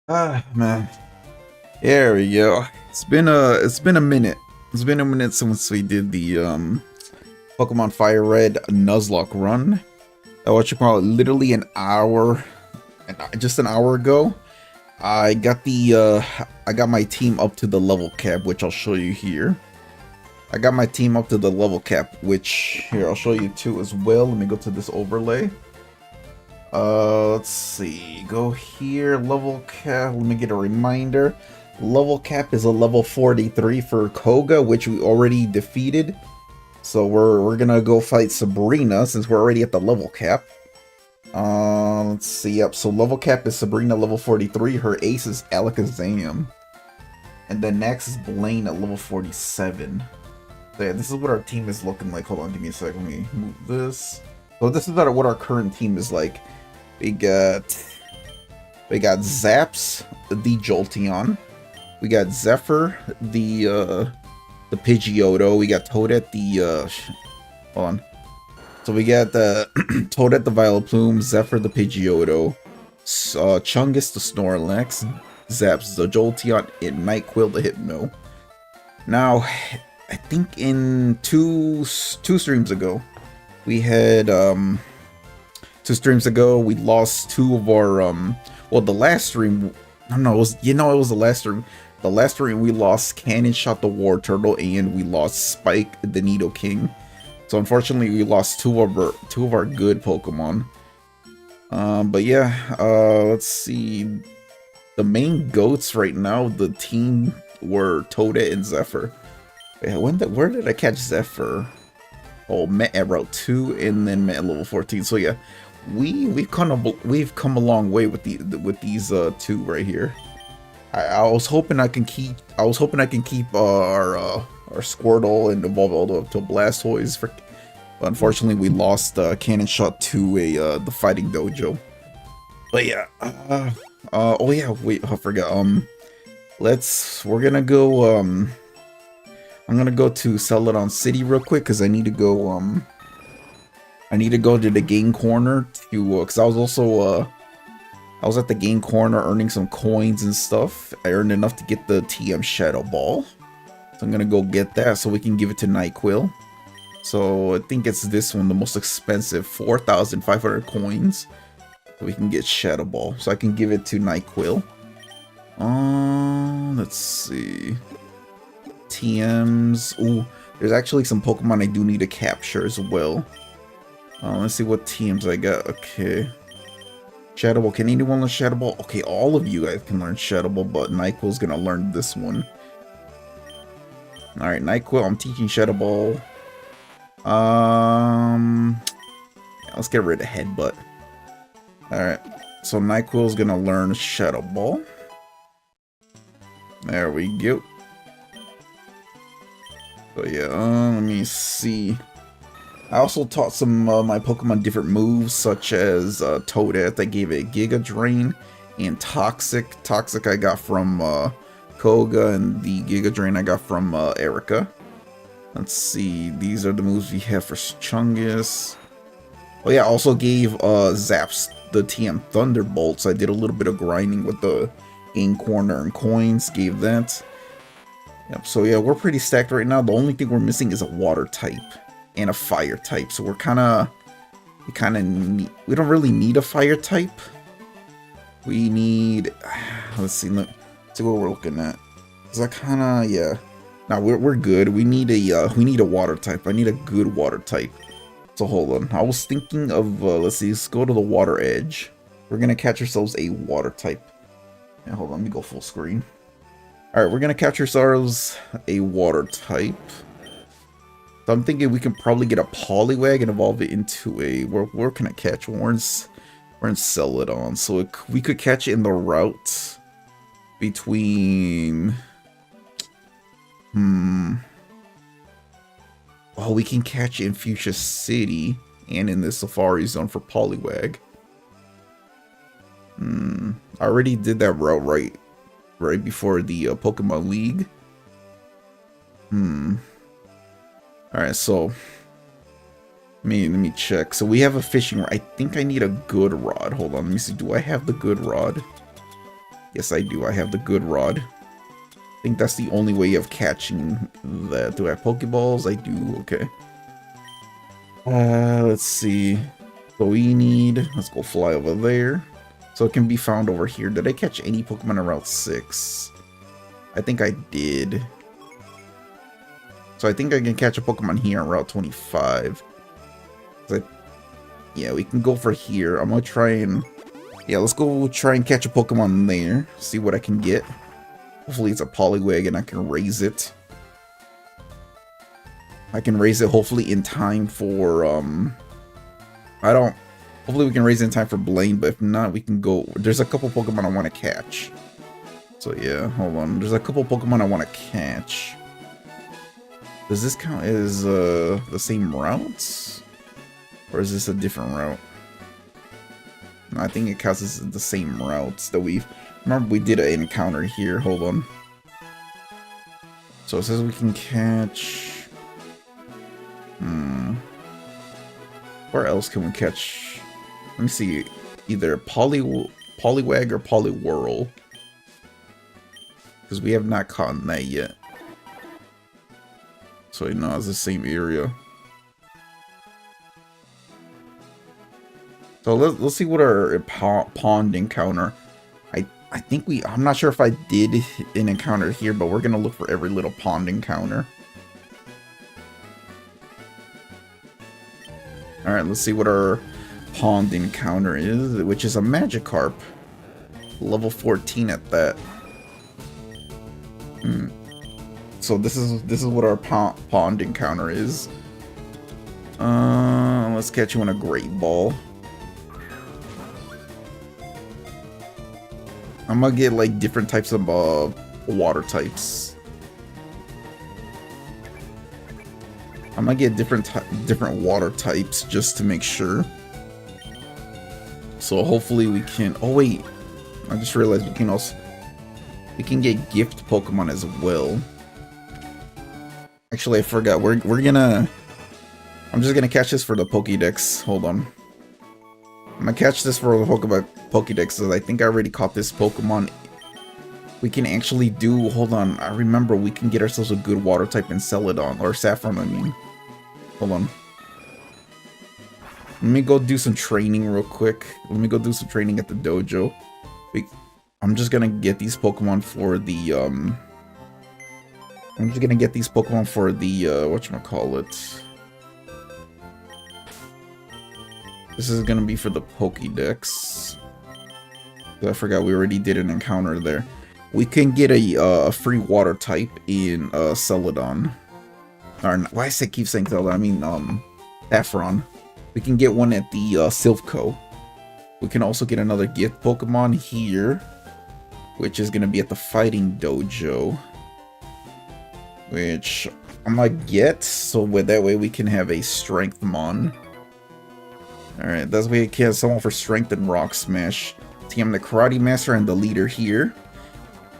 Ah, man. There we go. It's been a minute. It's been a minute since we did the Pokemon FireRed Nuzlocke run. What you call it? Literally an hour, just an hour ago. I got my team up to the level cap, which I'll show you here. I got my team up to the level cap, which here I'll show you too as well. Let me go to this overlay. Let's see. Go here, level cap. Let me get a reminder. Level cap is a level 43 for Koga, which we already defeated. So we're gonna go fight Sabrina since we're already at the level cap. Let's see. Yep. So level cap is Sabrina, level 43. Her ace is Alakazam, and then next is Blaine at level 47. So yeah, this is what our team is looking like. Hold on, give me a second. Let me move this. So this is what our current team is like. We got Zaps, the Jolteon. We got Zephyr, the Pidgeotto. We got Toadette, the hold on. So we got the Toadette, the Vileplume, Zephyr, the Pidgeotto, Chungus, the Snorlax, Zaps, the Jolteon, and Nyquil, the Hypno. Now, I think in two streams ago, we had 2 streams ago, we lost 2 of our, well, the last stream, I don't know, it was the last stream. The last stream, we lost Cannon Shot the War Turtle, and we lost Spike the Nidoking. So unfortunately, we lost two of our good Pokemon. But yeah, let's see. The main goats right now, the team were Toadette and Zephyr. Wait, where did I catch Zephyr? Oh, met at Route 2 and then met at level 14. So yeah, we've come a long way with these 2 right here. I was hoping I can keep our Squirtle and evolve all the way up to Blastoise. But unfortunately, we lost Cannon Shot to the Fighting Dojo. But yeah, oh yeah, wait, I forgot. We're gonna go. I'm gonna go to Celadon City real quick because I need to go. I need to go to the game corner to, cause I was at the game corner earning some coins and stuff. I earned enough to get the TM Shadow Ball. So I'm gonna go get that so we can give it to Nyquil. So I think it's this one, the most expensive, 4,500 coins. So we can get Shadow Ball. So I can give it to Nyquil. Let's see. TMs. Ooh, there's actually some Pokemon I do need to capture as well. Let's see what teams I got. Okay. Shadow Ball. Can anyone learn Shadow Ball? Okay, all of you guys can learn Shadow Ball, but Nyquil's gonna learn this one. Alright, Nyquil, I'm teaching Shadow Ball. Yeah, let's get rid of Headbutt. Alright, so Nyquil's gonna learn Shadow Ball. There we go. So yeah, let me see. I also taught some my Pokemon different moves, such as Toadette. I gave it Giga Drain and Toxic. Toxic I got from Koga, and the Giga Drain I got from Erica. Let's see, these are the moves we have for Chungus. Oh yeah, I also gave Zaps the TM Thunderbolts. I did a little bit of grinding with the game corner and coins, gave that. Yep, so yeah, we're pretty stacked right now. The only thing we're missing is a water type and a fire type, so we don't really need a fire type. We need, let's see what we're looking at. Is that yeah. Now we're good. We need a water type. I need a good water type. So hold on. I was thinking of let's see. Let's go to the water edge. We're gonna catch ourselves a water type. Yeah, hold on. Let me go full screen. All right, we're gonna catch ourselves a water type. So I'm thinking we can probably get a Poliwag and evolve it into a... Where can I catch? We're in Celadon, so we could catch it in the route between... Well, we can catch it in Fuchsia City and in the Safari Zone for Poliwag. I already did that route right before the Pokemon League. Alright, so let me check. So we have a fishing rod. I think I need a good rod. Hold on, let me see. Do I have the good rod? Yes, I do. I have the good rod. I think that's the only way of catching that. Do I have Pokeballs? I do. Okay. Let's see. So we need... Let's go fly over there. So it can be found over here. Did I catch any Pokemon on Route 6? I think I did. So I think I can catch a Pokemon here on Route 25. Yeah, we can go for here. I'm gonna try and... Yeah, let's go try and catch a Pokemon there. See what I can get. Hopefully it's a Poliwag and I can raise it. I can raise it hopefully in time for... Hopefully we can raise it in time for Blaine, but if not, we can go... There's a couple Pokemon I want to catch. So yeah, hold on. There's a couple Pokemon I want to catch. Does this count as the same routes? Or is this a different route? No, I think it counts as the same routes that we've... Remember we did an encounter here. Hold on. So it says we can catch... Where else can we catch? Let me see. Either Poliwag or Poliwhirl. Because we have not caught that yet. So you know, it's the same area. So let's see what our pond encounter. I think I'm not sure if I did an encounter here, but we're gonna look for every little pond encounter. Alright, let's see what our pond encounter is, which is a Magikarp. Level 14 at that. So this is what our pond encounter is. Let's catch you in a Great Ball. I'm gonna get like different types of water types. I'm gonna get different water types just to make sure. So hopefully we can... Oh wait, I just realized we can get gift Pokemon as well. Actually, I forgot. I'm just gonna catch this for the Pokédex. Hold on. I'm gonna catch this for the Pokédex, because I think I already caught this Pokemon. We can actually do... Hold on. I remember we can get ourselves a good water type in Celadon. Or Saffron, I mean. Hold on. Let me go do some training real quick. Let me go do some training at the dojo. I'm just gonna get these Pokemon for the... I'm just gonna get these Pokemon for the... whatchamacallit. This is gonna be for the Pokédex. I forgot we already did an encounter there. We can get a free water type in Celadon. Or why I keep saying Celadon? I mean Saffron. We can get one at the Silphco. We can also get another gift Pokemon here, which is gonna be at the Fighting Dojo, which I'm gonna get. So with that way we can have a Strengthmon. Alright, that's way I can have someone for Strength and Rock Smash. See, I'm the Karate Master and the leader here.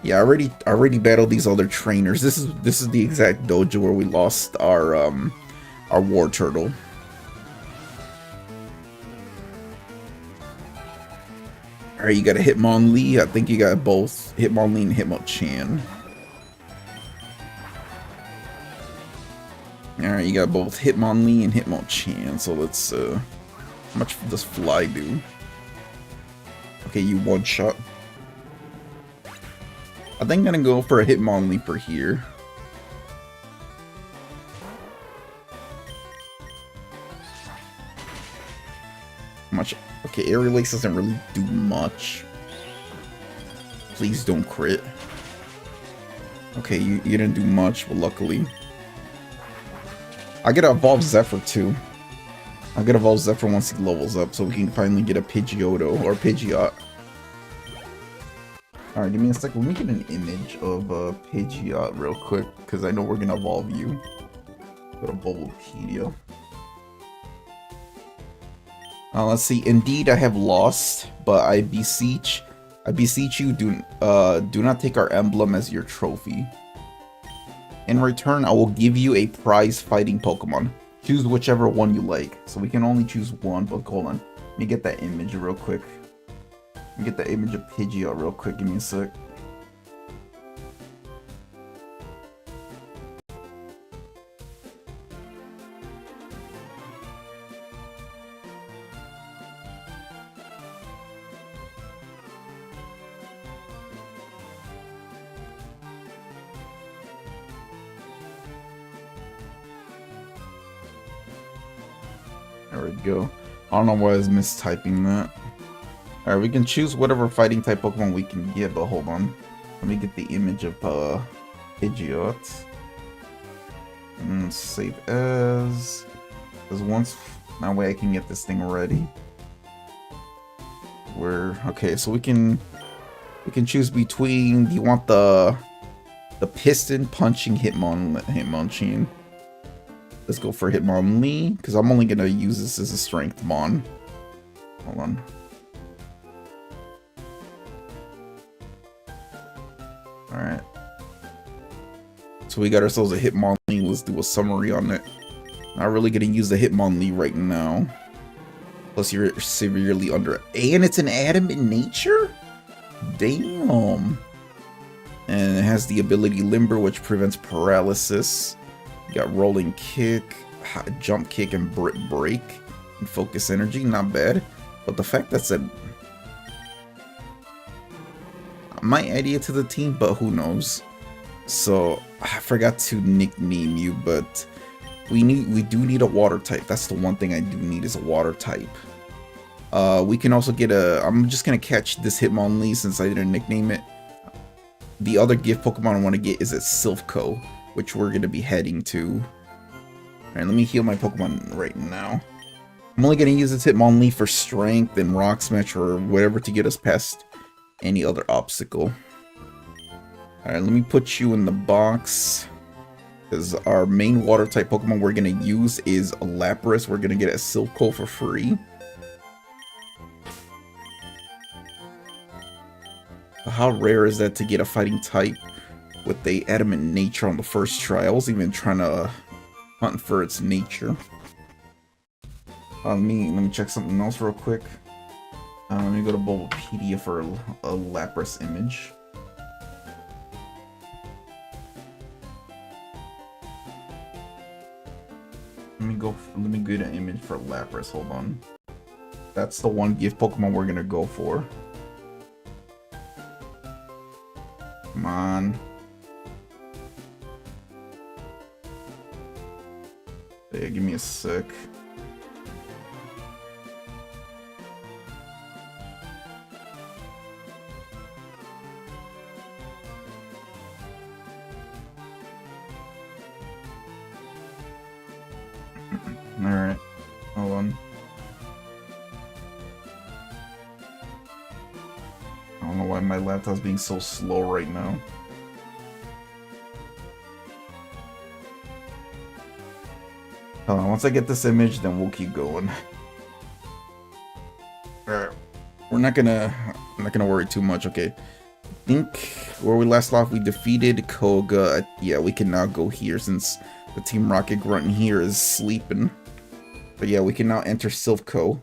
Yeah, I already battled these other trainers. This is the exact dojo where we lost our War Turtle. Alright, you got a Hitmonlee. I think you got both Hitmonlee and Hitmonchan. Alright, you got both Hitmonlee and Hitmonchan. So let's how much does Fly do? Okay, you one shot. I think I'm gonna go for a Hitmonlee for here. How much? Okay, Aerial Ace doesn't really do much. Please don't crit. Okay, you didn't do much, but luckily. I gotta evolve Zephyr too. I gotta evolve Zephyr once he levels up so we can finally get a Pidgeotto or Pidgeot. Alright, give me a second. Let me get an image of Pidgeot real quick, because I know we're gonna evolve you. Go to Bulbapedia. Let's see. Indeed, I have lost, but I beseech you, do not take our emblem as your trophy. In return, I will give you a prize fighting Pokemon. Choose whichever one you like. So we can only choose one, but hold on. Let me get that image real quick. Let me get the image of Pidgeot real quick. Give me a sec. There we go. I don't know why I was mistyping that. Alright, we can choose whatever fighting type Pokemon we can get, but hold on. Let me get the image of Pidgeot. And save as. Because once that way I can get this thing ready. Okay, so we can choose between, do you want the piston punching Hitmonchan? Let's go for Hitmonlee, because I'm only going to use this as a strength mon. Hold on. Alright. So we got ourselves a Hitmonlee. Let's do a summary on it. Not really going to use the Hitmonlee right now. Plus you're severely under... And it's an adamant nature? Damn. And it has the ability Limber, which prevents paralysis. You got rolling kick, jump kick, and break, and focus energy. Not bad, but the fact that's a my idea to the team, but who knows? So I forgot to nickname you, but we do need a water type. That's the one thing I do need is a water type. We can also get a. I'm just gonna catch this Hitmonlee since I didn't nickname it. The other gift Pokemon I want to get is a Silphco, which we're going to be heading to. Alright, let me heal my Pokemon right now. I'm only going to use this Hitmonlee for strength and Rock Smash or whatever to get us past any other obstacle. Alright, let me put you in the box. Because our main water type Pokemon we're going to use is a Lapras. We're going to get a Silphco for free. How rare is that to get a fighting type with the adamant nature on the first try? I wasn't even trying to hunt for its nature. Let me check something else real quick. Let me go to Bulbapedia for a Lapras image. Let me get an image for Lapras. Hold on. That's the one gift Pokemon we're gonna go for. Come on. Yeah, give me a sec. Alright, hold on. I don't know why my laptop's being so slow right now. Once I get this image, then we'll keep going. Alright. I'm not gonna worry too much, okay. I think where we last left we defeated Koga. Yeah, we can now go here since the Team Rocket Grunt in here is sleeping. But yeah, we can now enter Silphco.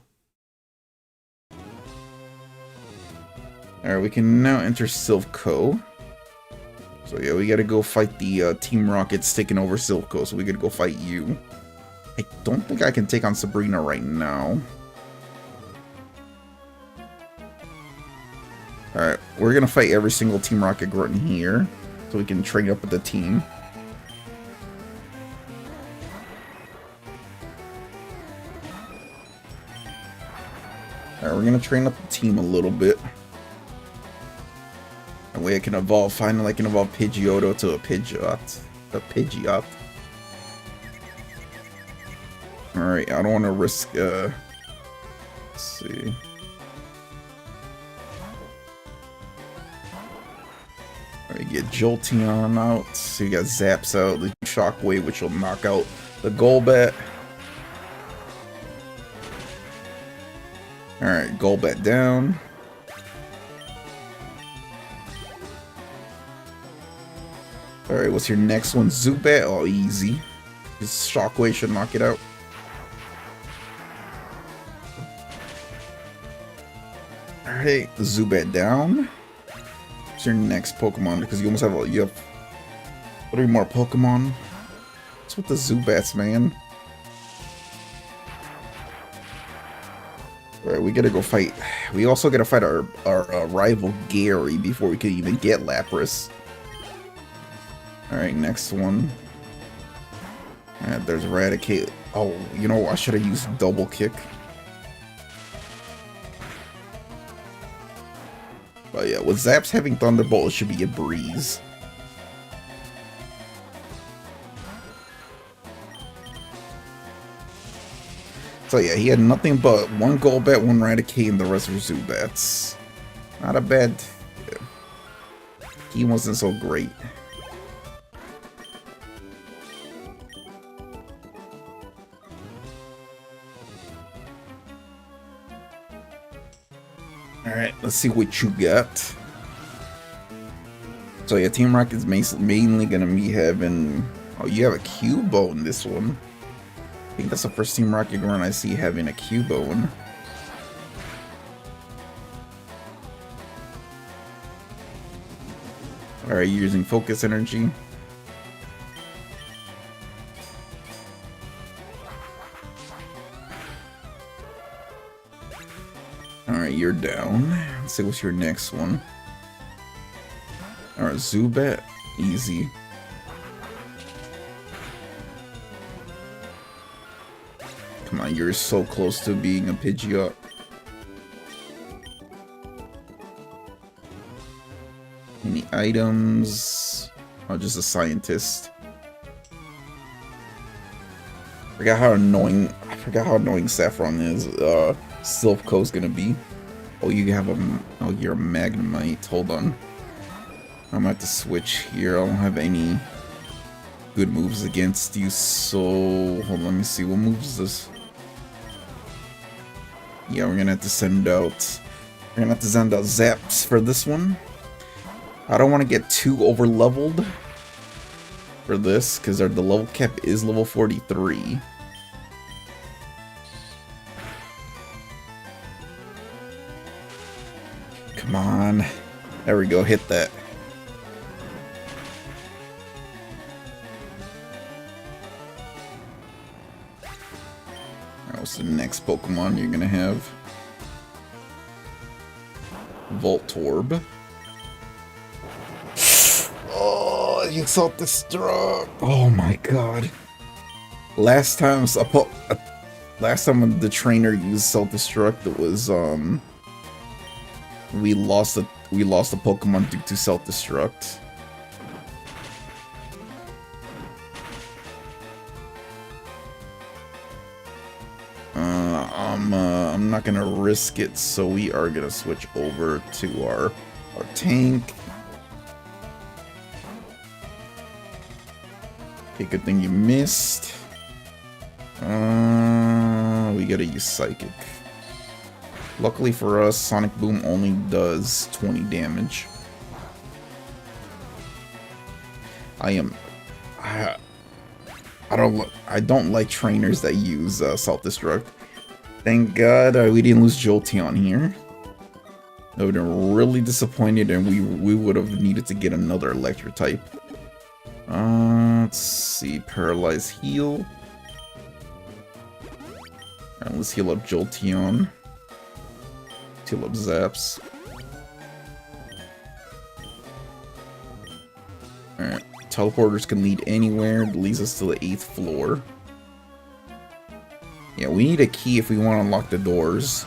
Alright, we can now enter Silphco. So yeah, we gotta go fight the Team Rocket's taking over Silphco, so we gotta go fight you. I don't think I can take on Sabrina right now. Alright, we're gonna fight every single Team Rocket Grunt in here, so we can train up with the team. Alright, we're gonna train up the team a little bit. That way I can evolve, finally I can evolve Pidgeotto to a Pidgeot. A Pidgeot. Alright, I don't want to risk, let's see. Alright, get Jolteon out. So you got Zaps out, the Shockwave, which will knock out the Golbat. Alright, Golbat down. Alright, what's your next one? Zubat? Oh, easy. This Shockwave should knock it out. Alright, Zubat down. What's your next Pokemon? Because you almost have 3 more Pokemon. What's with the Zubats, man? Alright, we gotta go fight. We also gotta fight our rival Gary before we can even get Lapras. Alright, next one. Alright, there's Eradicate. Oh, you know, I should have used Double Kick. But yeah, with Zaps having Thunderbolt, it should be a breeze. So yeah, he had nothing but 1 Golbat, 1 Raticate, and the rest were Zubats. Not a bad... Yeah. He wasn't so great. Alright, let's see what you got. So yeah, Team Rocket's mainly gonna be having... Oh, you have a Cubo in this one. I think that's the first Team Rocket run I see having a Cubone. Alright, you're using Focus Energy. Alright, you're down. Let's see what's your next one. Alright, Zubat. Easy. Come on, you're so close to being a Pidgeot. Any items? Oh, just a scientist. I forgot how annoying Saffron is. Silpho's gonna be. Oh, you have a... Oh, you're a Magnemite. Hold on. I'm gonna have to switch here. I don't have any good moves against you, so... Hold on, let me see. What moves is this? Yeah, we're gonna have to send out... We're gonna have to send out Zaps for this one. I don't want to get too over-leveled for this, because the level cap is level 43. Come on. There we go, hit that. Alright, what's the next Pokemon you're gonna have? Voltorb. Oh, you self-destruct. Oh my god. Last time when the trainer used self-destruct, it was we lost a Pokemon due to self-destruct. I'm not gonna risk it, so we are gonna switch over to our tank. Okay, good thing you missed. We gotta use Psychic. Luckily for us, Sonic Boom only does 20 damage. I don't like trainers that use self-destruct. Thank God we didn't lose Jolteon here. I would have been really disappointed, and we would have needed to get another electric type. Let's see, Paralyze Heal. Alright, let's heal up Jolteon. Heal up Zaps. Alright, teleporters can lead anywhere. It leads us to the 8th floor. Yeah, we need a key if we want to unlock the doors.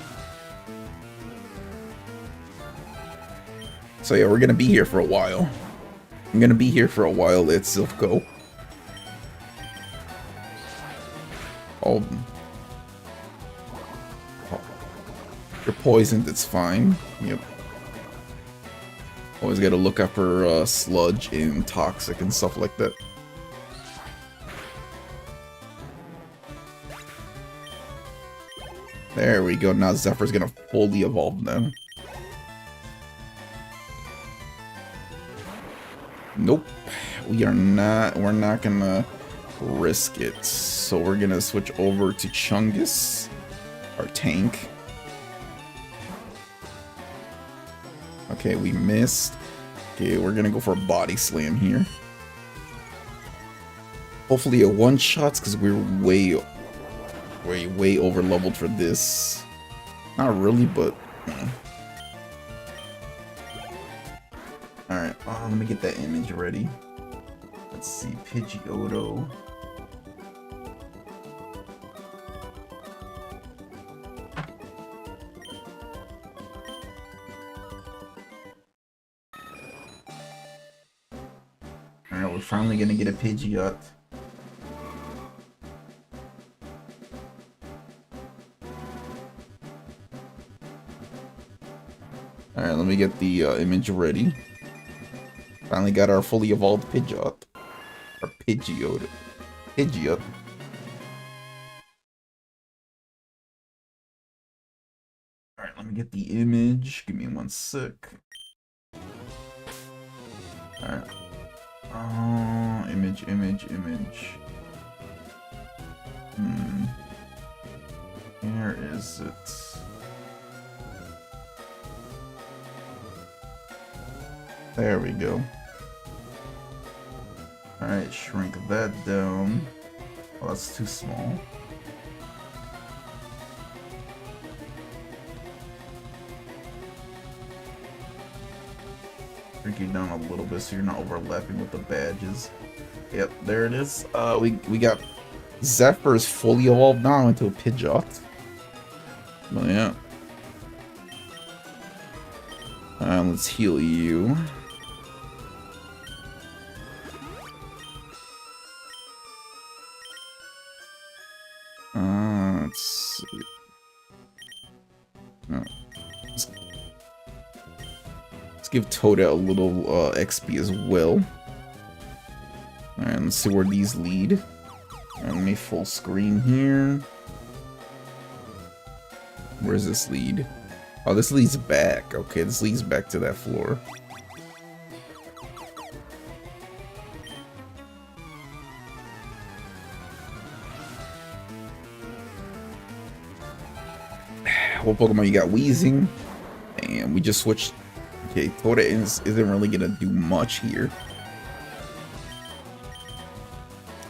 So yeah, we're gonna be here for a while. I'm gonna be here for a while at Silpho. Oh. You're poisoned, it's fine. Yep. Always gotta look out for sludge and toxic and stuff like that. There we go, now Zephyr's gonna fully evolve now. Nope. We're not gonna risk it. So we're gonna switch over to Chungus, our tank. Okay, we missed. Okay, we're gonna go for a body slam here. Hopefully a one-shots, because we're way over leveled for this. Not really, but alright, let me get that image ready. Let's see, Pidgeotto. Alright, we're finally gonna get a Pidgeot. Alright, let me get the image ready. Finally got our fully evolved Pidgeot. Or Pidgeot. Pidgeot. Alright, let me get the image. Give me one sec. Alright. Image. Where is it? There we go. Alright, shrink that down. Oh, that's too small. Shrink it down a little bit so you're not overlapping with the badges. Yep, there it is. We got Zephyr's fully evolved now into a Pidgeot. But yeah. Let's heal you. Let's see. No. Let's give Toadette a little XP as well. Alright, let's see where these lead. Let me full screen here. Where does this lead? Oh, this leads back. Okay, this leads back to that floor. What Pokemon you got? Wheezing. And we just switched. Okay, Toadette isn't really gonna do much here.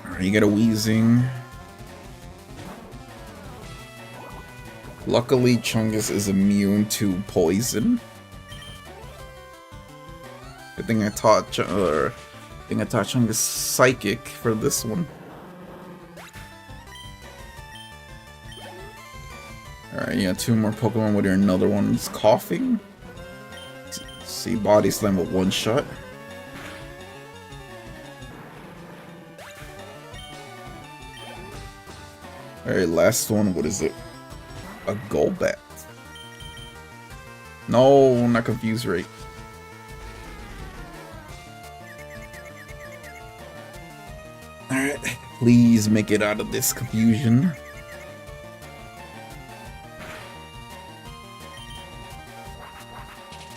Alright, you got a Wheezing. Luckily, Chungus is immune to poison. Good thing I taught Chungus Psychic for this one. Alright, yeah, two more Pokemon with another one's coughing. Let's see, Body Slam with one shot. Alright, last one, what is it? A Golbat. No, not confused right. Alright, please make it out of this confusion.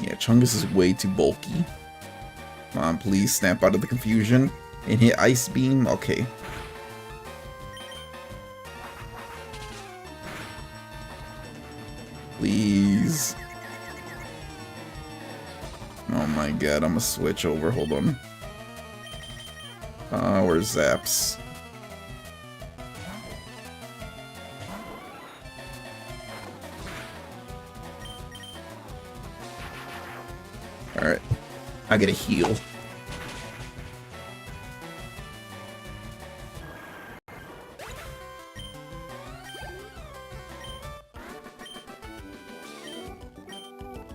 Yeah, Chungus is way too bulky. Come on, please snap out of the confusion and hit Ice Beam. Okay. Please. Oh my god, I'm gonna switch over. Hold on. Where's Zaps? Alright. I gotta heal.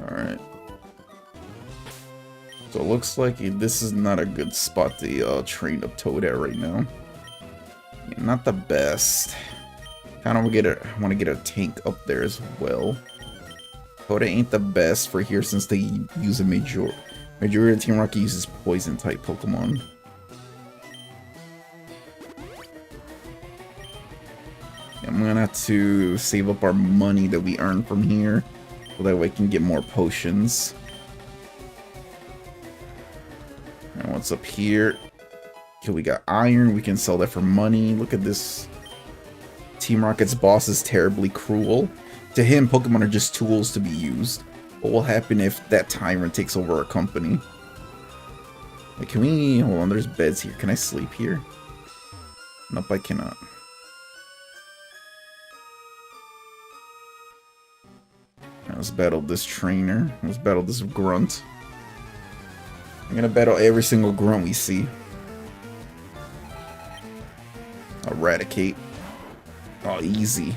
Alright. So it looks like this is not a good spot to train up Toadette right now. Yeah, not the best. Kinda want to get a tank up there as well. Toadette ain't the best for here since they use a majority of Team Rocket uses poison type Pokemon. I'm gonna have to save up our money that we earn from here so that way we can get more potions. And what's up here? Okay, we got iron. We can sell that for money. Look at this. Team Rocket's boss is terribly cruel. To him, Pokemon are just tools to be used. What will happen if that tyrant takes over our company? Wait, can we... Hold on, there's beds here. Can I sleep here? Nope, I cannot. Right, let's battle this trainer. Let's battle this grunt. I'm gonna battle every single grunt we see. Eradicate. Oh, easy.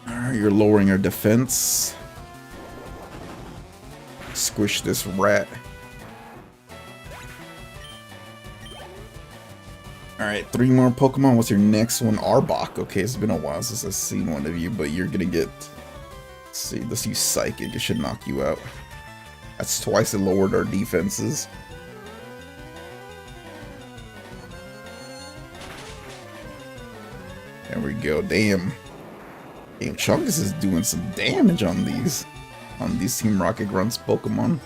Alright, you're lowering our defense. Squish this rat. Alright, 3 more Pokemon. What's your next one? Arbok. Okay, it's been a while since I've seen one of you, but you're gonna get... Let's see, let's use Psychic. It should knock you out. That's twice it lowered our defenses. There we go. Damn. Damn, Chungus is doing some damage on these Team Rocket Grunts Pokemon.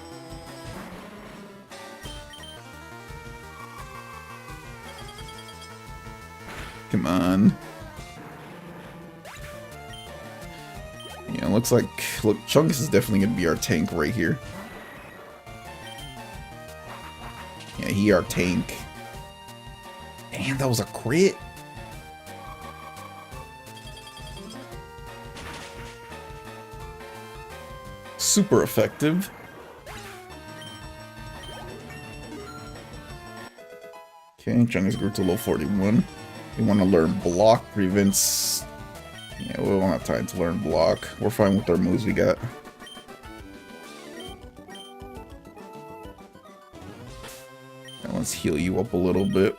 Come on. Yeah, looks like... Look, Chungus is definitely going to be our tank right here. Yeah, he our tank. Damn, that was a crit. Super effective. Okay, Chungus grew to level 41. We want to learn block, prevents... Yeah, we won't have time to learn block. We're fine with our moves we got. Now let's heal you up a little bit.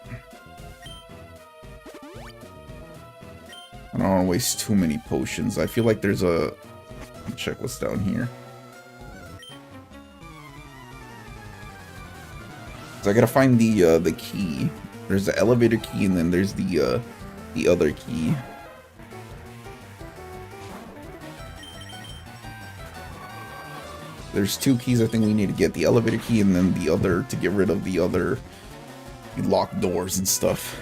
I don't want to waste too many potions. I feel like there's a... Let's check what's down here. So I gotta find the key. There's the elevator key, and then there's the other key. There's 2 keys I think we need to get. The elevator key, and then the other to get rid of the other locked doors and stuff.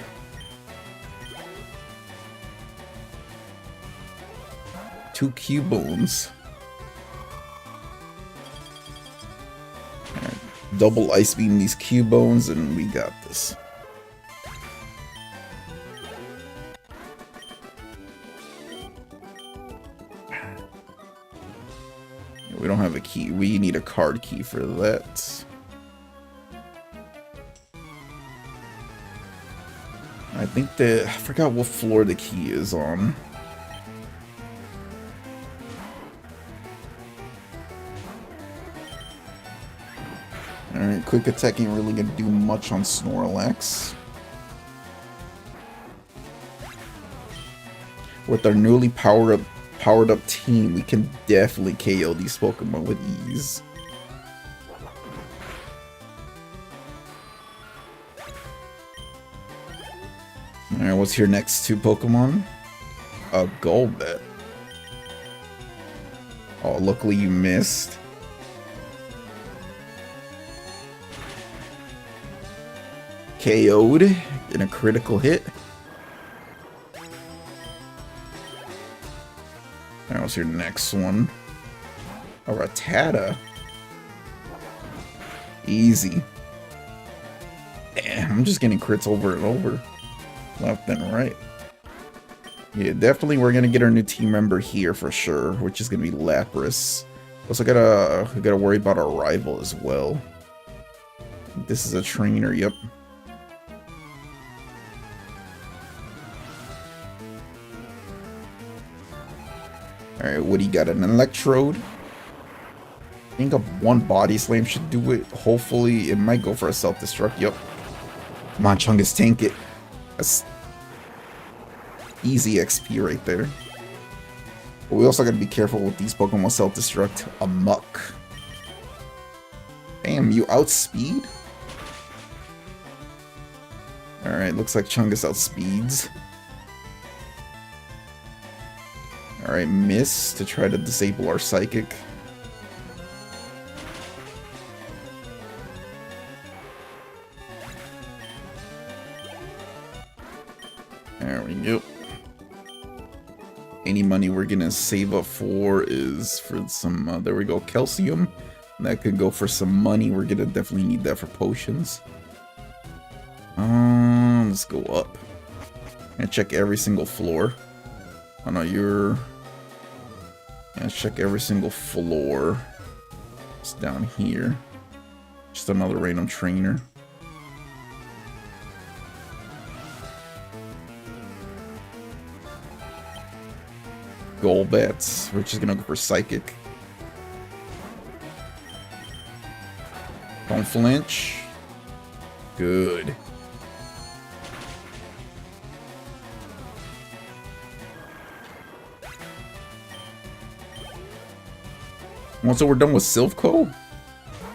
Two Cubones. Double Ice Beam these Cubones, and we got this. We don't have a key. We need a card key for that. I think that... I forgot what floor the key is on. Alright, quick attack ain't really gonna do much on Snorlax. With our newly powered up team, we can definitely KO these Pokemon with ease. Alright, what's your next 2 Pokemon? A Golbat. Oh, luckily you missed. KO'd in a critical hit. Alright, what's your next one? A Rattata. Easy. Damn, I'm just getting crits over and over. Left and right. Yeah, definitely we're gonna get our new team member here for sure, which is gonna be Lapras. Also gotta worry about our rival as well. This is a trainer, yep. Alright, what do you got? An Electrode? I think a 1 Body Slam should do it. Hopefully, it might go for a Self-Destruct. Yep. Come on, Chungus, tank it. That's easy XP right there. But we also gotta be careful with these Pokemon Self-Destruct. Amok. Damn, you outspeed? Alright, looks like Chungus outspeeds. Alright, miss to try to disable our Psychic. There we go. any money we're gonna save up for is for some, there we go, calcium. That could go for some money. We're gonna definitely need that for potions. Let's go up and check every single floor. Oh no, you're... Yeah, let's check every single floor. It's down here. Just another random trainer. Golbats. We're just gonna go for Psychic. Don't flinch. Good. Once we're done with Silphco,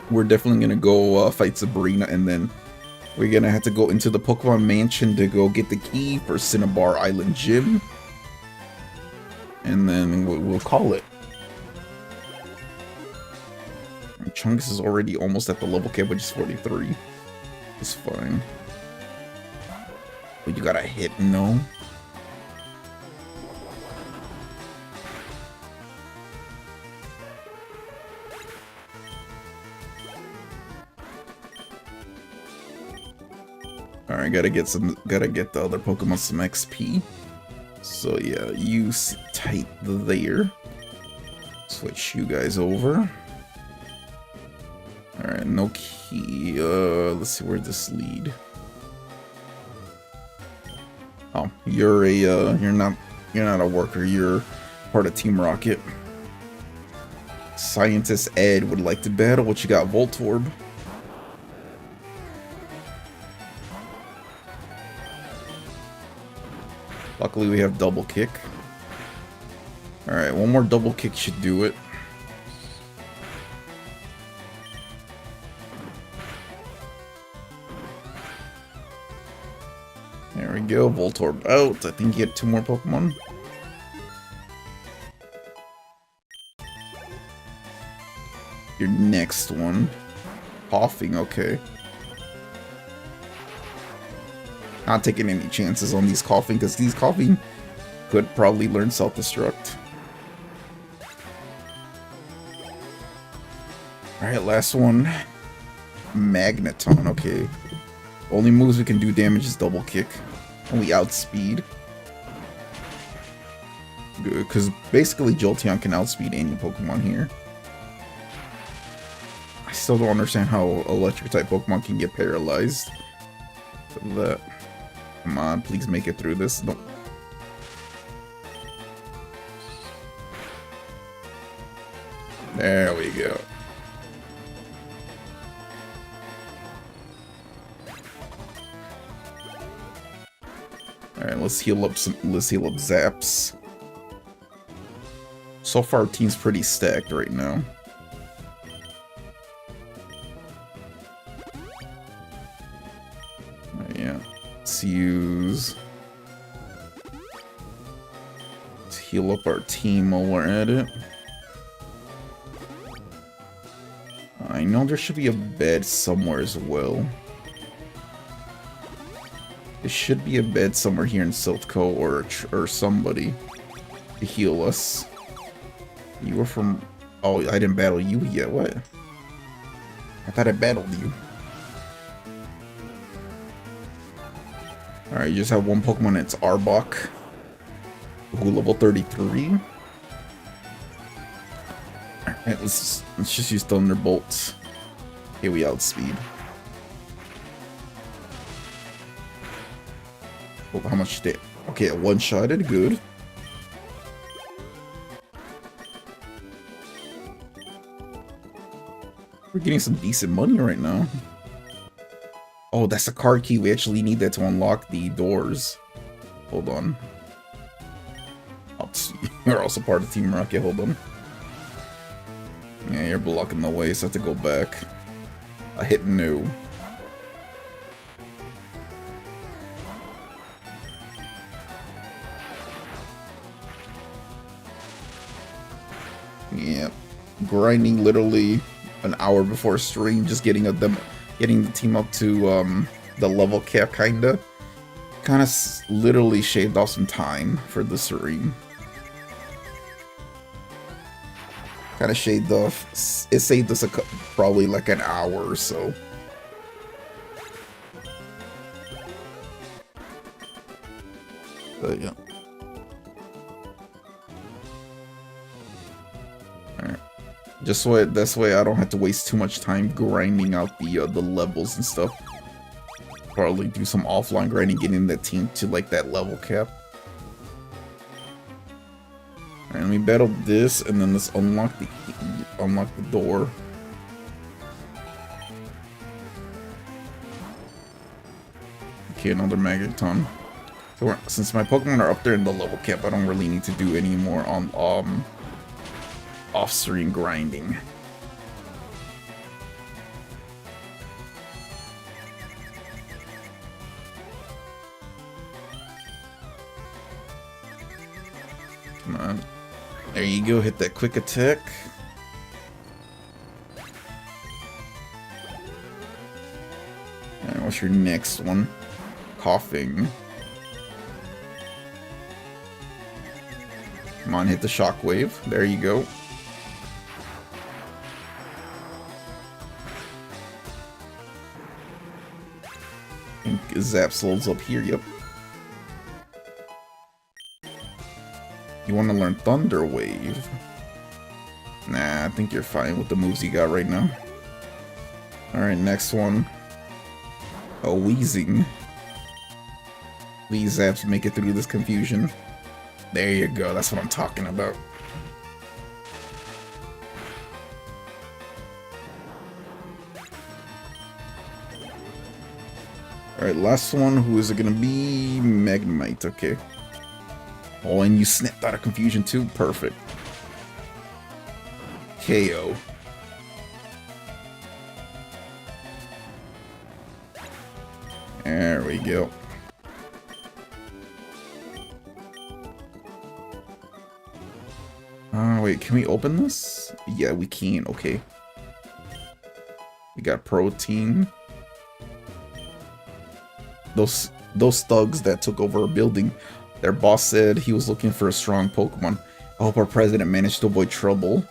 we're definitely gonna go fight Sabrina, and then we're gonna have to go into the Pokemon Mansion to go get the key for Cinnabar Island Gym. And then we'll call it. Chunks is already almost at the level cap, which is 43. It's fine. But you got a hit, no? Alright, gotta get the other Pokemon some XP. So yeah, you sit tight there. Switch you guys over. Alright, no key. Let's see where this lead. Oh, you're not a worker, you're part of Team Rocket. Scientist Ed would like to battle. What you got, Voltorb? Luckily we have double kick. Alright, one more double kick should do it. There we go, Voltorb out. I think you get 2 more Pokemon. Your next one. Coughing, okay. Not taking any chances on these coughing, because these coughing could probably learn self-destruct. Alright, last one. Magneton, okay. Only moves we can do damage is double kick. And we outspeed. Good, because basically Jolteon can outspeed any Pokemon here. I still don't understand how electric type Pokemon can get paralyzed. That. Come on, please make it through this. No. There we go. Alright, let's heal up Zaps. So far our team's pretty stacked right now. Yeah. Let's heal up our team while we're at it. I know there should be a bed somewhere as well. There should be a bed somewhere here in Silphco or somebody to heal us. You were from... Oh, I didn't battle you yet. What? I thought I battled you. Alright, you just have one Pokemon, it's Arbok. Who level 33. Alright, let's just use Thunderbolts. Here we outspeed. Oh, how much did... Okay, a one-shotted, good. We're getting some decent money right now. Oh, that's a card key. We actually need that to unlock the doors. Hold on. You're also part of Team Rocket. Hold on. Yeah, you're blocking the way, so I have to go back. I hit no. Yeah. Grinding literally an hour before stream, just getting the team up to the level cap, kinda literally shaved off some time for the stream. Kind of shaved off. It saved us probably like an hour or so. But yeah. Alright. Just so this way I don't have to waste too much time grinding out the levels and stuff. Probably do some offline grinding, getting that team to like that level cap. Alright, let me battle this, and then let's unlock the door. Okay, another Magaton. So since my Pokemon are up there in the level cap, I don't really need to do any more on off-screen grinding. Come on. There you go, hit that quick attack. Alright, what's your next one? Coughing. Come on, hit the shockwave. There you go. I think Zapslode's up here, yep. You want to learn Thunder Wave? Nah, I think you're fine with the moves you got right now. Alright, next one. Oh, Wheezing. Please, Zaps, make it through this confusion. There you go, that's what I'm talking about. Alright, last one. Who is it gonna be? Magnemite, okay. Oh, and you snapped out of confusion too? Perfect. KO. There we go. Wait, can we open this? Yeah, we can, okay. We got protein. Those thugs that took over a building, their boss said he was looking for a strong Pokemon. I hope our president managed to avoid trouble.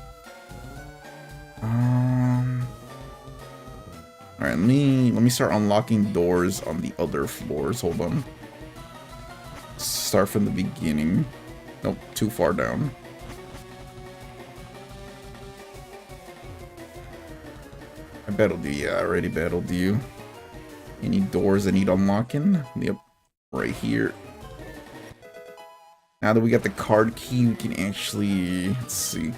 Alright, let me start unlocking doors on the other floors. Hold on. Start from the beginning. Nope, too far down. I battled you, yeah, I already battled you. Any doors that need unlocking? Yep, right here. Now that we got the card key, we can actually, let's see.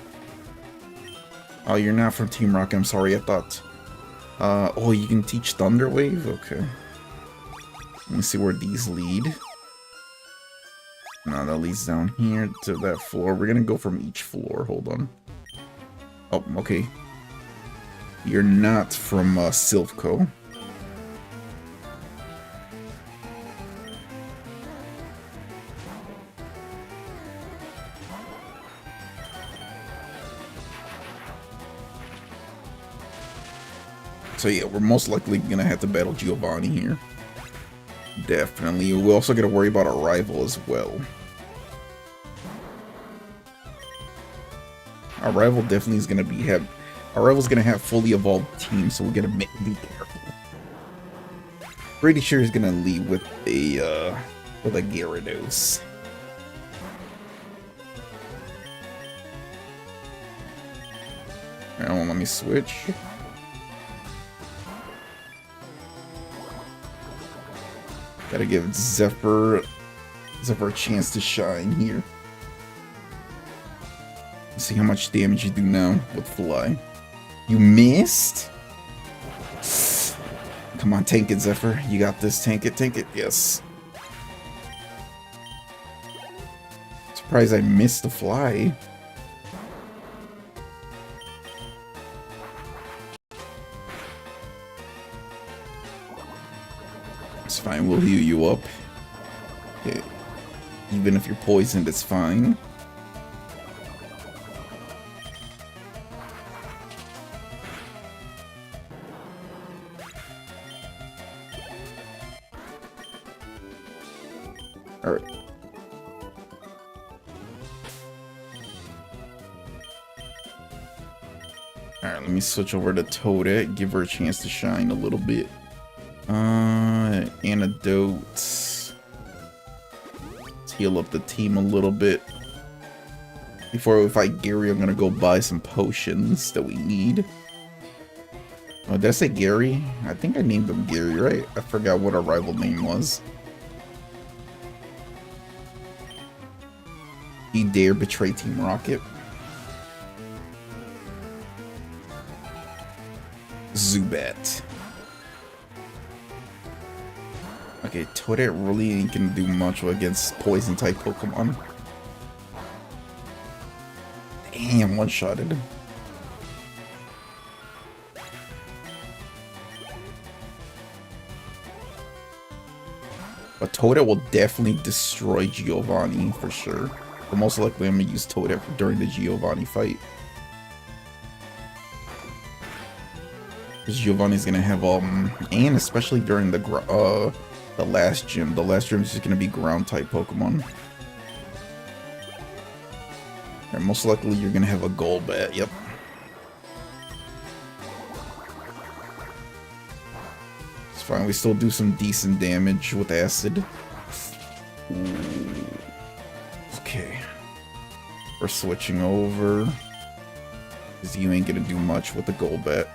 Oh, you're not from Team Rocket, I'm sorry, I thought. Oh, you can teach Thunder Wave? Okay. Let me see where these lead. No, that leads down here to that floor. We're gonna go from each floor, hold on. Oh, okay. You're not from Silph.Co. So yeah, we're most likely gonna have to battle Giovanni here. Definitely. We also gotta worry about our rival as well. Our rival definitely is gonna our rival's gonna have fully evolved teams, so we gotta be careful. Pretty sure he's gonna lead with a Gyarados. Alright, let me switch. Gotta give Zephyr a chance to shine here. Let's see how much damage you do now with Fly. You missed? Come on, tank it, Zephyr. You got this. Tank it, yes. Surprised I missed the Fly. It's fine, we'll heal you up. Okay. Even if you're poisoned, it's fine. Alright. Alright, let me switch over to Toadette. Give her a chance to shine a little bit. Antidotes. Let's heal up the team a little bit. Before we fight Gary, I'm gonna go buy some potions that we need. Oh, did I say Gary? I think I named him Gary, right? I forgot what our rival name was. He dare betray Team Rocket. Zubat. Okay, Toadette really ain't gonna do much against poison type Pokemon. Damn, one-shotted. But Toadette will definitely destroy Giovanni for sure. But most likely I'm gonna use Toadette during the Giovanni fight. Because Giovanni's gonna have and especially during the last gym. The last gym is just gonna be ground type Pokemon. And most likely you're gonna have a Golbat, yep. It's fine, we still do some decent damage with acid. Ooh. Okay. We're switching over. Because you ain't gonna do much with the Golbat.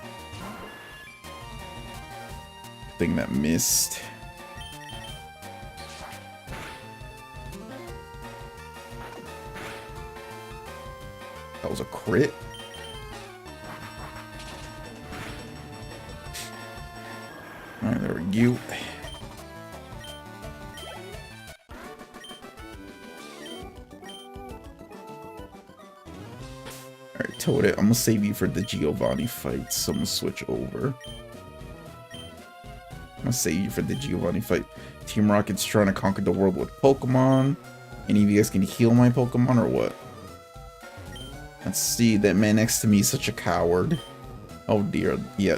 Thing that missed. That was a crit. Alright, there we go. Alright, Toadette, I'm gonna save you for the Giovanni fight, so I'm gonna switch over. I'm gonna save you for the Giovanni fight. Team Rocket's trying to conquer the world with Pokemon. Any of you guys can heal my Pokemon or what? Let's see, that man next to me is such a coward. Oh dear, yeah.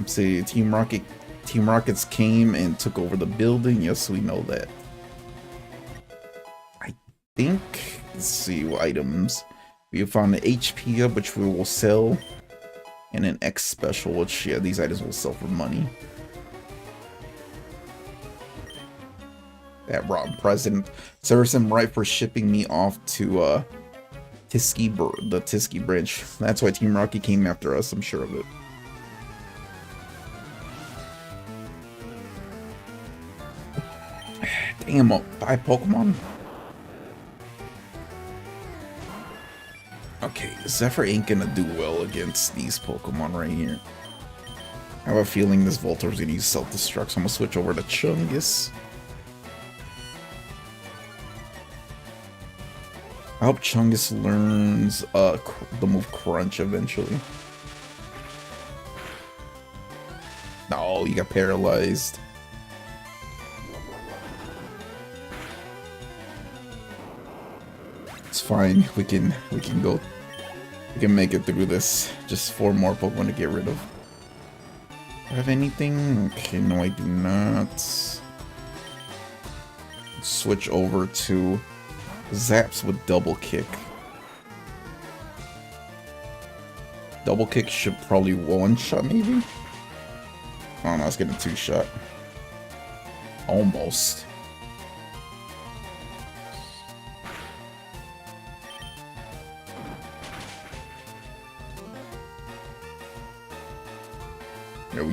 Let's see, Team Rockets came and took over the building. Yes, we know that. I think, let's see, what items. We have found an HP up, which we will sell. And an X special, which, yeah, these items will sell for money. That rotten president serves him right for shipping me off to the Tiski branch. That's why Team Rocket came after us, I'm sure of it. Damn, 5 Pokemon? Okay, Zephyr ain't gonna do well against these Pokemon right here. I have a feeling this Voltor's gonna use self-destruct, so I'm gonna switch over to Chungus. I hope Chungus learns the move Crunch eventually. No, you got paralyzed. It's fine. We can go. We can make it through this. Just 4 more Pokemon to get rid of. Do I have anything? Okay, no, I do not. Switch over to Zaps with Double Kick. Double Kick should probably one-shot, maybe? Oh no, it's getting 2-shot. Almost.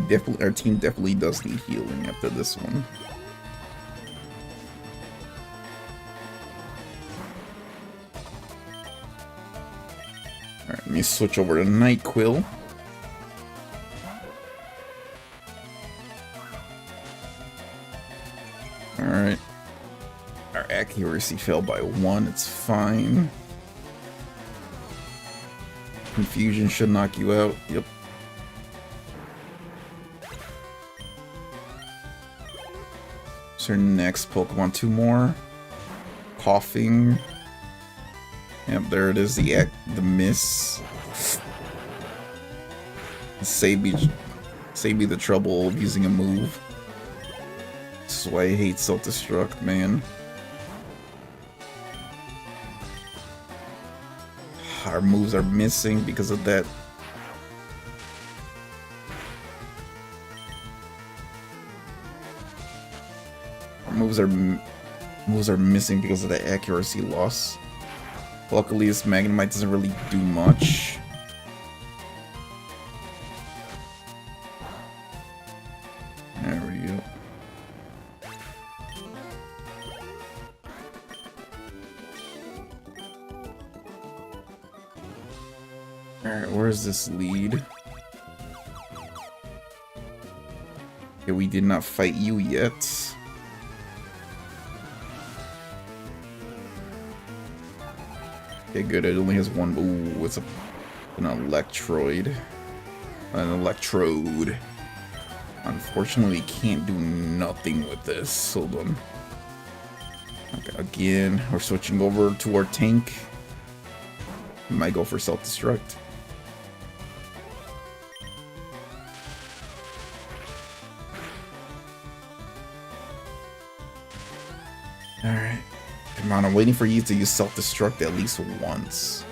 Yeah, our team definitely does need healing after this one. Alright, let me switch over to Nightquill. Alright. Our accuracy fell by 1, it's fine. Confusion should knock you out, yep. Our next Pokemon, 2 more. Coughing. Yep, there it is. The miss. Save me the trouble of using a move. This is why I hate self-destruct, man. our moves are missing because of that. Our moves are missing because of the accuracy loss. Luckily, this Magnemite doesn't really do much. There we go. Alright, where's this lead? Okay, we did not fight you yet. Okay, good. It only has one. Ooh, it's an Electroid. An Electrode. Unfortunately, can't do nothing with this. Hold on. Okay, again, we're switching over to our tank. Might go for self-destruct. Alright. Come on, I'm waiting for you to use self-destruct at least once.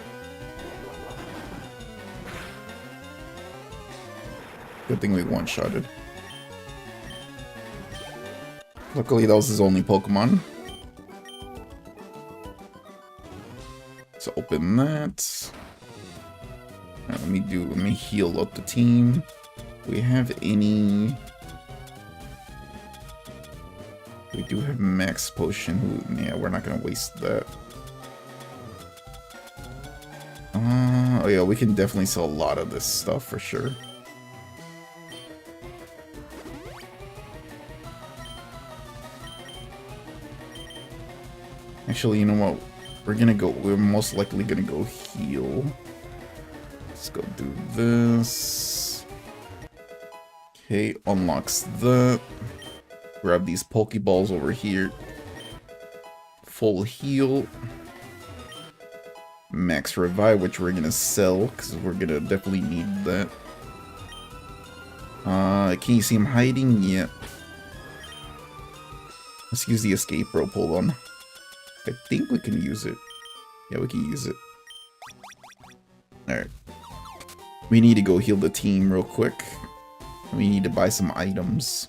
Good thing we one-shotted. Luckily, that was his only Pokemon. Let's open that. Now, let me heal up the team. Do we have any... We do have max potion. Yeah, we're not gonna waste that. Oh yeah, we can definitely sell a lot of this stuff for sure. Actually, you know what? We're most likely gonna go heal. Let's go do this. Okay, unlocks that. Grab these Pokeballs over here. Full heal. Max revive, which we're gonna sell, because we're gonna definitely need that. Can you see him hiding? Yeah. Let's use the escape rope, hold on. I think we can use it. Yeah, we can use it. Alright. We need to go heal the team real quick. We need to buy some items.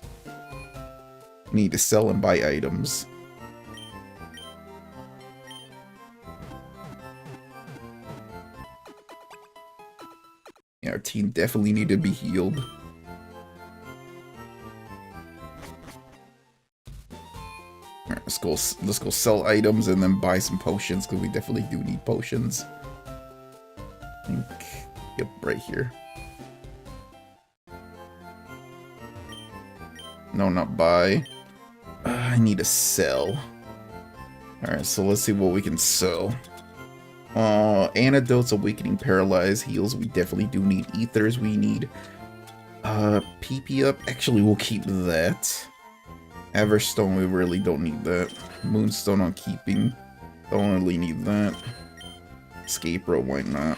We need to sell and buy items. Yeah, our team definitely need to be healed. Alright, let's go sell items and then buy some potions, because we definitely do need potions. I think, yep, right here. No, not buy. I need to sell. Alright, so let's see what we can sell. Antidotes, Awakening, Paralyze, Heals. We definitely do need Ethers. We need PP up. Actually, we'll keep that. Everstone, we really don't need that. Moonstone on keeping. Don't really need that. Escape rope, why not?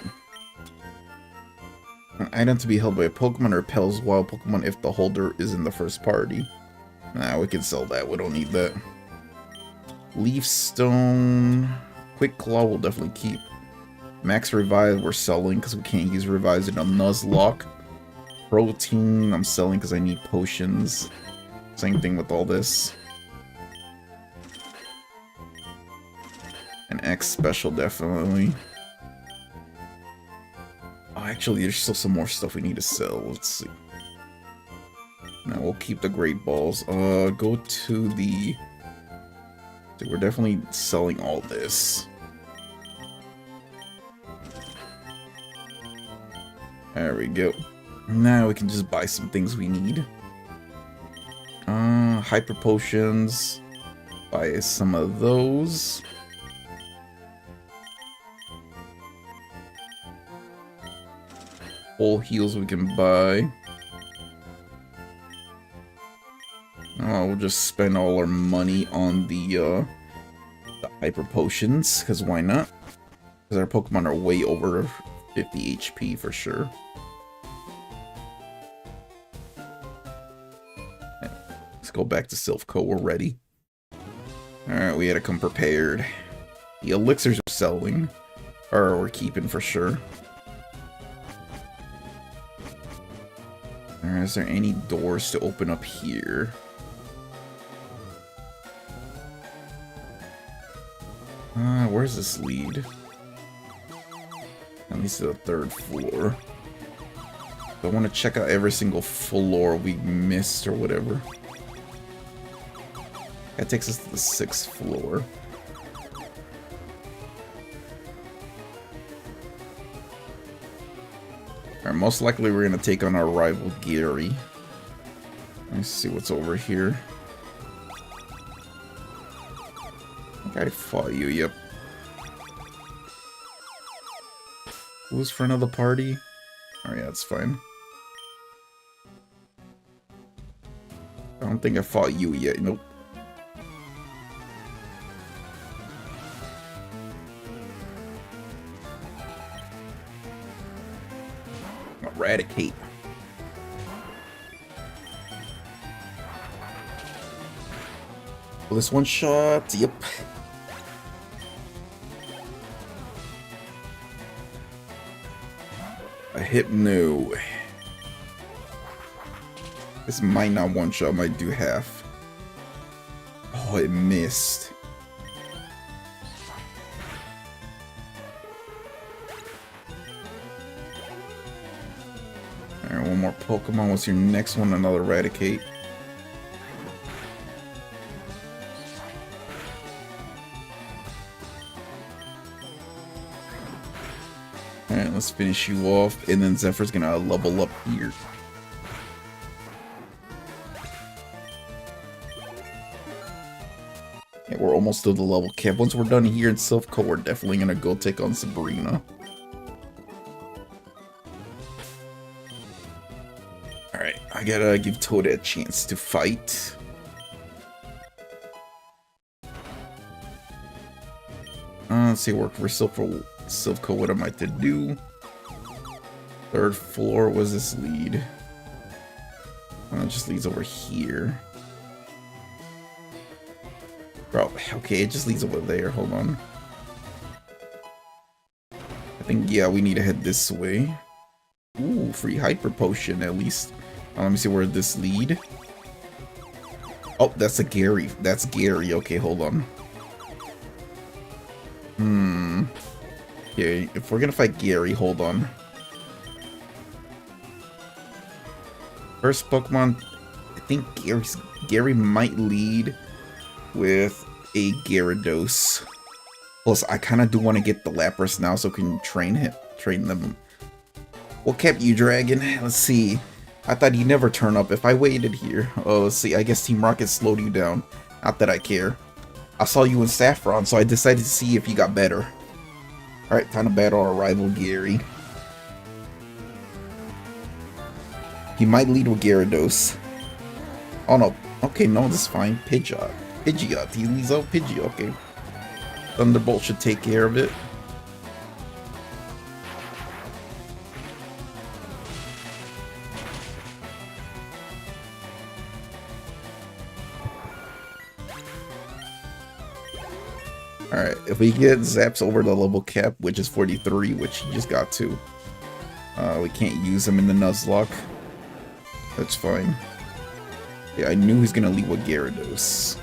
An item to be held by a Pokemon repels wild Pokemon if the holder is in the first party. Nah, we can sell that. We don't need that. Leaf Stone. Quick Claw we'll definitely keep. Max Revive we're selling because we can't use Revives in a Nuzlocke. Protein I'm selling because I need potions. Same thing with all this. An X Special definitely. Oh, actually, there's still some more stuff we need to sell. Let's see. Now we'll keep the Great Balls. Go to the... We're definitely selling all this. There we go. Now we can just buy some things we need. Hyper Potions. Buy some of those. Full heals we can buy. We'll just spend all our money on the Hyper Potions, because why not? Because our Pokemon are way over 50 HP for sure. Let's go back to Silphco, we're ready. Alright, we had to come prepared. The elixirs are selling. Or we're keeping for sure. Alright, is there any doors to open up here? Where's this lead? At least to the 3rd floor. I want to check out every single floor we missed or whatever. That takes us to the 6th floor. Alright, most likely we're going to take on our rival Gary. Let's see what's over here. I think I fought you, yep. Who's friend of the party? Oh yeah, that's fine. I don't think I fought you yet, nope. Eradicate. Well, this one shot, yep. A hypno. This might not one shot, might do half. Oh, it missed. Alright, one more Pokemon. What's your next one? Another Eradicate. Alright, let's finish you off, and then Zephyr's gonna level up here. Yeah, we're almost to the level cap. Once we're done here in Silph, we're definitely gonna go take on Sabrina. Alright, I gotta give Toadette a chance to fight. Let's see, work for Silph, what am I to do? 3rd floor, was this lead? Oh, it just leads over here. Bro, okay, it just leads over there, hold on. I think, yeah, we need to head this way. Ooh, free hyper potion at least. Let me see where this lead. Oh, that's a Gary. That's Gary. Okay, hold on. Okay, if we're gonna fight Gary, hold on. First Pokemon, I think Gary might lead with a Gyarados. Plus, I kind of do want to get the Lapras now so I can train them. What kept you, Dragon? Let's see. I thought he'd never turn up if I waited here. Oh, let's see. I guess Team Rocket slowed you down. Not that I care. I saw you in Saffron, so I decided to see if you got better. Alright, time to battle our rival Gary. He might lead with Gyarados. Oh no. Okay, no, this is fine. Pidgeot. He leads out Pidgeot. Okay. Thunderbolt should take care of it. Alright, if we get Zaps over the level cap, which is 43, which he just got to, we can't use him in the Nuzlocke. That's fine. Yeah, I knew he was gonna lead with Gyarados.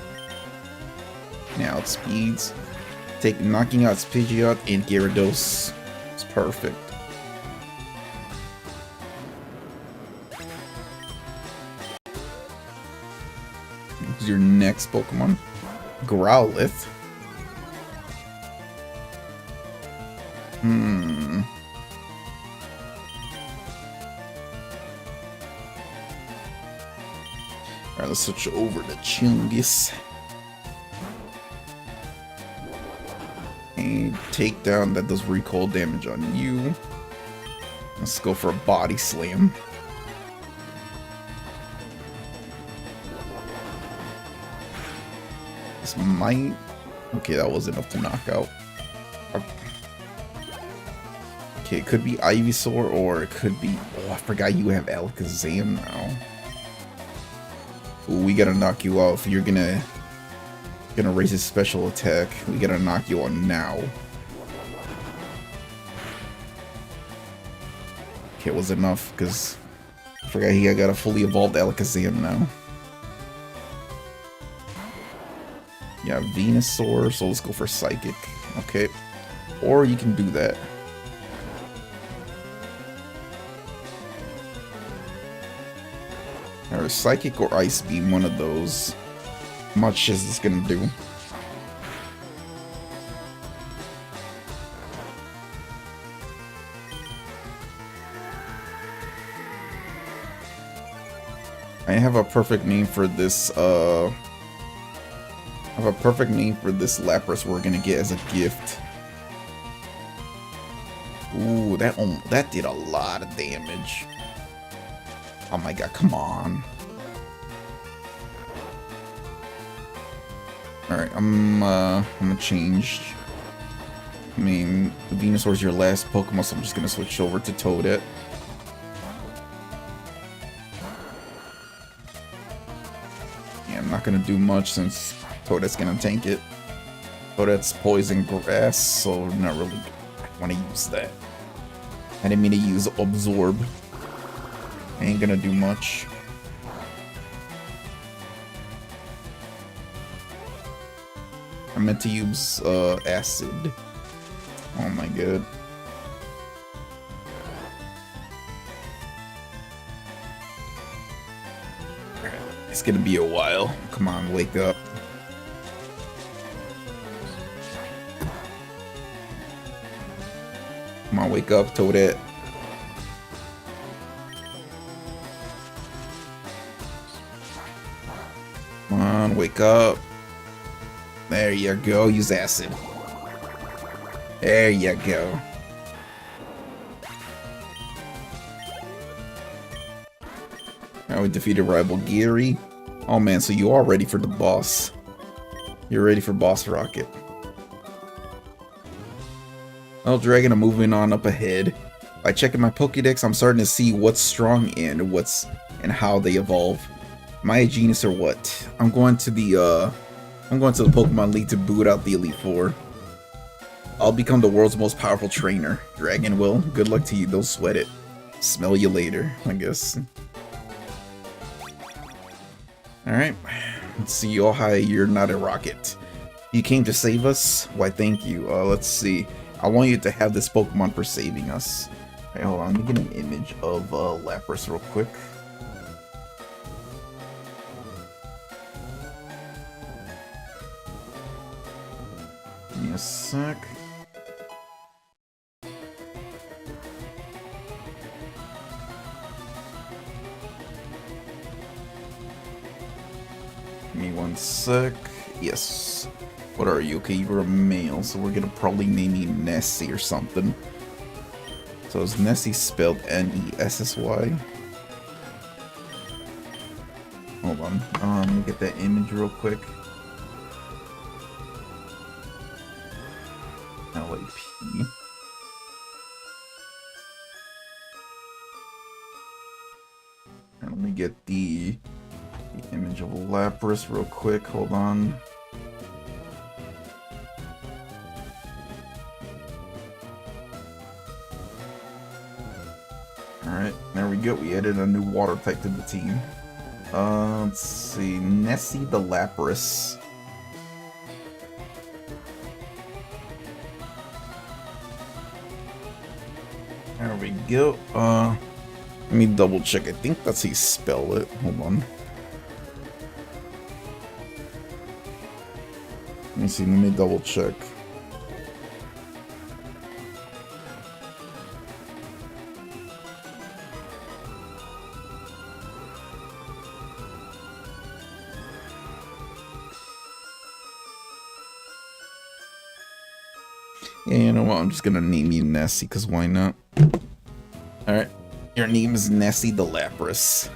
Now it speeds. Knocking out Pidgeot and Gyarados. It's perfect. Who's your next Pokemon? Growlithe. Alright, let's switch over to Chungus. And takedown, that does recoil damage on you. Let's go for a body slam. This might... Okay, that was enough to knock out. Okay, it could be Ivysaur, or it could be... Oh, I forgot you have Alakazam now. Ooh, we gotta knock you out if you're gonna raise his special attack. We gotta knock you out now. Okay, it was enough, because I forgot he got a fully evolved Alakazam now. Yeah, Venusaur, so let's go for Psychic. Okay. Or you can do that. Or Psychic or Ice Beam, one of those. How much is this gonna do? I have a perfect name for this, I have a perfect name for this Lapras we're gonna get as a gift. Ooh, that did a lot of damage. Oh my god, come on. Alright, I'm gonna change. I mean, Venusaur's your last Pokemon, so I'm just gonna switch over to Toadette. Yeah, I'm not gonna do much since Toadette's gonna tank it. Toadette's Poison Grass, so not really want to use that. I didn't mean to use Absorb. Ain't gonna do much. I meant to use Acid. Oh my god. It's gonna be a while. Come on, wake up. Come on, wake up, Toadette. Come on, wake up. There you go, use Acid. There you go. Now we defeated rival Geary. Oh man, so you are ready for the boss. You're ready for Boss Rocket. Well, Dragon, I'm moving on up ahead. By checking my Pokédex, I'm starting to see what's strong and how they evolve. Am I a genius or what? I'm going to the Pokemon League to boot out the Elite Four. I'll become the world's most powerful trainer. Dragon will. Good luck to you. Don't sweat it. Smell you later, I guess. Alright. Let's see. Oh, hi. You're not a rocket. You came to save us? Why, thank you. Let's see. I want you to have this Pokemon for saving us. Alright, hold on. Let me get an image of Lapras real quick. Give me a sec. Give me one sec. Yes. What are you? Okay, you're a male, so we're gonna probably name you Nessie or something. So is Nessie spelled N-E-S-S-Y? Hold on. Let me get that image real quick. L-A-P. And let me get the image of Lapras real quick. Hold on. Alright, there we go. We added a new water type to the team. Let's see. Nessie the Lapras. There we go. Let me double check. I think that's how you spell it. Hold on. Let me see. Let me double check. Yeah, you know what? I'm just gonna name you Nessie, because why not? Alright. Your name is Nessie the Lapras.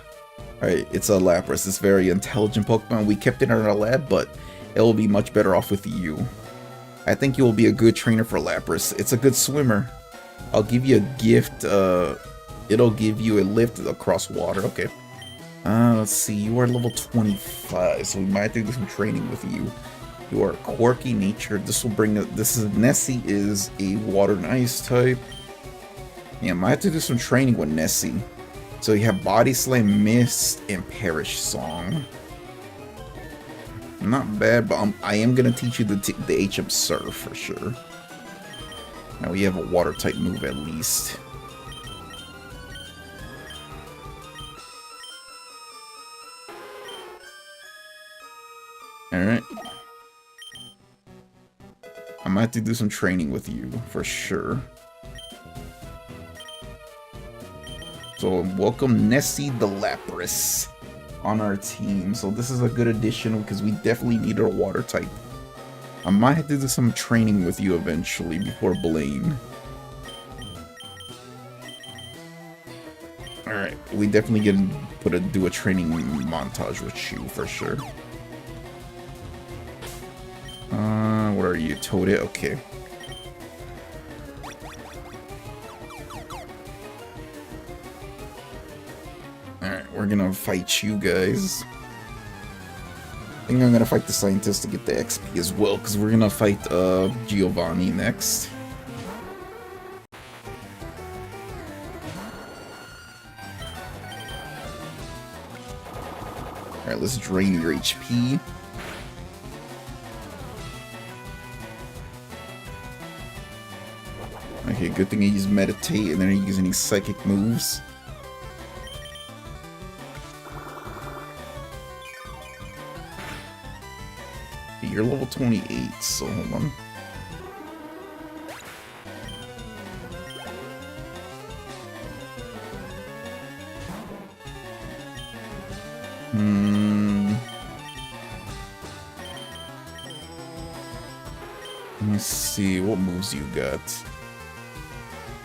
Alright, it's a Lapras. It's a very intelligent Pokemon. We kept it in our lab, but it will be much better off with you. I think you will be a good trainer for Lapras. It's a good swimmer. I'll give you a gift. It'll give you a lift across water. Okay. Let's see. You are level 25, so we might have to do some training with you. You are quirky nature. This will bring. Nessie is a water and ice type. Yeah, I might have to do some training with Nessie. So you have Body Slam, Mist, and Perish Song. Not bad, but I am going to teach you the HM Surf for sure. Now we have a water type move at least. Alright. I might have to do some training with you for sure. So welcome Nessie the Lapras on our team. So this is a good addition because we definitely needed a water type. I might have to do some training with you eventually before Blaine. Alright, we definitely gonna do a training montage with you for sure. What are you? Toadette? Okay. Alright, we're gonna fight you guys. I think I'm gonna fight the scientist to get the XP as well, because we're gonna fight Giovanni next. Alright, let's drain your HP. Okay, good thing I use Meditate and then I use any psychic moves. You're level 28, so hold on. Let me see, what moves you got?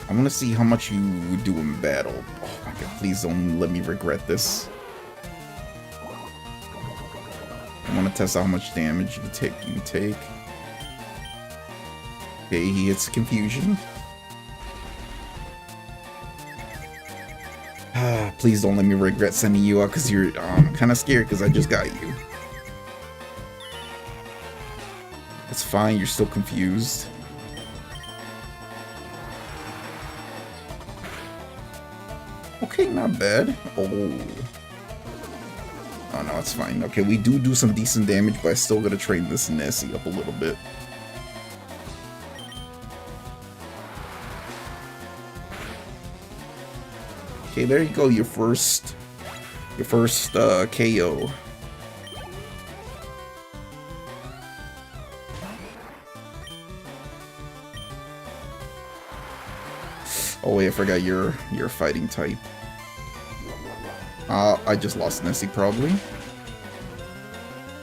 I want to see how much you do in battle. Oh my god, please don't let me regret this. I want to test out how much damage you take. Okay, he hits Confusion. Please don't let me regret sending you out because you're kind of scared because I just got you. It's fine, you're still confused. Okay, not bad. Oh no, it's fine. Okay, we do some decent damage, but I still gotta train this Nessie up a little bit. Okay, there you go. Your first KO. Oh wait, I forgot your fighting type. I just lost Nessie probably.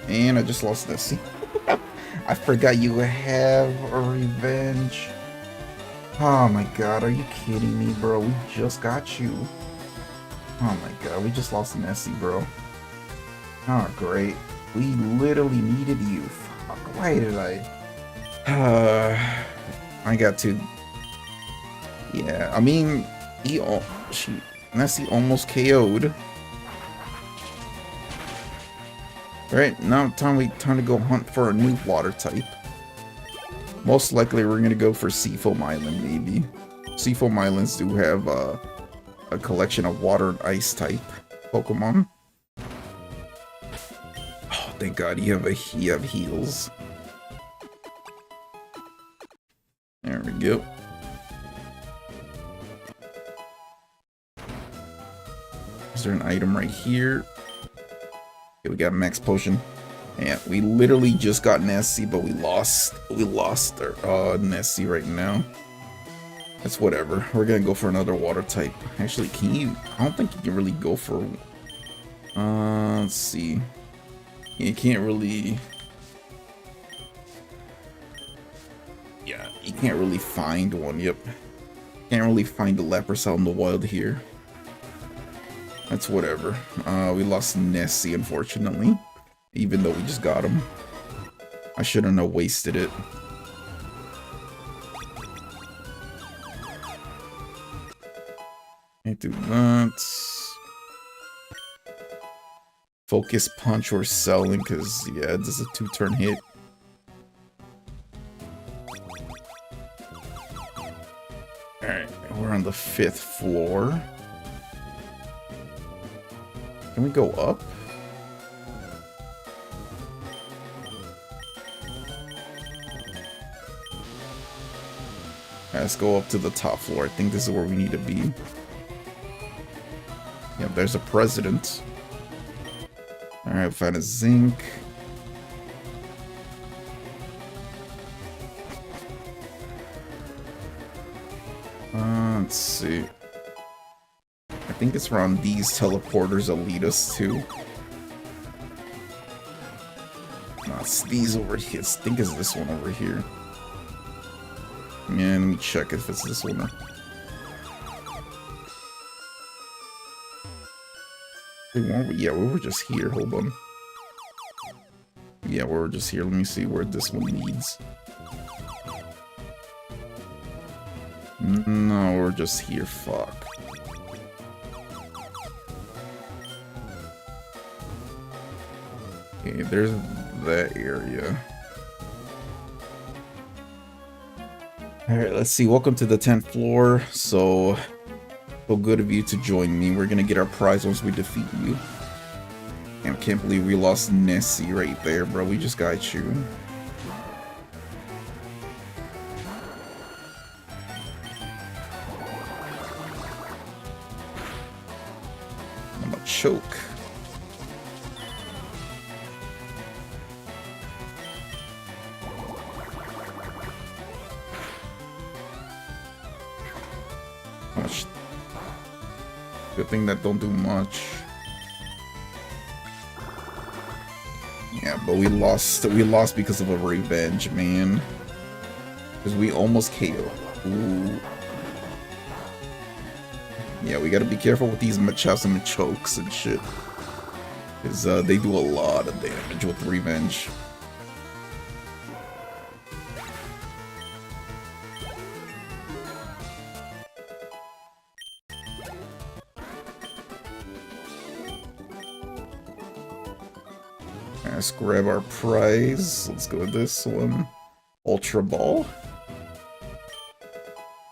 And I just lost Nessie. I forgot you have a revenge. Oh my god, are you kidding me, bro? We just got you. Oh my god, we just lost Nessie, bro. Oh great. We literally needed you. Fuck, why did I? I got to. Yeah, I mean, Nessie almost KO'd. Alright, now time to go hunt for a new water type. Most likely we're gonna go for Seafoam Island, maybe. Seafoam Islands do have a collection of water and ice type Pokemon. Oh, thank god you have heals. There we go. Is there an item right here? Okay, we got Max Potion. Yeah, we literally just got Nessie, but we lost our Nessie right now. That's whatever. We're gonna go for another water type. Actually, can you? I don't think you can really go for. Let's see. You can't really. Yeah, you can't really find one. Yep. Can't really find the Lapras out in the wild here. That's whatever. We lost Nessie, unfortunately. Even though we just got him. I shouldn't have wasted it. I do that. Focus Punch or Selling, because, yeah, this is a 2-turn hit. Alright, we're on the 5th floor. Can we go up? Let's go up to the top floor. I think this is where we need to be. Yeah, there's a president. Alright, found a zinc. Let's see. I think it's around these teleporters that lead us to. No, it's these over here. I think it's this one over here. Yeah, let me check if it's this one. Yeah, we were just here. Hold on. Yeah, we were just here. Let me see where this one leads. No, we're just here. Fuck. Okay, there's that area. Alright, let's see. Welcome to the 10th floor. So good of you to join me. We're gonna get our prize once we defeat you. And I can't believe we lost Nessie right there, bro. We just got you. I'm gonna choke. Good thing that don't do much. Yeah, but we lost because of a revenge, man. Because we almost KO. Ooh. Yeah, we gotta be careful with these Machows and Machokes and shit. Because they do a lot of damage with revenge. Let's grab our prize. Let's go with this one. Ultra Ball.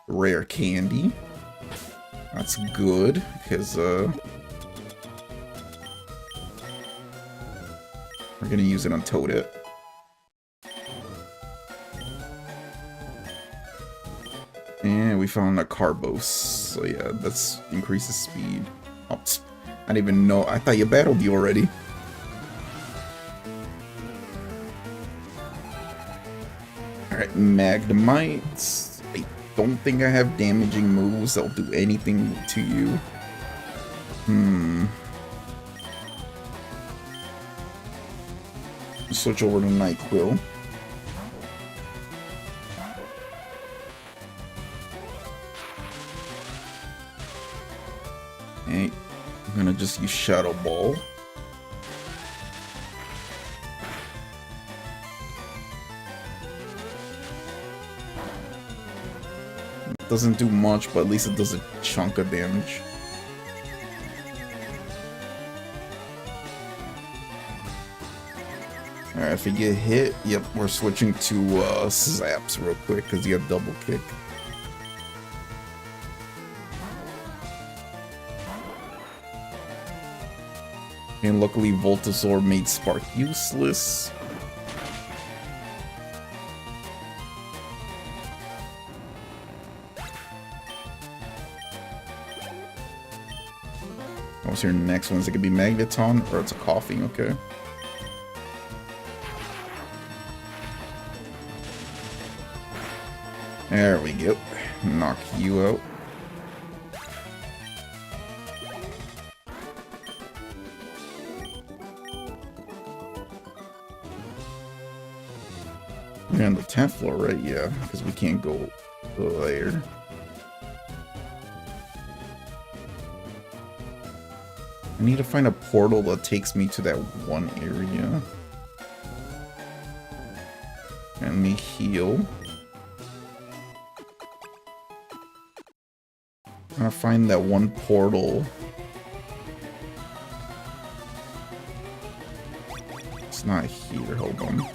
Rare candy. That's good, because we're gonna use it on Toadette. And we found a Carbos. So yeah, that's increases speed. Oh, I didn't even know. I thought you battled you already. Alright, Magnemite. I don't think I have damaging moves that'll do anything to you. Switch over to Nyquil. Hey, I'm gonna just use Shadow Ball. Doesn't do much, but at least it does a chunk of damage. Alright, if you get hit, yep, we're switching to Zaps real quick because you have double kick. And luckily Voltazor made Spark useless. What's your next one? Is it gonna be Magneton or it's a Coughing? Okay. There we go. Knock you out. We're on the 10th floor, right? Yeah, because we can't go there. I need to find a portal that takes me to that one area. And let me heal. I'm gonna find that one portal. It's not here, hold on.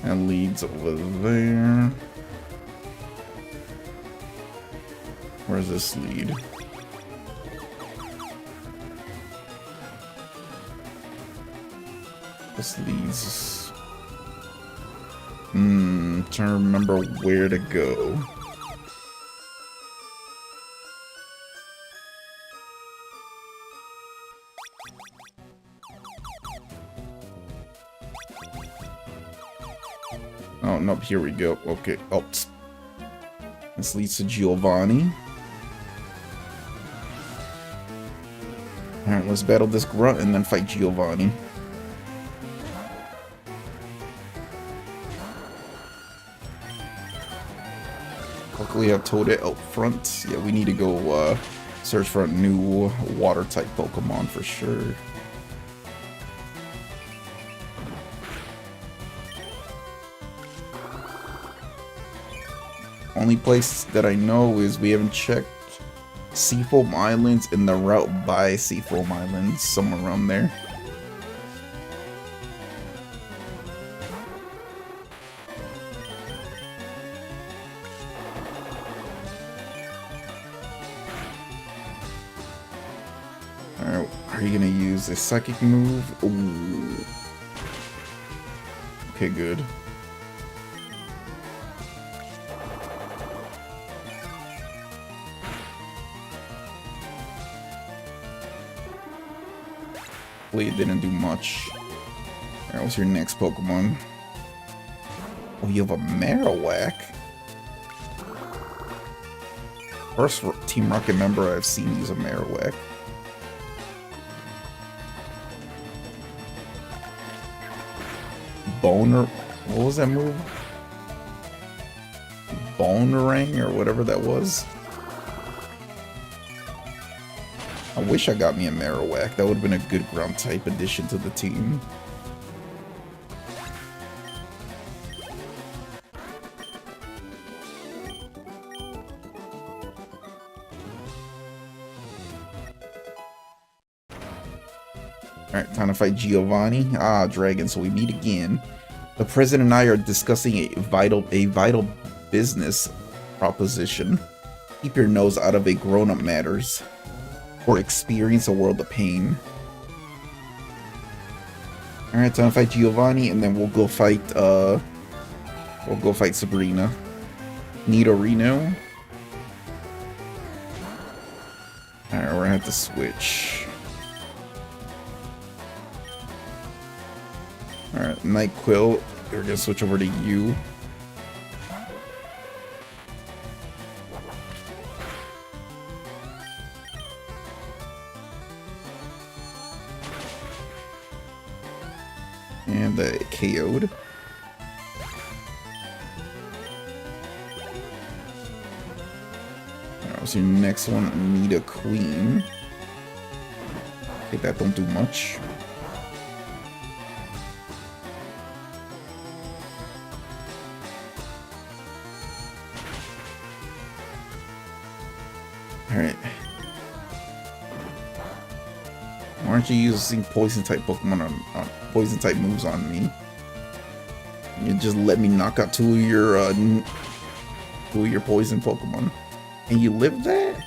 That leads over there. Where's this lead? This leads... trying to remember where to go. Oh, no, here we go. Okay. Oh, this leads to Giovanni. Alright, let's battle this grunt and then fight Giovanni. Luckily, I have Toadette out front. Yeah, we need to go search for a new water-type Pokemon for sure. Only place that I know is we haven't checked Seafoam Islands and the route by Seafoam Islands, somewhere around there. Alright, are you gonna use a psychic move? Ooh. Okay, good. It didn't do much. Alright, what's your next Pokemon? Oh, you have a Marowak? First Team Rocket member I've seen use a Marowak. Boner... What was that move? Bonerang or whatever that was? I wish I got me a Marowak. That would have been a good ground type addition to the team. Alright, time to fight Giovanni. Ah, Dragon, so we meet again. The president and I are discussing a vital business proposition. Keep your nose out of a grown-up matters. Or experience a world of pain. Alright, time to fight Giovanni, and then we'll go fight Sabrina. Nidorino. Alright, we're gonna have to switch. Alright, Nightquill, we're gonna switch over to you. And KO'd. Alright, what's your next one? Need a Queen. Okay, that don't do much. Alright. Why aren't you using poison type Pokemon on poison type moves on me? You just let me knock out two of your poison Pokemon. And you live that?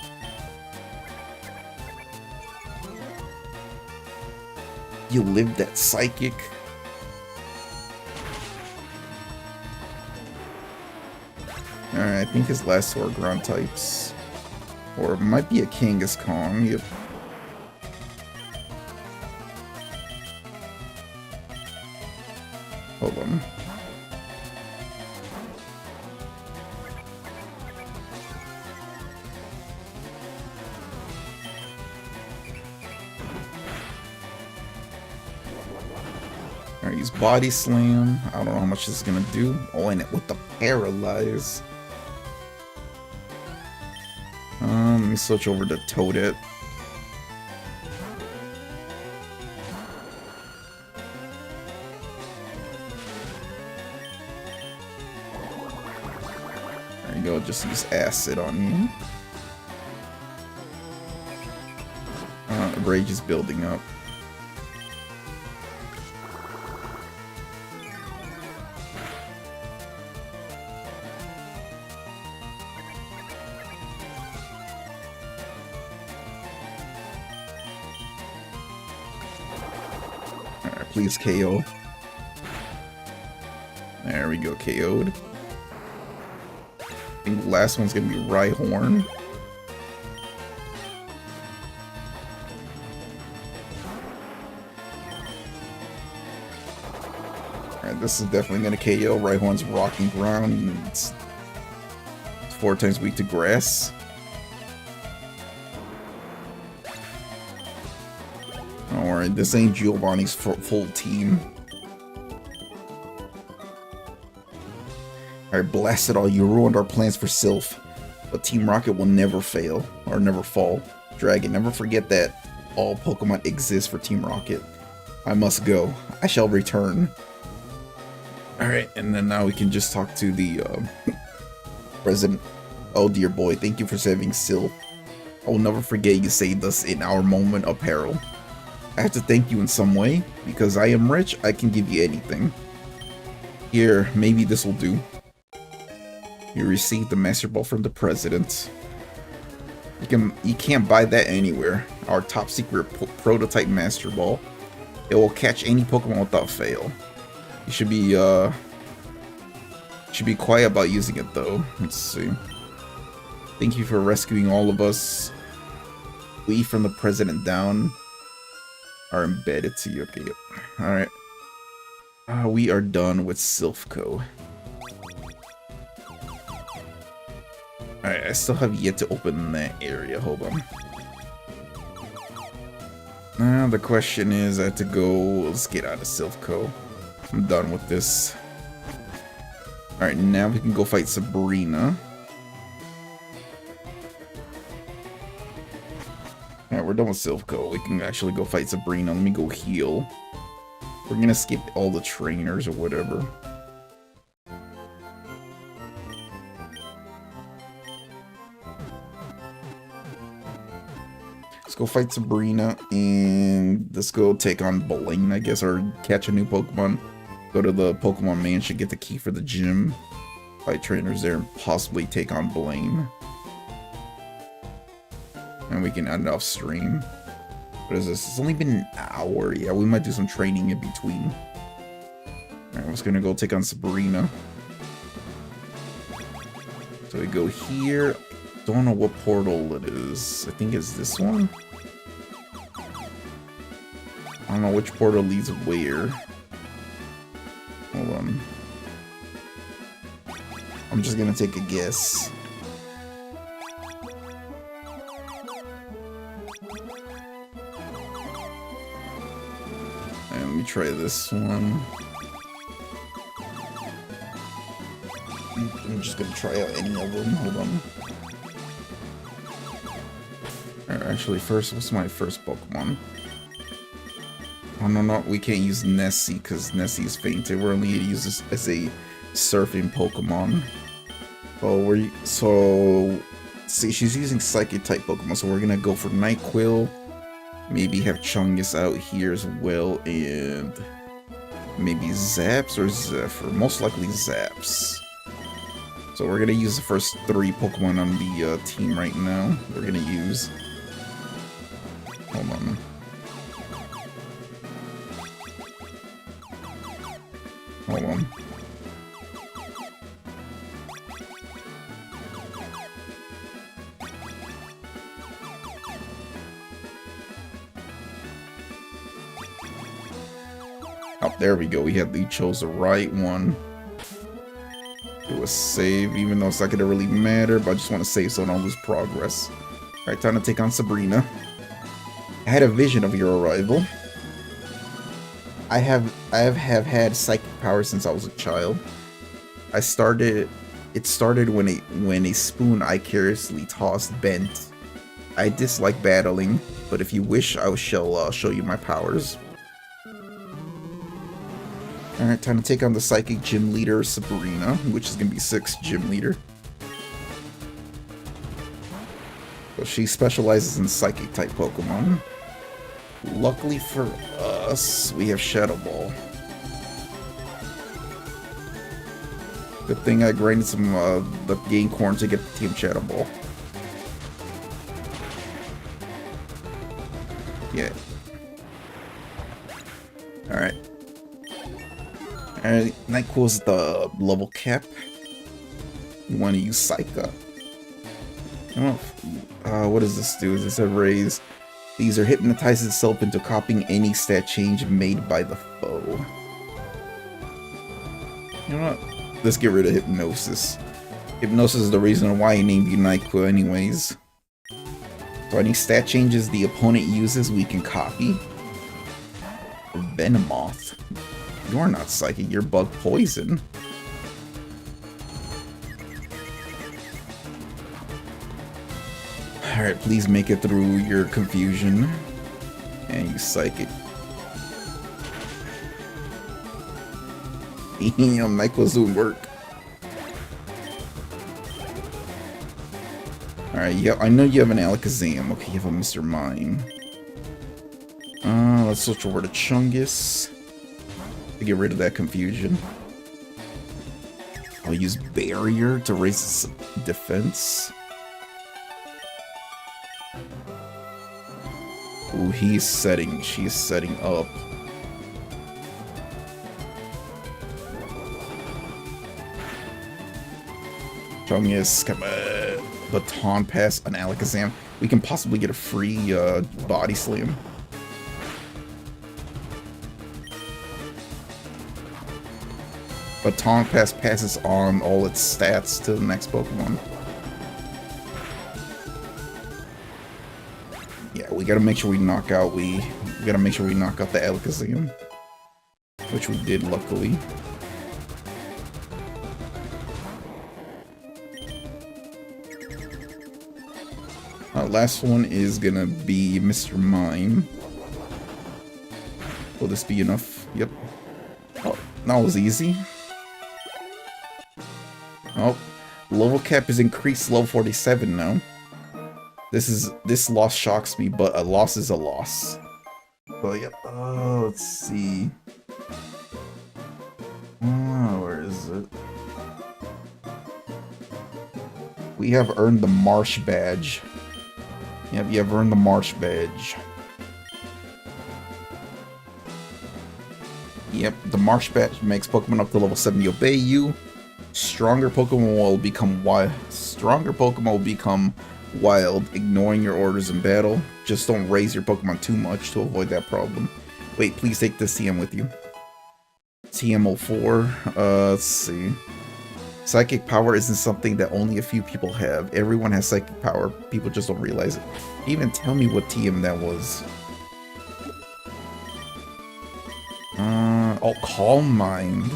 You lived that psychic? Alright, I think his last two are ground types. Or it might be a Kangaskhan. Yep. Hold on. Alright, use Body Slam. I don't know how much this is gonna do. Oh, and it with the Paralyze. Let me switch over to Toadette. There you go, just use Acid on you. Rage is building up. please KO. There we go, KO'd. I think the last one's gonna be Rhyhorn. Alright, this is definitely gonna KO. Rhyhorn's rocking ground, and it's 4 times weak to grass. Alright, this ain't Giovanni's full team. Alright, blast it all. You ruined our plans for Sylph. But Team Rocket will never fail. Or never fall. Dragon, never forget that all Pokemon exist for Team Rocket. I must go. I shall return. Alright, and then now we can just talk to the President. Oh dear boy, thank you for saving Sylph. I will never forget you saved us in our moment of peril. I have to thank you in some way. Because I am rich, I can give you anything. Here, maybe this will do. You received the Master Ball from the President. You can't buy that anywhere. Our top secret prototype Master Ball. It will catch any Pokemon without fail. You should be quiet about using it though. Let's see. Thank you for rescuing all of us. We from the President down are embedded to you. Okay, yep. Alright. We are done with Silphco. Alright, I still have yet to open that area. Hold on. Now the question is, I have to go. Let's get out of Silphco. I'm done with this. Alright, now we can go fight Sabrina. Alright, we're done with Silphco. We can actually go fight Sabrina. Let me go heal. We're gonna skip all the trainers or whatever. Let's go fight Sabrina, and let's go take on Blaine, I guess, or catch a new Pokemon. Go to the Pokemon Mansion, get the key for the gym, fight trainers there, and possibly take on Blaine. And we can end off stream. What is this? It's only been an hour. Yeah, we might do some training in between. Alright, I was gonna go take on Sabrina. So we go here. Don't know what portal it is. I think it's this one. I don't know which portal leads where. Hold on. I'm just gonna take a guess. And let me try this one. I'm just gonna try out any of them. Hold on. Actually, first, what's my first Pokemon? Oh, no, we can't use Nessie because Nessie is fainted. We're only going to use this as a surfing Pokemon. Oh, see, she's using Psychic type Pokemon, so we're going to go for Nyquil. Maybe have Chungus out here as well, and maybe Zaps or Zephyr. Most likely Zaps. So we're going to use the first 3 Pokemon on the team right now. We're going to use... Hold on. Hold on. Oh, there we go. We chose the right one. Do a save, even though it's not gonna really matter, but I just want to save so I don't lose progress. Alright, time to take on Sabrina. I had a vision of your arrival. I have had psychic power since I was a child. It started when a spoon I carelessly tossed bent. I dislike battling, but if you wish, I shall show you my powers. Alright, time to take on the psychic gym leader, Sabrina, which is gonna be 6th gym leader. So she specializes in psychic type Pokemon. Luckily for us, we have Shadow Ball. Good thing I grinded some the game corn to get the Team Shadow Ball. Yeah. Alright. Alright, Nyquil's the level cap. You want to use Psycha. I don't know. What does this do? Does it say raise? These are hypnotizes itself into copying any stat change made by the foe. You know what? Let's get rid of Hypnosis. Hypnosis is the reason why I named you Nyquil anyways. So any stat changes the opponent uses, we can copy. Venomoth. You're not psychic, you're bug poison. Alright, please make it through your confusion. And you psychic. Damn, Nyquil's doing work. Alright, yeah, I know you have an Alakazam. Okay, you have a Mr. Mime. Let's switch over to Chungus to get rid of that confusion. I'll use Barrier to raise its defense. Ooh, she's setting up. Chungus, come on. Baton Pass on Alakazam. We can possibly get a free Body Slam. Baton Pass passes on all its stats to the next Pokemon. Yeah, we gotta make sure we knock out the Alakazam. Which we did, luckily. Last one is gonna be Mr. Mime. Will this be enough? Yep. Oh, that was easy. Oh, level cap is increased to level 47 now. This loss shocks me, but a loss is a loss. But yep. Let's see. Where is it? We have earned the Marsh Badge. Yep, you have earned the Marsh Badge. Yep, the Marsh Badge makes Pokemon up to level 70 obey you. Stronger Pokemon will become wild, ignoring your orders in battle. Just don't raise your Pokemon too much to avoid that problem. Wait, please take this TM with you. TM04. Let's see. Psychic power isn't something that only a few people have. Everyone has psychic power. People just don't realize it. Even tell me what TM that was. Oh, Calm Mind.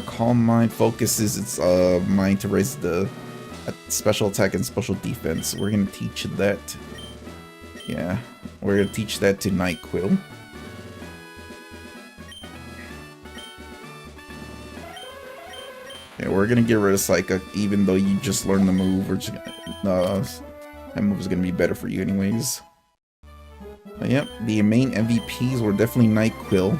Calm Mind focuses its mind to raise the special attack and special defense. We're gonna teach that. Yeah, we're gonna teach that to Nyquil. Yeah, we're gonna get rid of Psychic, even though you just learned the move. We're just that move is gonna be better for you anyways. But yep, the main MVPs were definitely Nyquil.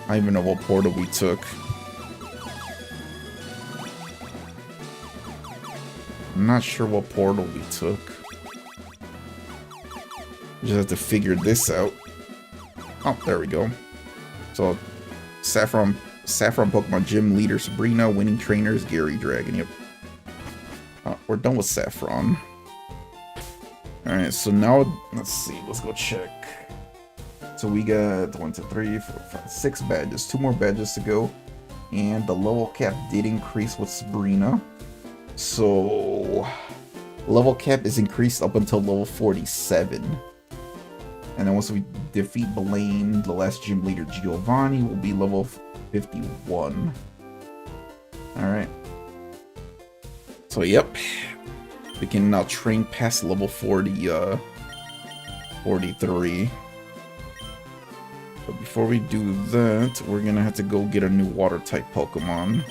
I don't even know what portal we took. I'm not sure what portal we took. We just have to figure this out. Oh, there we go. So, Saffron Pokemon Gym Leader Sabrina, winning trainers Gary Dragon. Yep. We're done with Saffron. Alright, so now, let's see, let's go check. So we got 1, 2, 3, 4, 5, 6 badges. 2 more badges to go. And the level cap did increase with Sabrina. So, level cap is increased up until level 47. And then once we defeat Blaine, the last gym leader Giovanni will be level 51. Alright. So, yep. We can now train past level 43. But before we do that, we're gonna have to go get a new water-type Pokemon.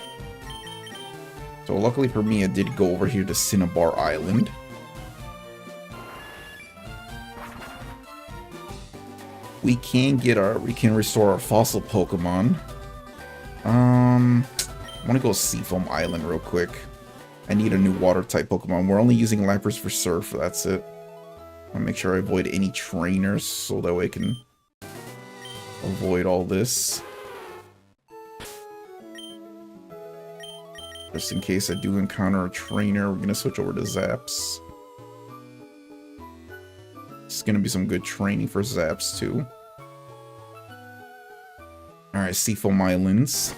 So luckily for me, I did go over here to Cinnabar Island. We can restore our fossil Pokemon. I want to go Seafoam Island real quick. I need a new water-type Pokemon. We're only using Lapras for Surf, that's it. I'll make sure I avoid any trainers so that way I can avoid all this. Just in case I do encounter a trainer, we're gonna switch over to Zaps. It's gonna be some good training for Zaps too. Alright, Seafoam Islands.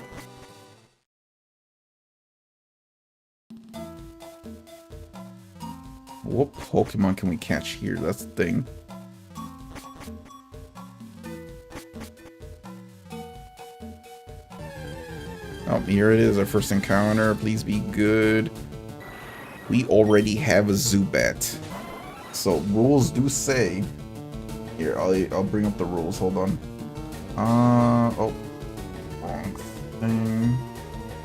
What Pokemon can we catch here? That's the thing. Oh, here it is, our first encounter. Please be good. We already have a Zubat. So, rules do say... Here, I'll bring up the rules. Hold on. Oh. Wrong thing.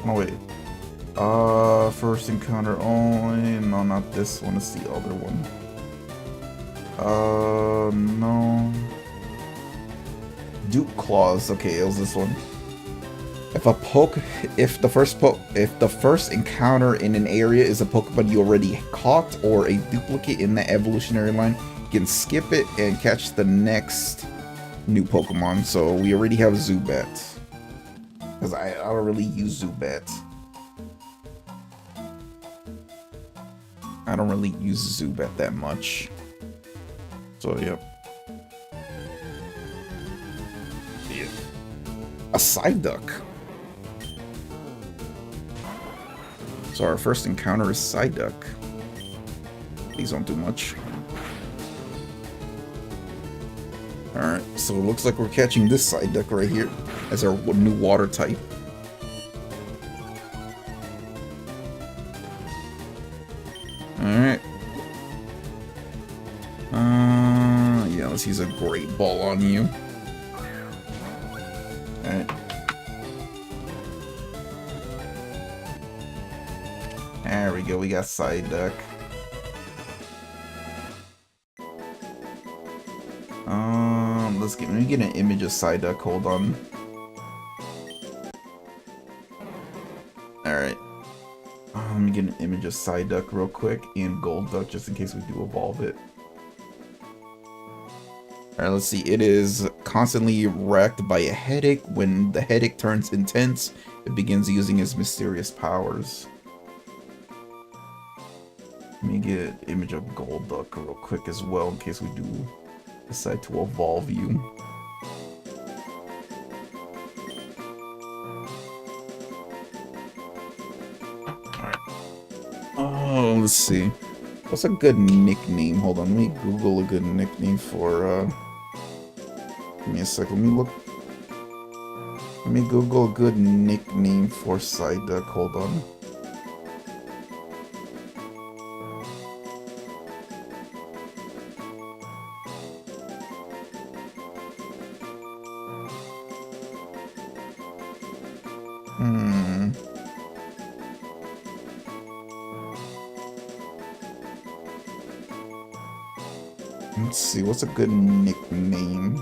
Oh, wait. First encounter only. No, not this one. It's the other one. No. Duke Claws. Okay, it was this one. If the first encounter in an area is a Pokemon you already caught or a duplicate in the evolutionary line, you can skip it and catch the next new Pokemon. So we already have Zubat. Because I don't really use Zubat. I don't really use Zubat that much. So, yep. Yeah. A Psyduck. So our first encounter is Psyduck. These don't do much. Alright, so it looks like we're catching this Psyduck right here as our new water type. Alright. Yeah, let's use a Great Ball on you. Alright. There we go, we got Psyduck. Let me get an image of Psyduck, hold on. Alright. Let me get an image of Psyduck real quick and Golduck just in case we do evolve it. Alright, let's see. It is constantly racked by a headache. When the headache turns intense, it begins using its mysterious powers. Let me get an image of Golduck real quick as well in case we do decide to evolve you. Alright. Oh, let's see. What's a good nickname? Hold on, let me Google a good nickname for, give me a sec, let me Google a good nickname for Psyduck, hold on. Let's see, what's a good nickname?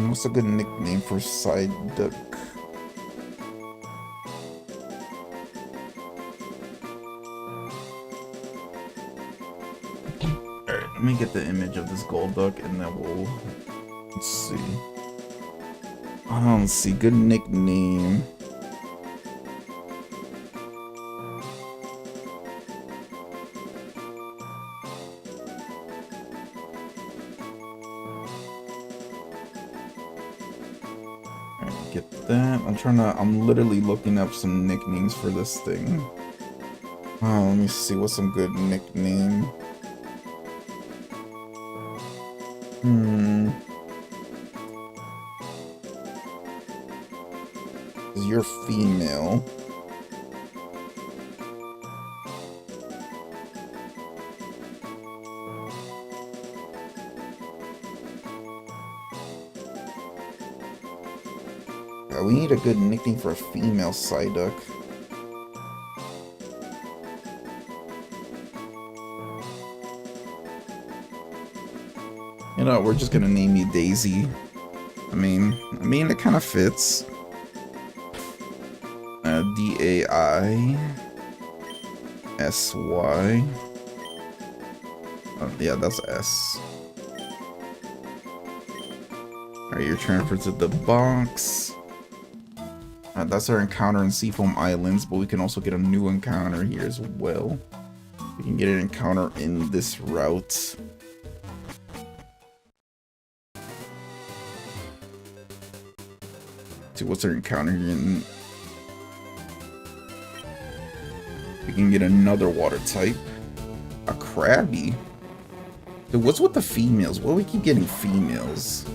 What's a good nickname for Psyduck? Alright, let me get the image of this Golduck and then we'll... Let's see. Let's see, good nickname. Get that. I'm literally looking up some nicknames for this thing. Oh, let me see what's some good nickname. You're female. We need a good nickname for a female Psyduck. You know, we're just gonna name you Daisy. I mean, it kind of fits. D-A-I. SY. Yeah, that's S. Alright, you're transferred to the box. That's our encounter in Seafoam Islands, but we can also get a new encounter here as well. We can get an encounter in this route. So what's our encounter here? We can get another water type. A Krabby? Dude, what's with the females? Why do we keep getting females?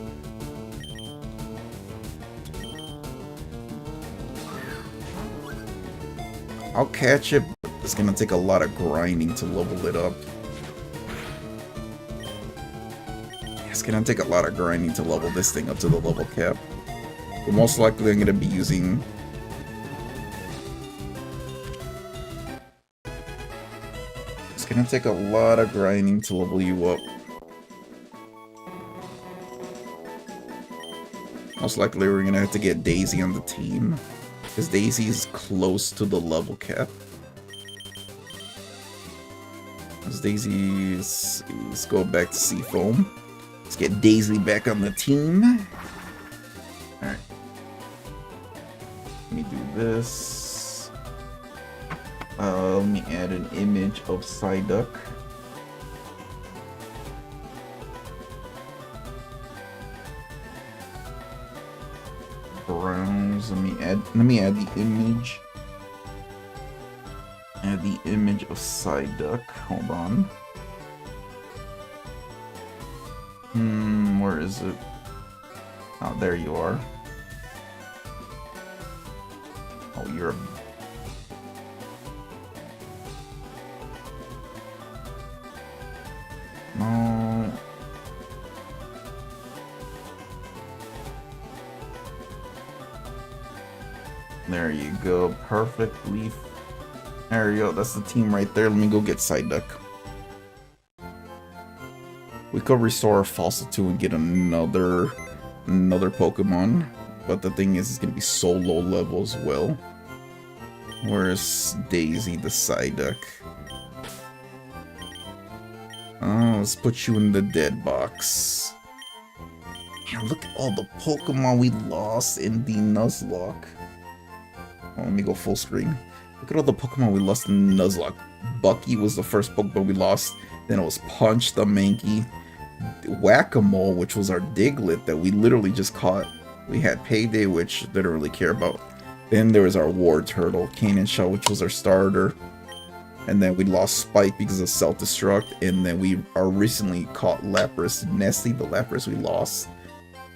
I'll catch it, but it's gonna take a lot of grinding to level it up. It's gonna take a lot of grinding to level this thing up to the level cap. But most likely I'm gonna be using... It's gonna take a lot of grinding to level you up. Most likely we're gonna have to get Daisy on the team, because Daisy is close to the level cap. As Daisy's... Let's go back to Seafoam. Let's get Daisy back on the team. Alright. Let me do this. Let me add an image of Psyduck. Browns. Let me add the image. Add the image of Psyduck. Hold on. Where is it? Oh, there you are. Oh, you're a... No. There you go. Perfect leaf. There you go. That's the team right there. Let me go get Psyduck. We could restore our Fossil 2 and get another Pokemon. But the thing is, it's going to be so low level as well. Where's Daisy the Psyduck? Oh, let's put you in the dead box. Man, look at all the Pokemon we lost in the Nuzlocke. Oh, let me go full screen. Look at all the Pokemon we lost in Nuzlocke. Bucky was the first Pokemon we lost. Then it was Punch the Mankey. Whack-A-Mole, which was our Diglett that we literally just caught. We had Payday, which they don't really care about. Then there was our War Turtle, Cannon Shell, which was our starter. And then we lost Spike because of Self-Destruct. And then we are recently caught Lapras. Nessie, the Lapras we lost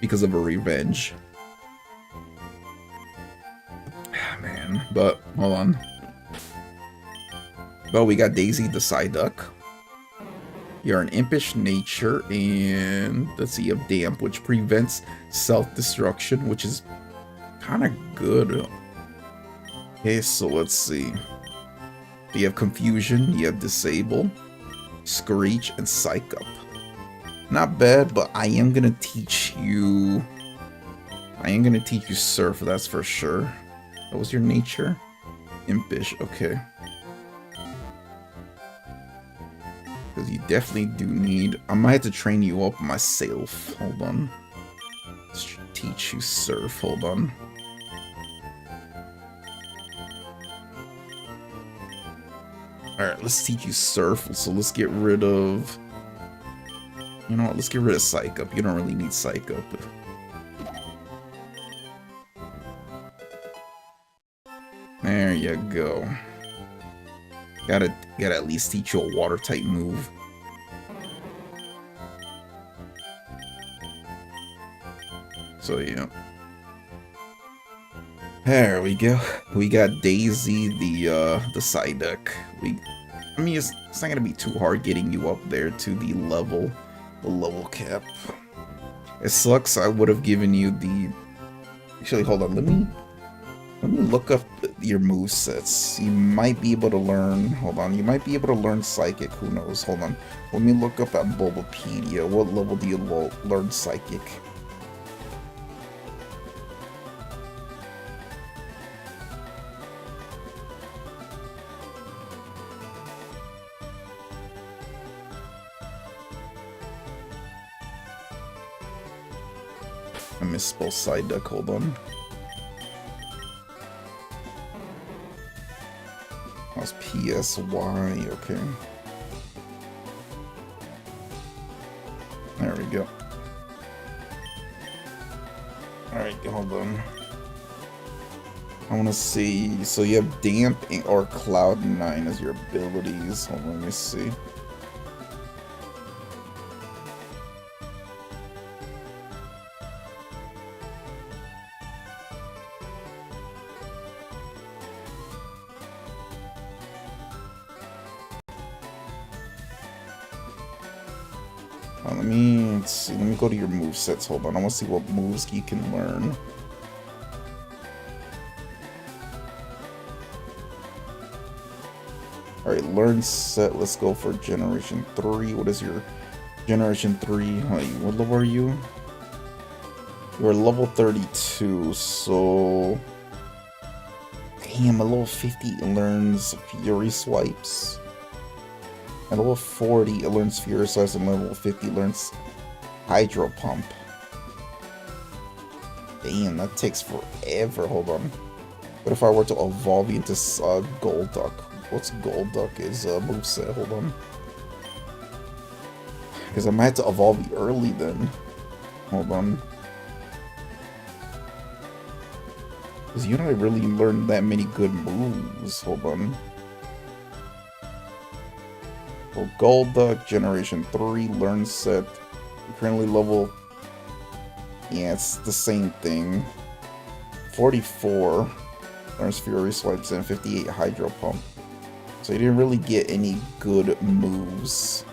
because of a revenge. Man, but hold on. But we got Daisy the Psyduck. You're an impish nature, and let's see, of damp, which prevents self-destruction, which is kind of good. Okay, so let's see. You have confusion, you have disable, screech, and psych up. Not bad, but I am gonna teach you. Surf, that's for sure. What was your nature? Impish, okay. Because you definitely do need... I might have to train you up myself. Hold on. Let's teach you Surf. Hold on. Alright, let's teach you Surf. So let's get rid of... You know what? Let's get rid of Psych Up. You don't really need Psych Up. There you go. Gotta at least teach you a water type move. So yeah. There we go. We got Daisy the Psyduck. I mean it's not gonna be too hard getting you up there to the level cap. It sucks. I would have given you the... Actually, hold on. Let me look up your movesets. You might be able to learn... Hold on. You might be able to learn Psychic. Who knows? Hold on. Let me look up at Bulbapedia. What level do you learn Psychic? I misspelled Psyduck, hold on. That was PSY, okay. There we go. Alright, hold on. I want to see. So you have Damp or Cloud 9 as your abilities. Hold on, let me see. Let's see. Let me go to your movesets. Hold on. I want to see what moves you can learn. Alright, learn set. Let's go for Generation 3. What is your Generation 3? What level are you? You're level 32, so... Damn, a level 50 it learns Fury Swipes. At level 40 it learns Fury Swipes, and level 50 learns Hydro Pump. Damn, that takes forever. Hold on. What if I were to evolve you into Golduck? What's Golduck is moveset? Hold on. Because I might have to evolve you early then. Hold on. Because you don't really learn that many good moves. Hold on. Well, Golduck, Generation 3, learn set. You're currently level... Yeah, it's the same thing. 44 learns Fury Swipes and 58 Hydro Pump. So you didn't really get any good moves.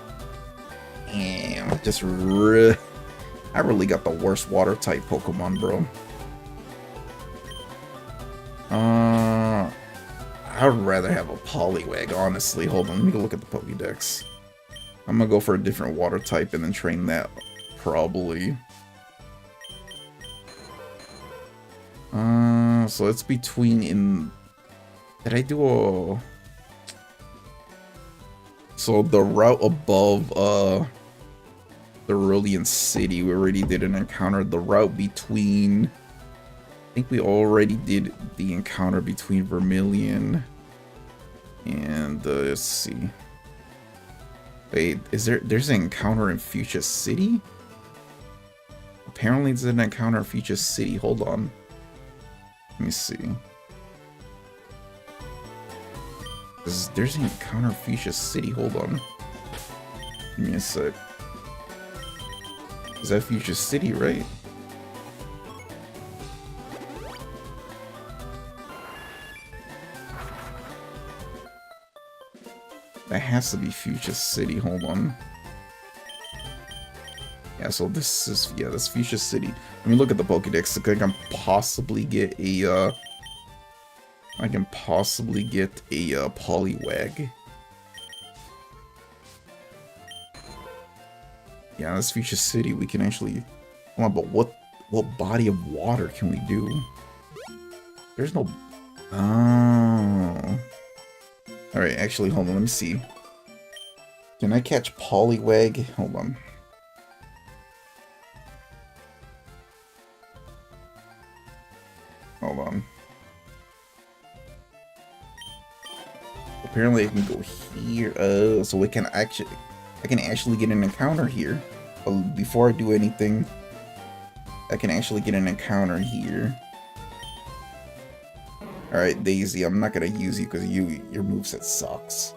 Damn, I really got the worst water type Pokemon, bro. I would rather have a Poliwag, honestly. Hold on, let me go look at the Pokédex. I'm gonna go for a different water type and then train that, probably. So it's between did I do a... So the route above, Cerulean City, we already did an encounter. The route between... I think we already did the encounter between Vermilion and, let's see. Wait, there's an encounter in Fuchsia City? Apparently there's an encounter in Fuchsia City. Hold on. Let me see. There's an encounter in Fuchsia City. Hold on. Give me a sec. Is that Fuchsia City, right? That has to be Fuchsia City. Hold on. Yeah, so this is, yeah, that's Fuchsia City. Let me look at the Pokédex. I can possibly get a, Poliwag. Yeah, that's Fuchsia City. We can actually... Hold on, but what body of water can we do? There's no... Oh... Alright, actually, hold on, let me see. Can I catch Poliwag? Hold on. Hold on. Apparently I can go here. So I can actually get an encounter here. But before I do anything, I can actually get an encounter here. Alright, Daisy, I'm not gonna use you because your moveset sucks.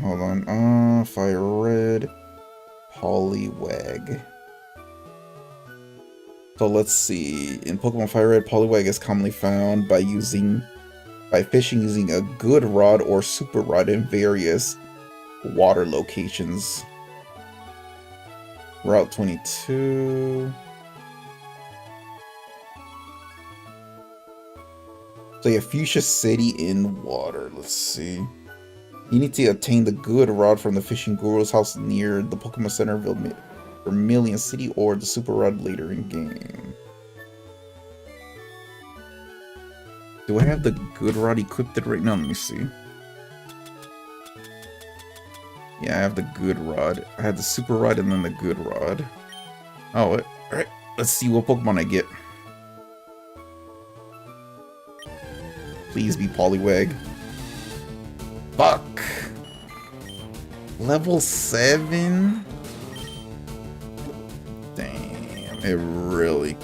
Hold on. FireRed, Poliwag. So let's see. In Pokemon FireRed, Poliwag is commonly found by fishing using a good rod or super rod in various water locations. Route 22. So yeah, Fuchsia City in water. Let's see. You need to obtain the good rod from the fishing guru's house near the Pokemon Center of Vermilion City, or the super rod later in game. Do I have the good rod equipped right now? Let me see. Yeah, I have the good rod. I had the super rod and then the good rod. Oh, alright. Let's see what Pokemon I get. Please be Poliwag. Fuck. Level 7? Damn, it really...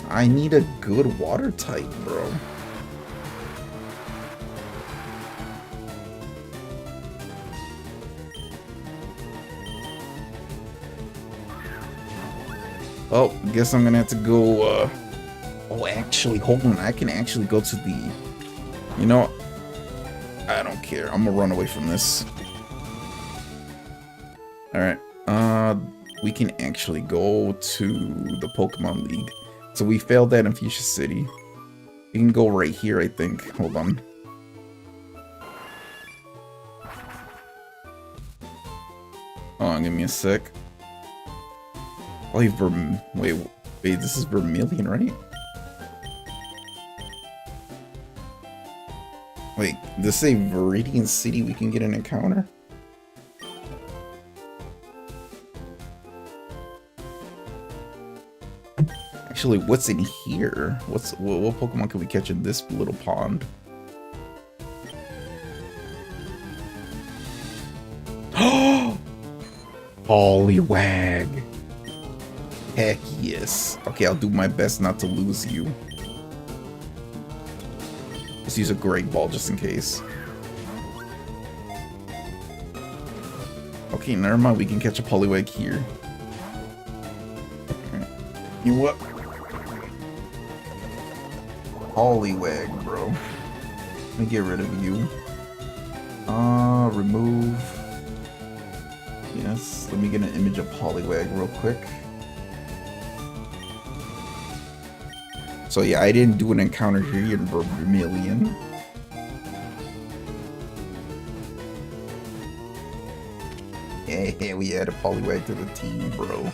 I need a good water type, bro. Oh, guess I'm gonna have to go, Oh, actually, hold on. I can actually go to the... You know, I don't care. I'm gonna run away from this. Alright. We can actually go to the Pokemon League. So we failed that in Fuchsia City. We can go right here, I think. Hold on. Hold on, give me a sec. Oh, wait, this is Vermilion, right? Wait, does this say Viridian City we can get an encounter? Actually, what's in here? What Pokemon can we catch in this little pond? Oh! Poliwag! Heck yes. Okay, I'll do my best not to lose you. Let's use a Great Ball just in case. Okay, never mind. We can catch a Poliwag here. Right. You know what? Poliwag, bro. Let me get rid of you. Remove. Yes, let me get an image of Poliwag real quick. So yeah, I didn't do an encounter here in Vermilion. Yeah, we added Poliwag to the team, bro.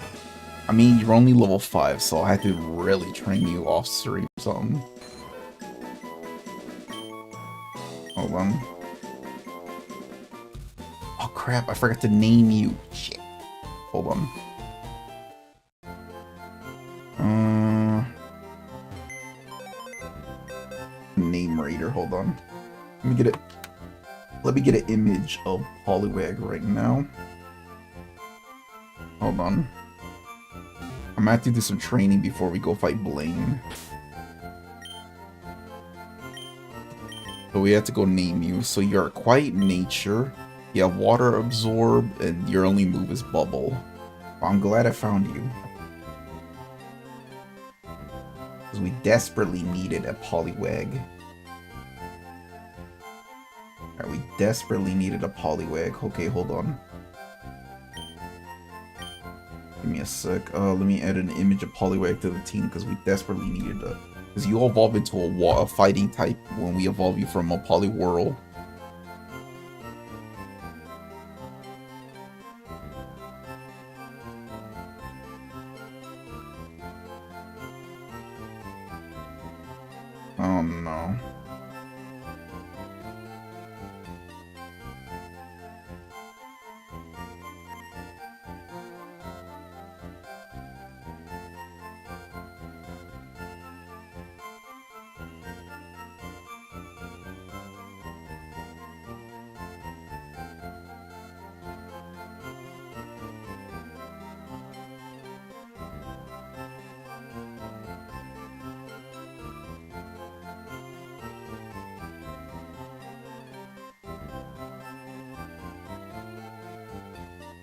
I mean, you're only level 5, so I had to really train you off stream or something. Hold on. Oh crap, I forgot to name you. Shit. Hold on. Name Raider, hold on. Let me get an image of Poliwag right now. Hold on. I'm gonna have to do some training before we go fight Blaine. So we have to go name you. So you're Quiet Nature, you have Water Absorb, and your only move is Bubble. Well, I'm glad I found you. Because we desperately needed a Poliwag. Alright, we desperately needed a Poliwag. Okay, hold on. Give me a sec. Let me add an image of Poliwag to the team because we desperately needed a... Because you evolve into a fighting type when we evolve you from a Poliwhirl. Oh no.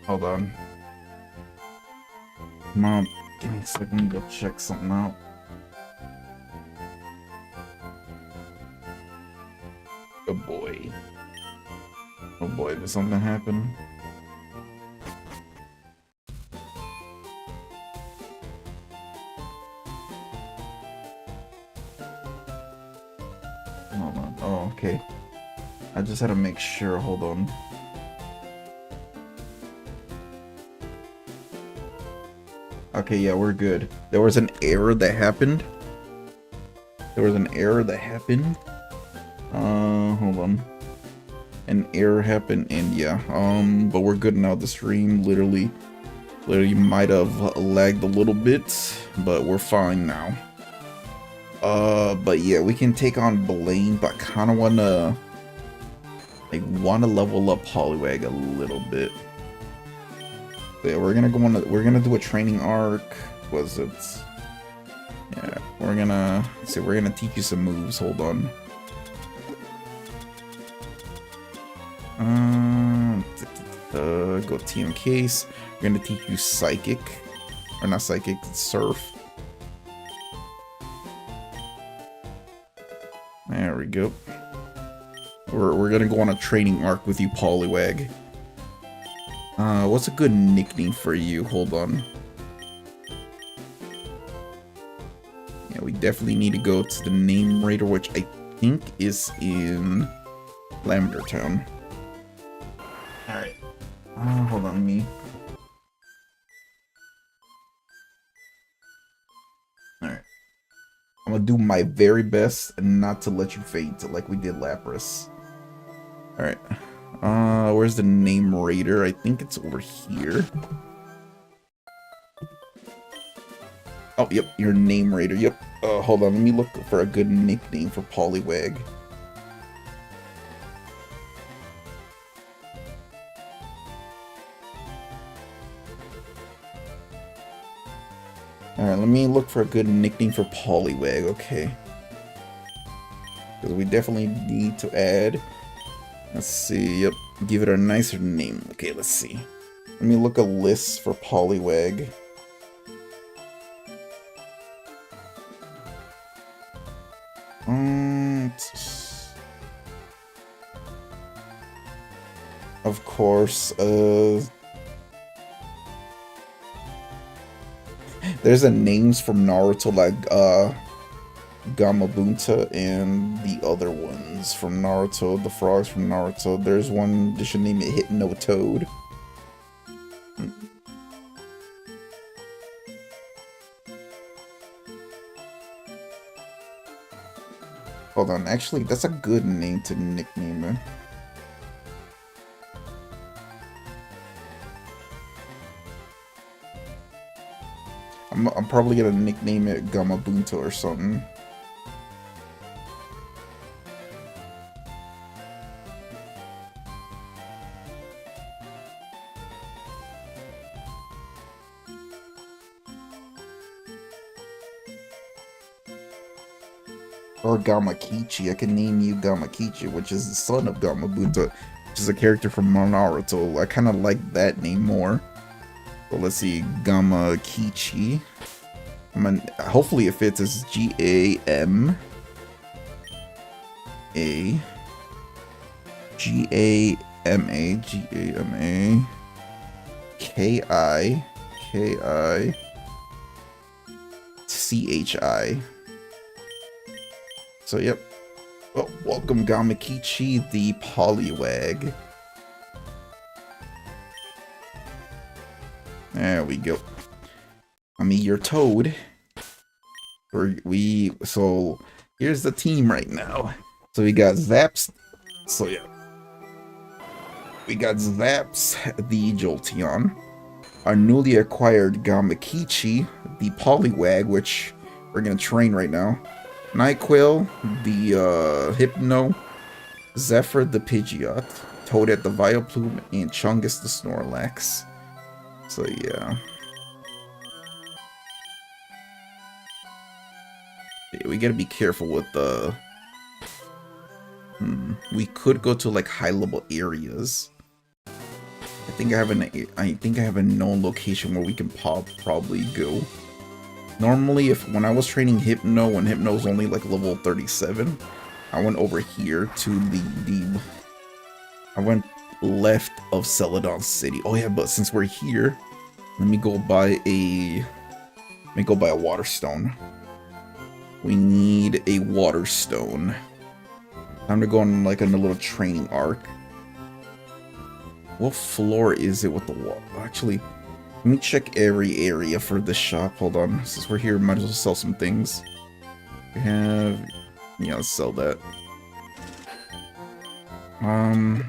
Hold on. Mom, give me a second, let me go check something out. Oh boy. Oh boy, did something happen? Hold on. Oh, okay. I just had to make sure, hold on. Okay, yeah, we're good. There was an error that happened. Hold on. An error happened, and yeah, but we're good now. The stream literally might have lagged a little bit, but we're fine now. But yeah, we can take on Blaine, but I kind of wanna level up Poliwag a little bit. So yeah, we're gonna do a training arc. Was it? Yeah, we're gonna teach you some moves. Hold on. Go TM case. We're gonna teach you Psychic, or not Psychic, Surf. There we go. We're gonna go on a training arc with you, Poliwag. What's a good nickname for you? Hold on. Yeah, we definitely need to go to the name raider, which I think is in Lavender Town. Alright. Hold on, me. Alright. I'm gonna do my very best not to let you faint like we did Lapras. Alright. Where's the name raider? I think it's over here. Oh, yep, your name raider. Yep. Hold on, let me look for a good nickname for Poliwag. Alright, let me look for a good nickname for Poliwag, okay. Because we definitely need to add. Let's see, yep, give it a nicer name. Okay, let's see. Let me look a list for Poliwag. Of course, there's a names from Naruto like Gamabunta and the other ones from Naruto, the frogs from Naruto. There's one, they should name it Hypnotoad. Hold on, actually, that's a good name to nickname it. I'm probably gonna nickname it Gamabunta or something. Or Gamakichi. I can name you Gamakichi, which is the son of Gamabunta, which is a character from Naruto. I kind of like that name more. So let's see, Gamakichi. Hopefully it fits as Gama Kichichi. So yep. Well, welcome Gamakichi, the Poliwag. There we go. I mean, your Toad. So here's the team right now. So we got Zaps. So yeah, we got Zaps, the Jolteon. Our newly acquired Gamakichi, the Poliwag, which we're gonna train right now. Nyquil, the Hypno. Zephyr, the Pidgeot. Toadette, the Vileplume, and Chungus, the Snorlax. So yeah. We gotta be careful with the... We could go to like high level areas. I think I have a known location where we can probably go. Normally, when I was training Hypno, when Hypno was only like level 37, I went over here to I went left of Celadon City. Oh yeah, but since we're here, let me go buy a water stone. We need a water stone. Time to go on like a little training arc. What floor is it with the water? Actually, let me check every area for the shop. Hold on. Since we're here, might as well sell some things. We have... Yeah, let's sell that. So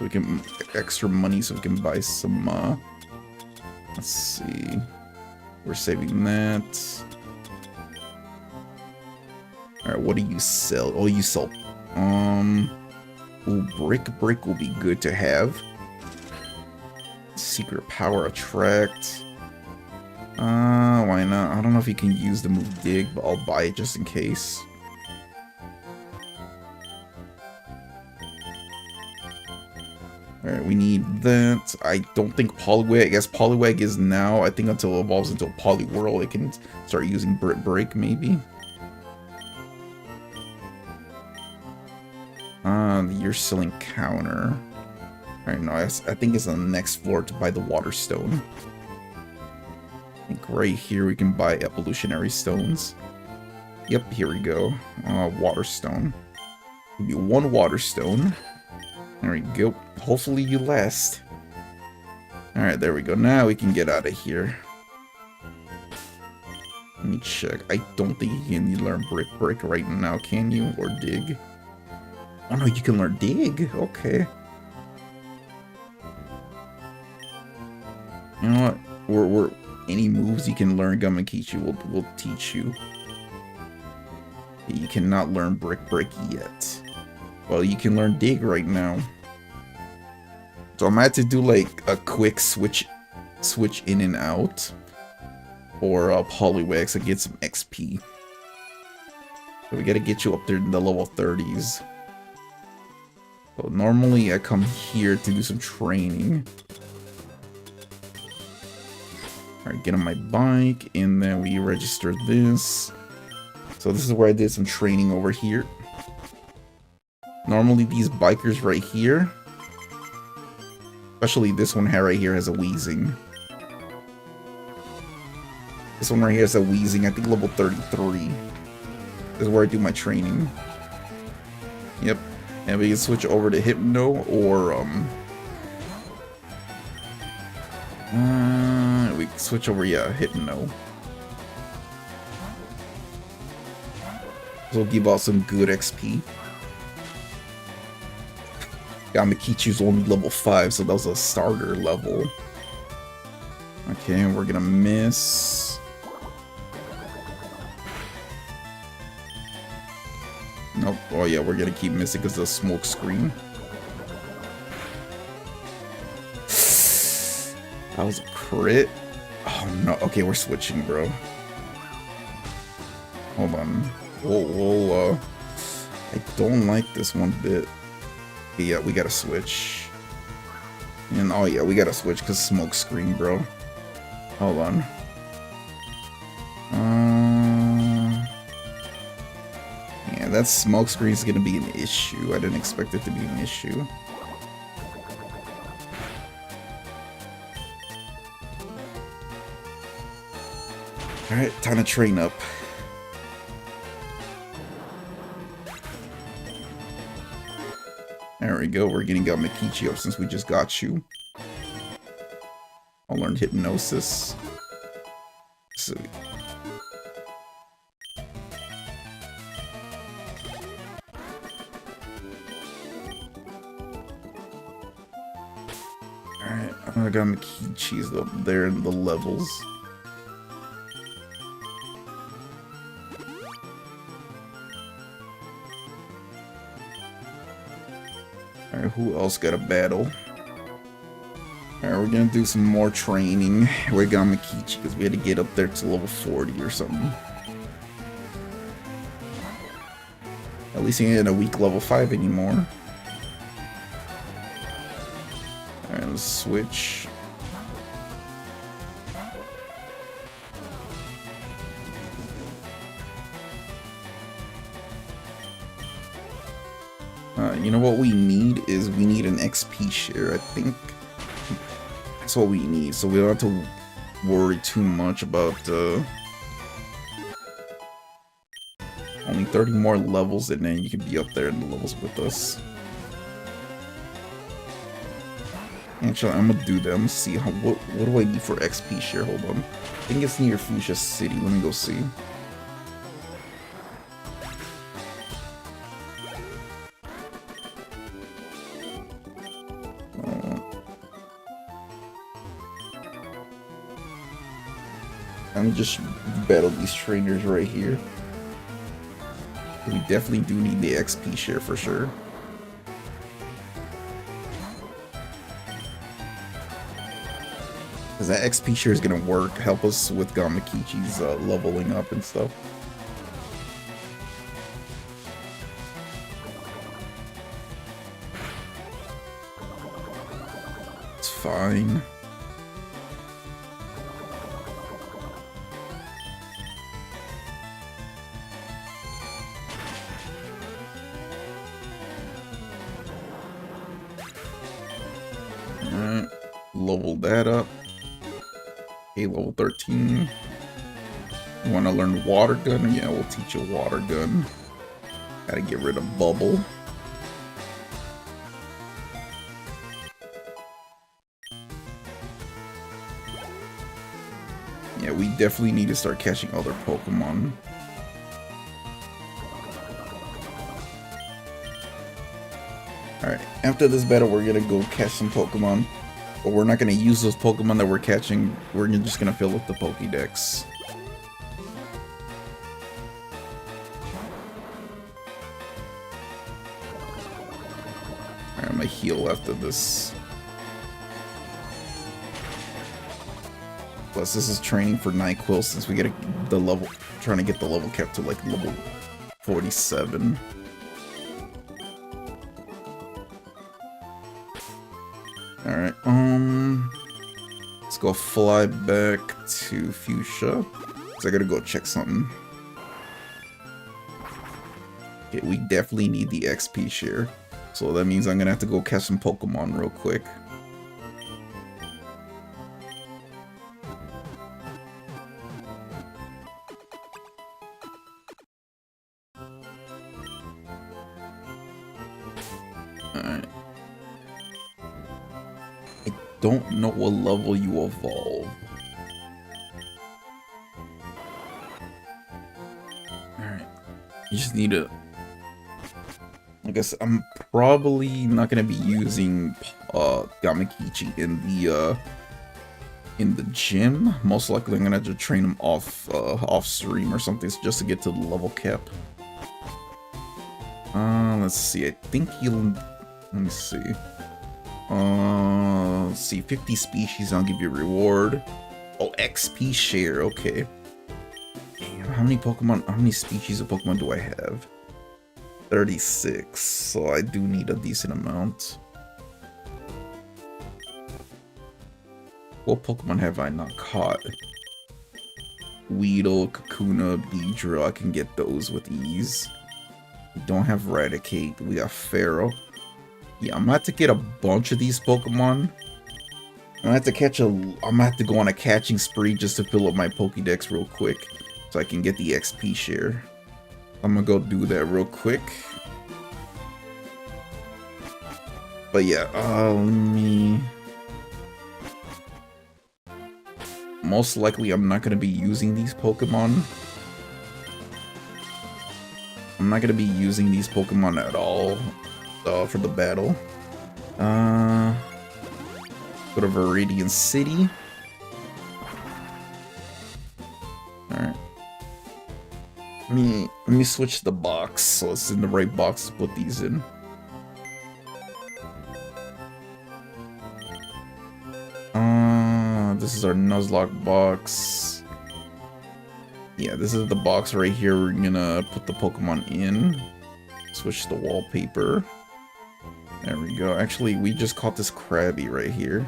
we can extra money so we can buy some let's see. We're saving that. Alright, what do you sell? Oh, you sell ooh, brick will be good to have. Secret power attract. Why not? I don't know if you can use the move dig, but I'll buy it just in case. Alright, we need that. I don't think Poliwag. I guess Poliwag is now. I think until it evolves into a Poliwhirl, it can start using Break, maybe. You're selling counter. Alright, no, I think it's on the next floor to buy the Water Stone. I think right here we can buy Evolutionary Stones. Yep, here we go. Water Stone. Give you one Water Stone. There we go. Hopefully you last. Alright, there we go. Now we can get out of here. Let me check. I don't think you can learn Break right now, can you? Or Dig? Oh no, you can learn Dig? Okay. You know what? We're any moves you can learn Gamakichi will teach you. You cannot learn Break yet. Well, you can learn Dig right now. So I'm gonna have to do like a quick switch in and out. Or Poliwag to get some XP. So we gotta get you up there in the level 30s. So normally I come here to do some training. Alright, get on my bike, and then we register this. So this is where I did some training over here. Normally these bikers right here, especially this one here right here has a Wheezing. This one right here has a Wheezing, I think level 33. This is where I do my training. Yep. And we can switch over to Hypno or we can switch over, yeah, Hypno. This will give out some good XP. Gamakichi's only level 5, so that was a starter level. Okay, we're gonna miss. Nope. Oh yeah, we're gonna keep missing because of the smoke screen. That was a crit. Oh no. Okay, we're switching, bro. Hold on. Whoa. I don't like this one bit. Yeah, we gotta switch. And oh yeah, we gotta switch because smoke screen, bro. Hold on. Yeah, that smoke screen is gonna be an issue. I didn't expect it to be an issue. Alright, time to train up. There we go, we're getting Gamakichi up since we just got you. I'll learn Hypnosis. So, alright, I got Gamakichi's up there in the levels. Alright, who else got a battle? Alright, we're gonna do some more training with Gamakichi because we had to get up there to level 40 or something. At least he ain't a weak level 5 anymore. Alright, let's switch. You know what we need is we need an XP share, I think. That's what we need, so we don't have to worry too much about only 30 more levels, and then you can be up there in the levels with us. Actually, I'm gonna do them. See how what do I need for XP share? Hold on. I think it's near Fuchsia City. Let me go see. me just battle these trainers right here. We definitely do need the XP share for sure. Because that XP share is going to work, help us with Gamakichi's leveling up and stuff. It's fine. Alright, level that up. Okay, level 13. You want to learn water gun? Yeah, we'll teach you water gun. Gotta get rid of bubble. Yeah, we definitely need to start catching other Pokemon. Alright, after this battle, we're gonna go catch some Pokemon. But we're not gonna use those Pokemon that we're catching. We're just gonna fill up the Pokédex. Alright, I'm gonna heal after this. Plus, this is training for NyQuil since we get the level, trying to get the level cap to like level 47. Alright, let's go fly back to Fuchsia, because I gotta go check something. Okay, we definitely need the XP share, so that means I'm gonna have to go catch some Pokemon real quick. Alright. Don't know what level you evolve. Alright. You just need to... I guess I'm probably not gonna be using Gamakichi in the gym. Most likely I'm gonna have to train him off stream or something just to get to the level cap. Let's see. I think he'll... Let me see. Let's see, 50 species, I'll give you a reward. Oh, XP share, okay. Damn, how many species of Pokemon do I have? 36, so I do need a decent amount. What Pokemon have I not caught? Weedle, Kakuna, Beedrill, I can get those with ease. We don't have Raticate, we got Pharaoh. Yeah, I'm gonna have to get a bunch of these Pokemon. I'm gonna have to go on a catching spree just to fill up my Pokédex real quick, so I can get the XP share. I'm gonna go do that real quick. But yeah, most likely I'm not gonna be using these Pokemon. I'm not gonna be using these Pokemon at all. For the battle. Go to Viridian City. Alright. Let me switch the box so it's in the right box to put these in. This is our Nuzlocke box. Yeah, this is the box right here. We're gonna put the Pokemon in. Switch the wallpaper. There we go. Actually, we just caught this Krabby right here.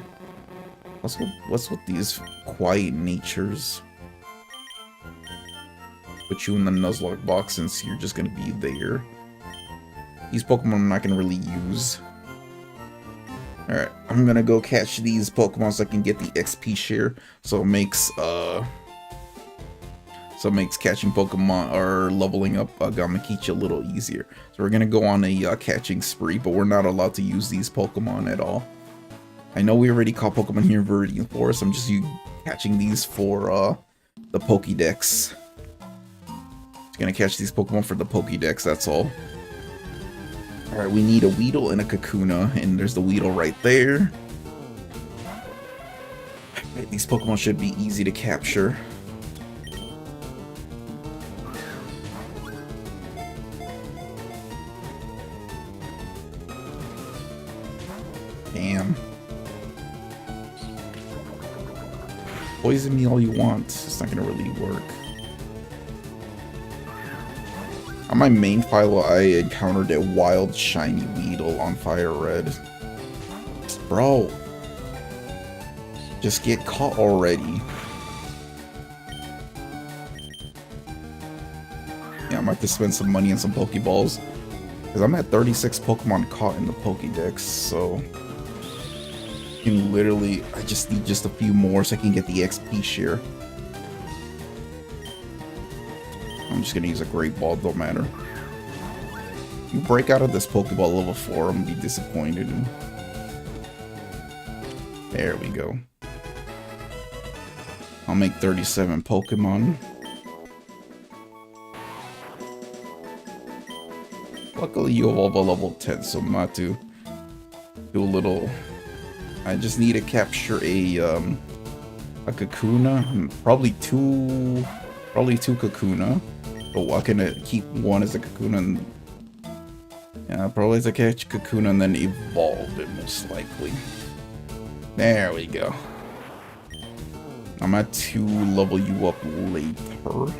What's with these quiet natures? Put you in the Nuzlocke box since you're just gonna be there. These Pokemon I'm not gonna really use. Alright, I'm gonna go catch these Pokemon so I can get the XP share. So it makes catching Pokemon or leveling up Gamakichi a little easier. So we're gonna go on a catching spree, but we're not allowed to use these Pokemon at all. I know we already caught Pokemon here in Viridian Forest. I'm just catching these for the Pokédex. Just gonna catch these Pokemon for the Pokédex, that's all. Alright, we need a Weedle and a Kakuna, and there's the Weedle right there. Right, these Pokemon should be easy to capture. Damn. Poison me all you want. It's not gonna really work. On my main file, I encountered a wild shiny Weedle on FireRed. Bro. Just get caught already. Yeah, I might have to spend some money on some Pokeballs. Because I'm at 36 Pokemon caught in the Pokédex, so... can literally... I just need just a few more so I can get the XP share. I'm just gonna use a Great Ball, don't matter. If you break out of this Pokeball level 4, I'm gonna be disappointed. There we go. I'll make 37 Pokemon. Luckily you evolve a level 10, so I'm not to do a little... I just need to capture a Kakuna. Probably two Kakuna. But I'm gonna keep one as a Kakuna and... yeah, probably as a catch Kakuna and then evolve it most likely. There we go. I'm at 2 level you up later.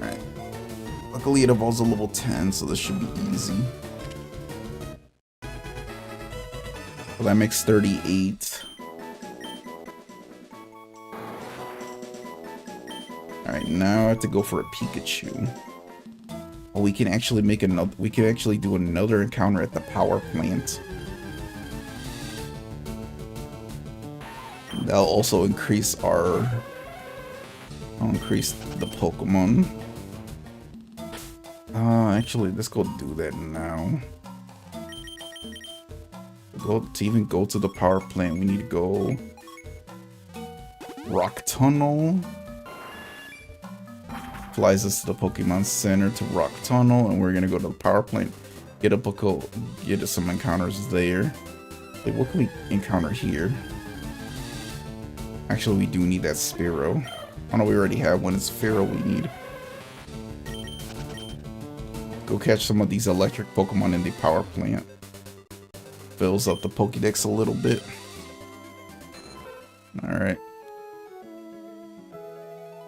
Alright. Luckily it evolves a level 10, so this should be easy. Well, that makes 38. Alright, now I have to go for a Pikachu. Oh, we can actually make another. We can actually do another encounter at the power plant. That'll also increase our. I'll increase the Pokemon. Actually, let's go do that now. To even go to the power plant, we need to go Rock Tunnel. Flies us to the Pokemon Center to Rock Tunnel, and we're gonna go to the power plant, get some encounters there. Wait, what can we encounter here? Actually, we do need that Spearow. Oh no, we already have one. It's Spearow we need. Go catch some of these electric Pokemon in the power plant. Fills up the Pokédex a little bit. Alright.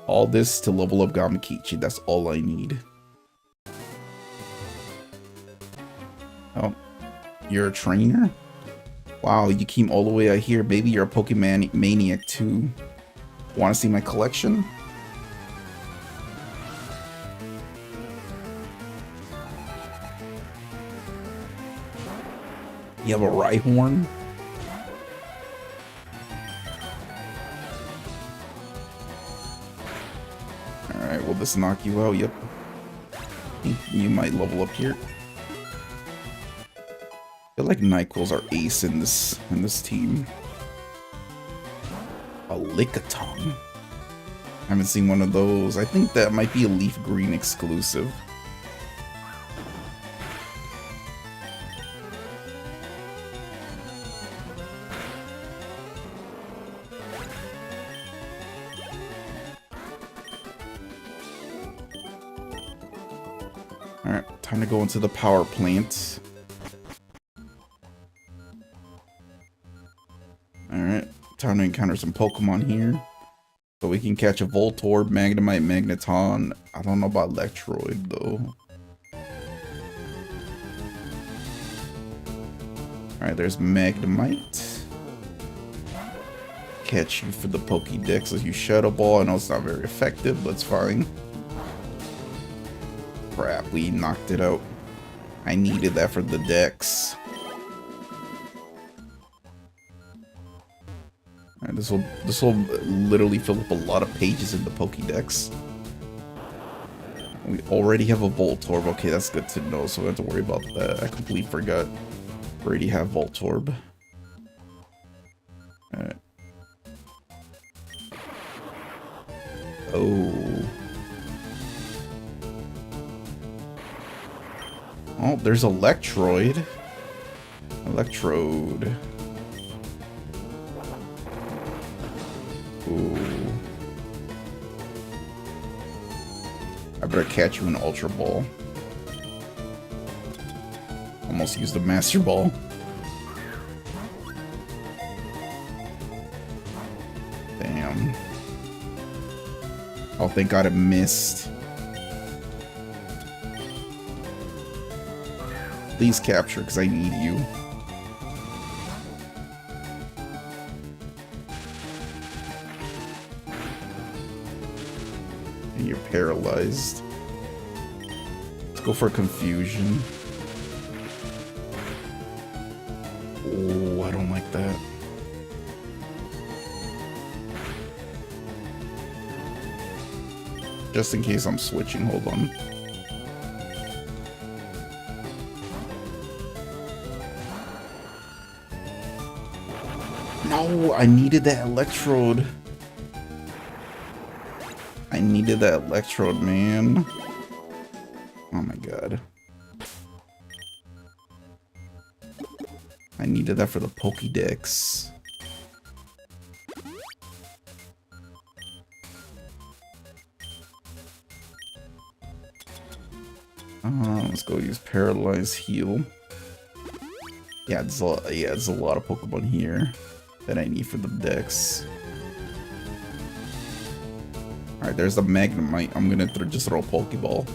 All this to level up Gamakichi. That's all I need. Oh. You're a trainer? Wow, you came all the way out here. Baby, you're a Pokemon maniac too. Want to see my collection? You have a Rhyhorn? Alright, will this knock you out? Yep. You might level up here. I feel like Nyquil's our ace in this team. A Lickitung. I haven't seen one of those. I think that might be a Leaf Green exclusive. Alright, time to go into the power plant. Alright, time to encounter some Pokemon here. So we can catch a Voltorb, Magnemite, Magneton. I don't know about Electroid though. Alright, there's Magnemite. Catch you for the Pokédex as you Shadow Ball. I know it's not very effective, but it's fine. Crap, we knocked it out. I needed that for the dex. Alright, this will literally fill up a lot of pages in the Pokédex. We already have a Voltorb. Okay, that's good to know, so we don't have to worry about that. I completely forgot. We already have Voltorb. Alright. Oh. Oh, there's Electroid. Electrode. Ooh. I better catch you in Ultra Ball. almost used the Master Ball. Damn. Oh, thank God it missed. Please capture, because I need you. And you're paralyzed. Let's go for confusion. Oh, I don't like that. Just in case I'm switching, hold on. No, I needed that electrode. I needed that electrode, man. Oh my god. I needed that for the Pokédex. Let's go use Paralyze Heal. Yeah, there's a lot of Pokemon here that I need for the Dex. Alright, there's the Magnemite. I'm gonna just throw a Pokeball.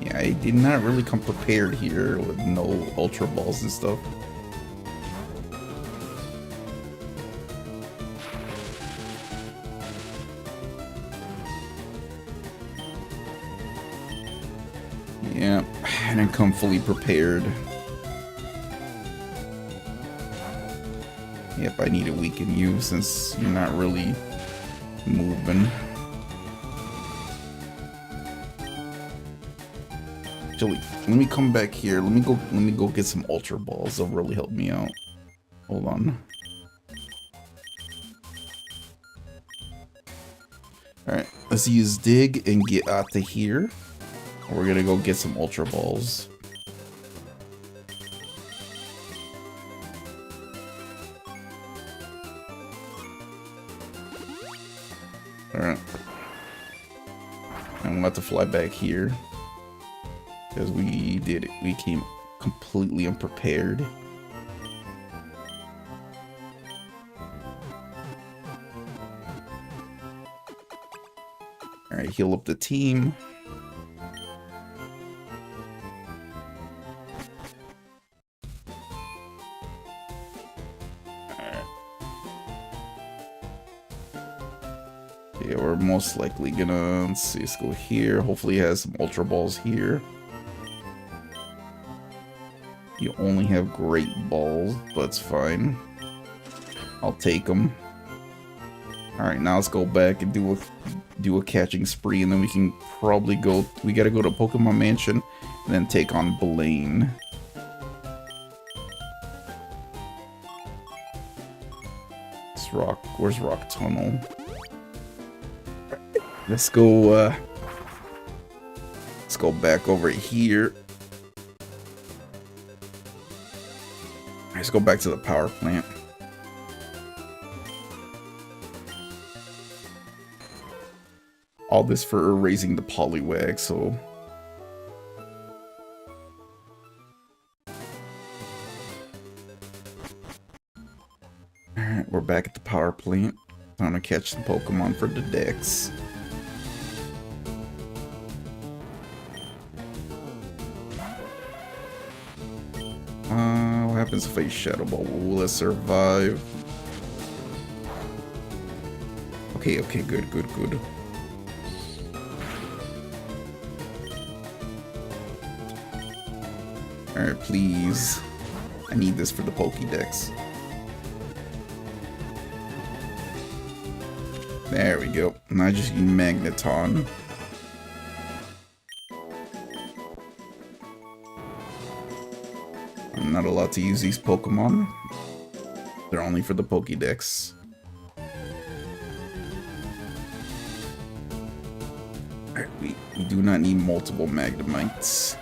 Yeah, I did not really come prepared here with no Ultra Balls and stuff. Yeah, I didn't come fully prepared. Yep, I need to weaken you since you're not really moving. Actually, let me come back here. Let me go get some Ultra Balls. They'll really help me out. Hold on. Alright, let's use Dig and get out of here. We're gonna go get some Ultra Balls. Alright. And we'll have to fly back here. Because we did it. We came completely unprepared. Alright, heal up the team. Yeah, we're most likely gonna, let's see, let's go here. Hopefully he has some Ultra Balls here. You only have Great Balls, but it's fine. I'll take them. Alright, now let's go back and do a catching spree, and then we can probably go, we gotta go to Pokemon Mansion, and then take on Blaine. Where's Rock Tunnel? Let's go back over here. Let's go back to the power plant. All this for erasing the Poliwag, so... Alright, we're back at the power plant. Time to catch some Pokemon for the Dex. What happens if I Shadow Ball? Will it survive? Okay, good. Alright, please. I need this for the Pokédex. There we go. Now I just use Magneton. I'm not allowed to use these Pokemon. They're only for the Pokédex. Alright, we do not need multiple Magnemites.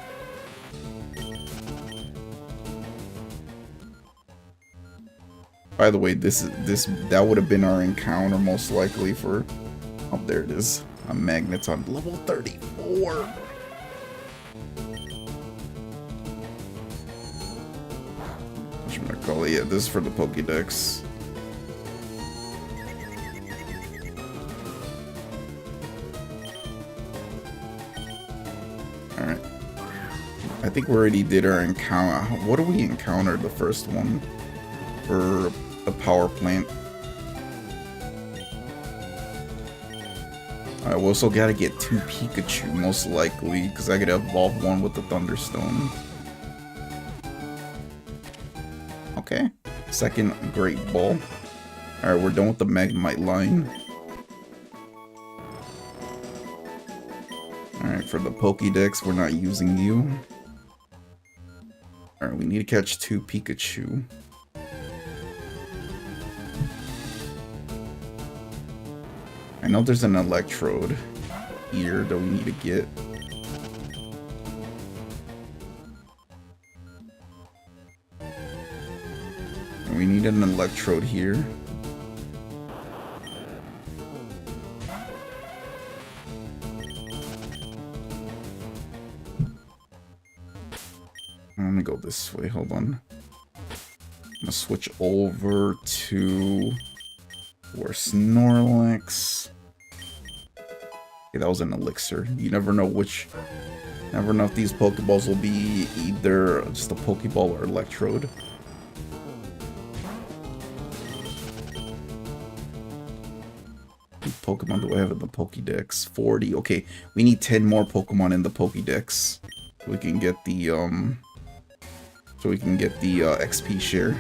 By the way, that would have been our encounter most likely for... Oh, there it is. A Magneton level 34. Whatchamacallit? Yeah, this is for the Pokédex. Alright. I think we already did our encounter. What do we encounter the first one? For a power plant. I also gotta get 2 Pikachu, most likely, because I gotta evolve one with the Thunderstone. Okay. Second Great Ball. Alright, we're done with the Magnemite line. Alright, for the Pokédex, we're not using you. Alright, we need to catch 2 Pikachu. I know there's an Electrode here that we need to get. And we need an Electrode here. I'm gonna go this way, hold on. I'm gonna switch over to where Snorlax. Okay, that was an Elixir. You never know if these Pokeballs will be either just a Pokeball or Electrode. What Pokemon do I have in the Pokédex? 40. Okay, we need 10 more Pokemon in the Pokédex. So we can get the XP share.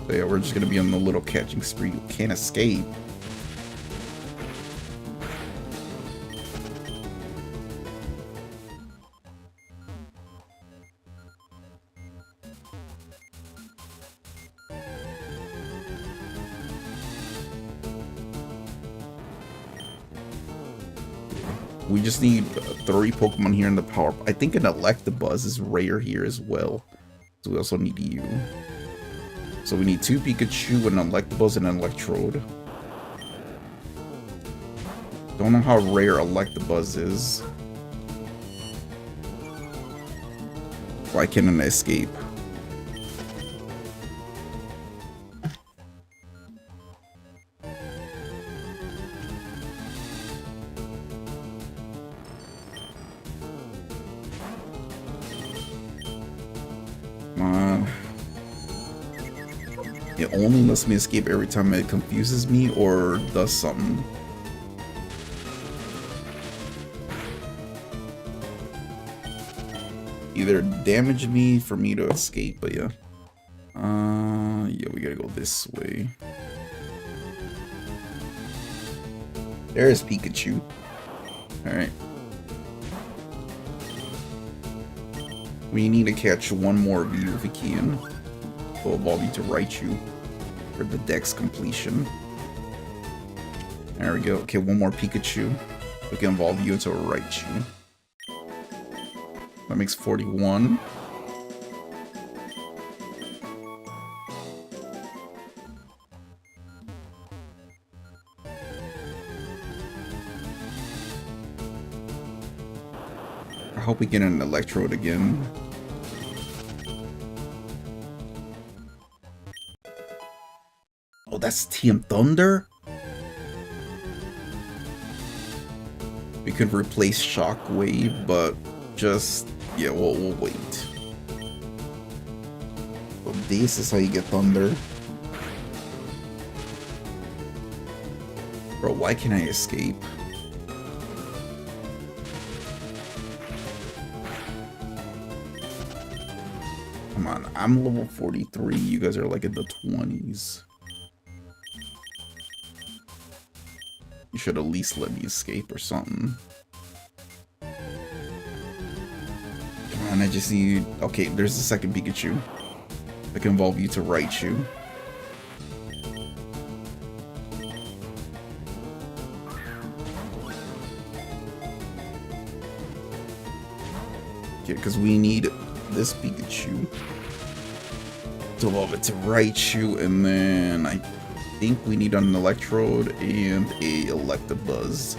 So yeah, we're just gonna be on the little catching spree. You can't escape. We just need 3 Pokemon here in the power. I think an Electabuzz is rare here as well. So we also need you. So we need 2 Pikachu, an Electabuzz, and an Electrode. Don't know how rare Electabuzz is. Why can't I escape? It only lets me escape every time it confuses me or does something. Either damage me for me to escape, but yeah. Yeah, we gotta go this way. There's Pikachu. Alright. We need to catch 1 more of you if we can. We'll evolve you to Raichu for the Dex completion. There we go. Okay, 1 more Pikachu. We can evolve you into a Raichu. That makes 41. I hope we get an Electrode again. Oh, that's TM Thunder? We could replace Shockwave, but just... yeah, we'll wait. So this is how you get Thunder. Bro, why can't I escape? Come on, I'm level 43. You guys are like in the 20s. You should at least let me escape or something. Come on, I just need... okay, there's the second Pikachu. I can evolve you to Raichu. Okay, because we need this Pikachu to evolve it to Raichu, and then think we need an Electrode and a Electabuzz.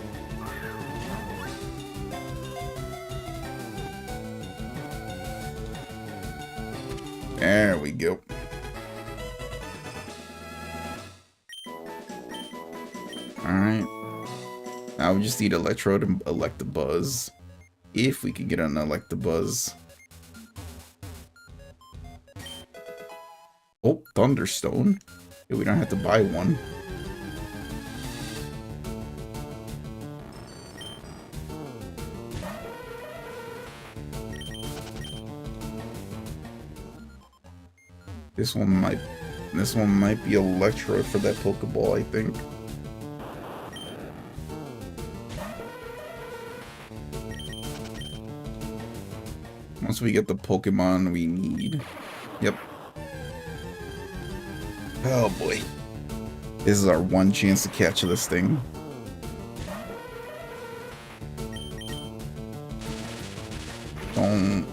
There we go. Alright. Now we just need Electrode and Electabuzz. If we can get an Electabuzz. Oh, Thunderstone. Yeah, we don't have to buy one. This one might be Electrode for that Pokeball, I think. Once we get the Pokemon we need. Yep. Oh boy. This is our one chance to catch this thing. Don't.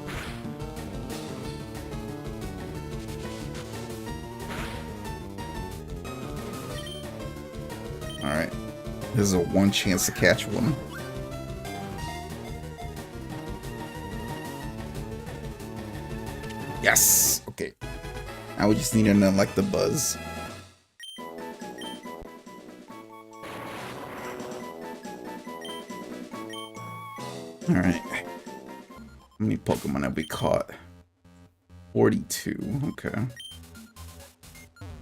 Alright. This is a one chance to catch one. Yes! Okay. Now we just need an Electabuzz. Alright. How many Pokemon have we caught? 42. Okay.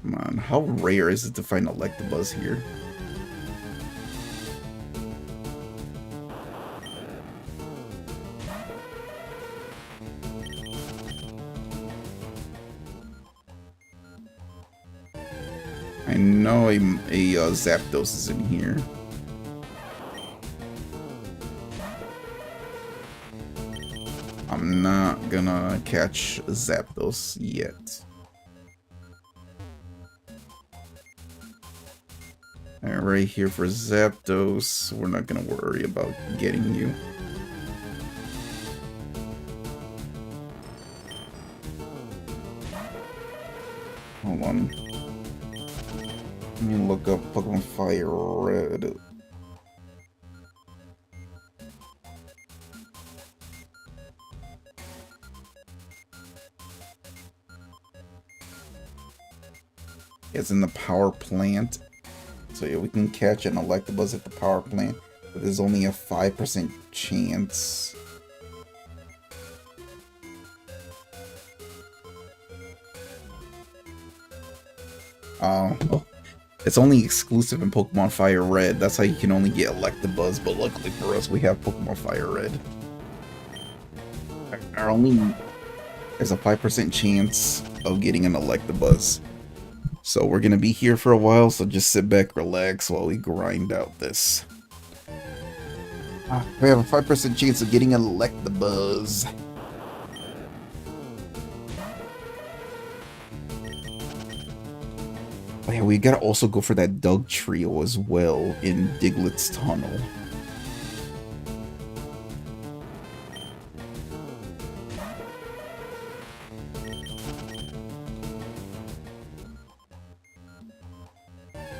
Come on. How rare is it to find Electabuzz here? I know a Zapdos is in here. I'm not gonna catch Zapdos yet. Alright, right here for Zapdos. We're not gonna worry about getting you. Hold on. Let me look up Pokemon FireRed. It's in the power plant. So yeah, we can catch an Electabuzz at the power plant. But there's only a 5% chance. Oh. It's only exclusive in Pokemon Fire Red. That's how you can only get Electabuzz, but luckily for us, we have Pokemon Fire Red. There's a 5% chance of getting an Electabuzz. So we're gonna be here for a while, so just sit back, relax while we grind out this. We have a 5% chance of getting an Electabuzz. Oh yeah, we gotta also go for that Doug Trio as well in Diglett's Tunnel.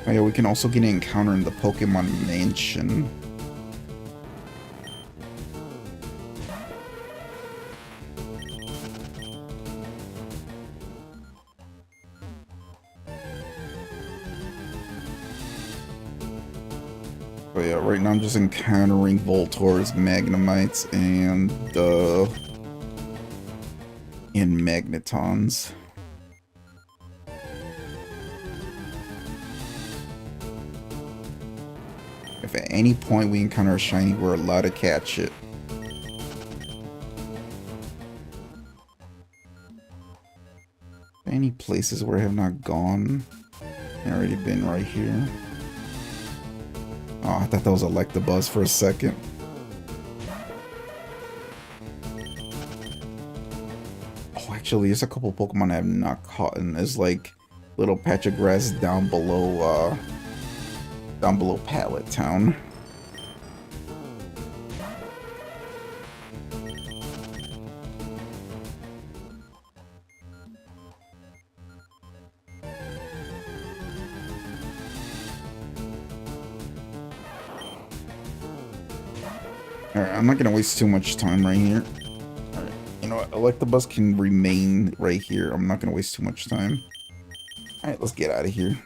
Oh yeah, we can also get an encounter in the Pokemon Mansion. Oh yeah, right now I'm just encountering Voltors, Magnemites, and Magnetons. If at any point we encounter a shiny, we're allowed to catch it. Any places where I have not gone? I've already been right here. Oh, I thought that was Electabuzz for a second. Oh, actually, there's a couple Pokemon I have not caught, and there's like little patch of grass down below Pallet Town. Alright, I'm not gonna waste too much time right here. Alright, you know what? Electabuzz can remain right here. I'm not gonna waste too much time. Alright, let's get out of here.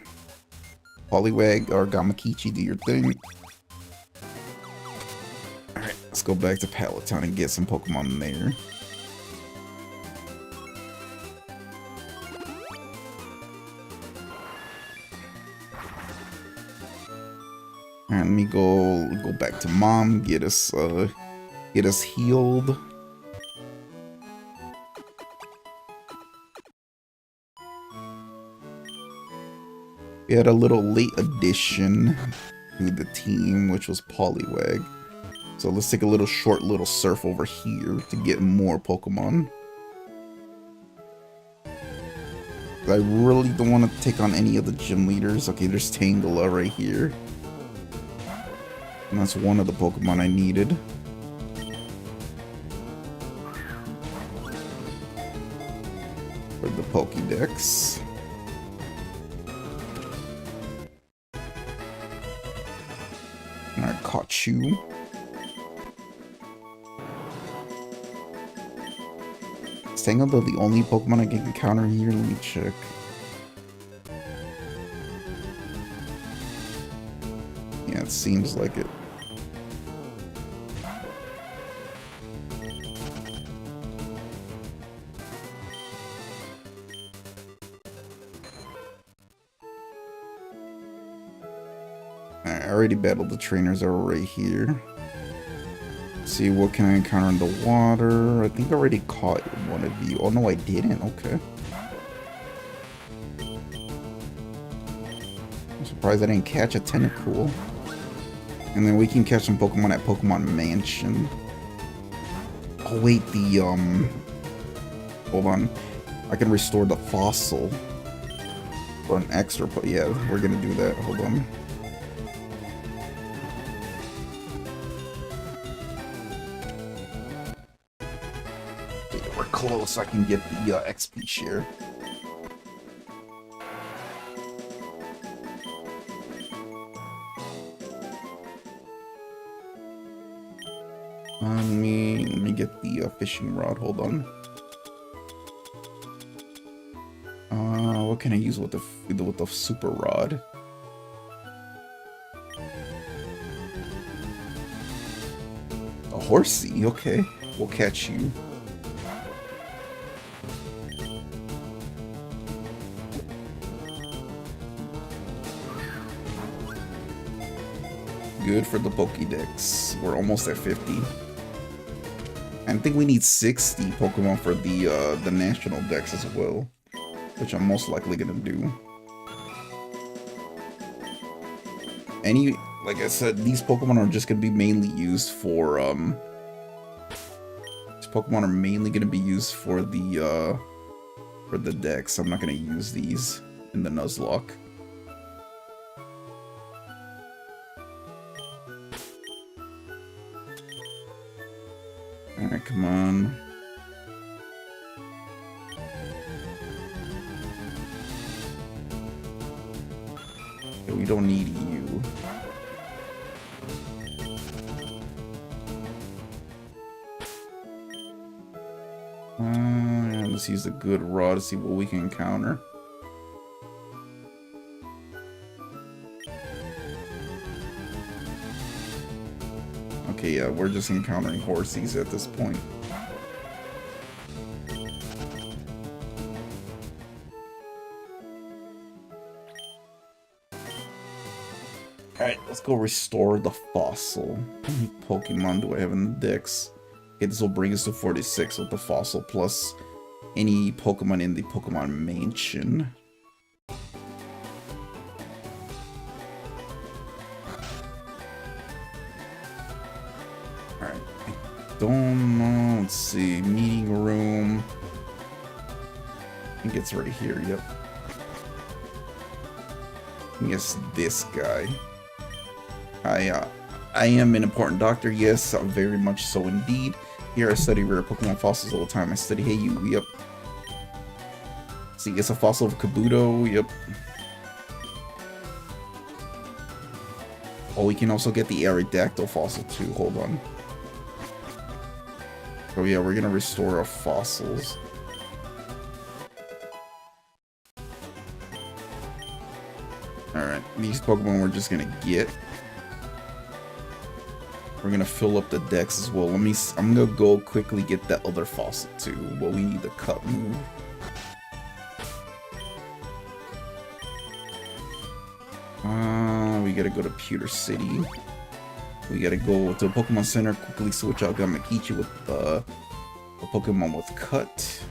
Poliwag or Gamakichi, do your thing. Alright, let's go back to Palatown and get some Pokemon in there. Alright, let me go back to Mom, get us healed. We had a little late addition to the team, which was Poliwag. So let's take a little short surf over here to get more Pokemon. I really don't want to take on any of the gym leaders. Okay, there's Tangela right here. And that's one of the Pokemon I needed. For the Pokédex. And I caught you. Is Tangela the only Pokemon I can encounter here? Let me check. Yeah, it seems like it. I already battled the trainers that were right here. Let's see, what can I encounter in the water? I think I already caught one of you. Oh no, I didn't. Okay. I'm surprised I didn't catch a Tentacool. And then we can catch some Pokemon at Pokemon Mansion. Oh wait, hold on. I can restore the fossil. For an extra, but yeah, we're gonna do that. Hold on. We're close. I can get the XP share. Let me get the fishing rod. Hold on. What can I use with the super rod? A horsey. Okay, we'll catch you. Good for the Pokédex. We're almost at 50. I think we need 60 Pokemon for the national dex as well, which I'm most likely gonna do. Like I said, these Pokemon are just gonna be mainly used for these Pokemon are mainly gonna be used for the dex. I'm not gonna use these in the Nuzlocke. Alright, come on. Okay, we don't need you. Yeah, let's use the good raw to see what we can encounter. Okay, yeah, we're just encountering horsies at this point. Alright, let's go restore the fossil. How many Pokemon do I have in the dex? Okay, this will bring us to 46 with the fossil plus any Pokemon in the Pokemon Mansion. Alright, I don't know. Let's see. Meeting room. I think it's right here, yep. I guess this guy. I am an important doctor, yes, very much so indeed. Here I study rare Pokemon fossils all the time. I study Heyu, yep. See, it's a fossil of Kabuto, yep. Oh, we can also get the Aerodactyl fossil too, hold on. Oh yeah, we're gonna restore our fossils. Alright, these Pokemon we're just gonna get. We're gonna fill up the decks as well. I'm gonna go quickly get that other fossil too, but we need the cut move. We gotta go to Pewter City. We gotta go to the Pokemon Center, quickly switch out Gamakichi with the Pokemon with cut.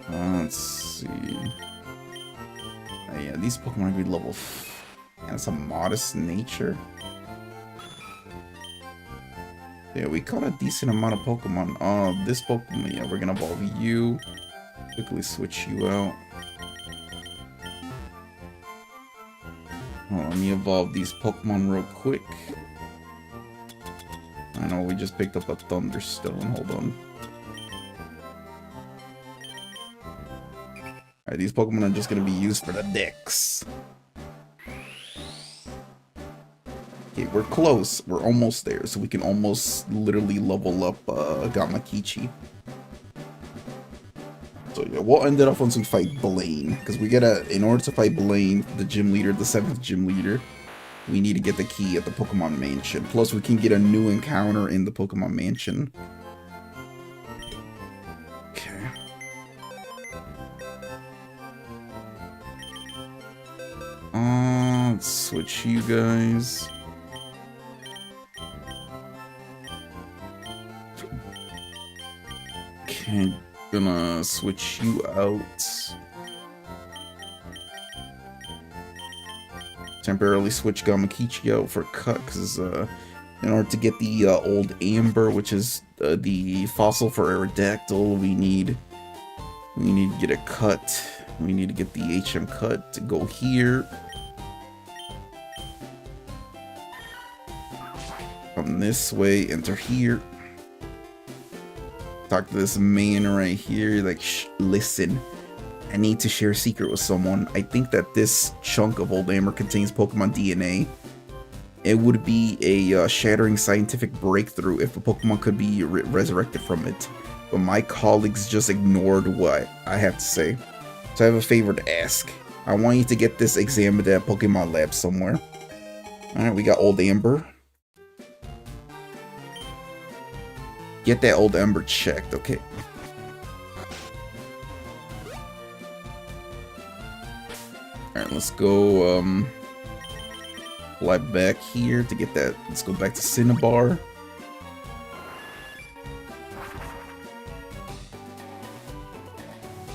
Let's see. Yeah, these Pokemon are gonna be level. And it's a modest nature. Yeah, we caught a decent amount of Pokemon. This Pokemon, yeah, we're gonna evolve you. Quickly switch you out. Oh, let me evolve these Pokemon real quick. I know we just picked up a Thunderstone. Hold on. Alright, these Pokemon are just gonna be used for the decks. Okay, we're close. We're almost there, so we can almost literally level up Gamakichi. So yeah, we'll end it off once we fight Blaine, because we gotta, in order to fight Blaine, the gym leader, the 7th gym leader, we need to get the key at the Pokemon Mansion. Plus, we can get a new encounter in the Pokemon Mansion. Okay. Let's switch you guys. Okay, gonna switch you out. Temporarily switch Gamakichi out for cut, because in order to get the old Amber, which is the fossil for Aerodactyl, we need to get a cut. We need to get the HM cut to go here. Come this way, enter here. Talk to this man right here, like, listen, I need to share a secret with someone. I think that this chunk of old Amber contains Pokemon DNA. It would be a shattering scientific breakthrough if a Pokemon could be resurrected from it. But my colleagues just ignored what I have to say. So I have a favor to ask. I want you to get this examined at Pokemon Lab somewhere. Alright, we got old Amber. Get that old Ember checked, okay. Alright, let's go, fly back here to get that. Let's go back to Cinnabar.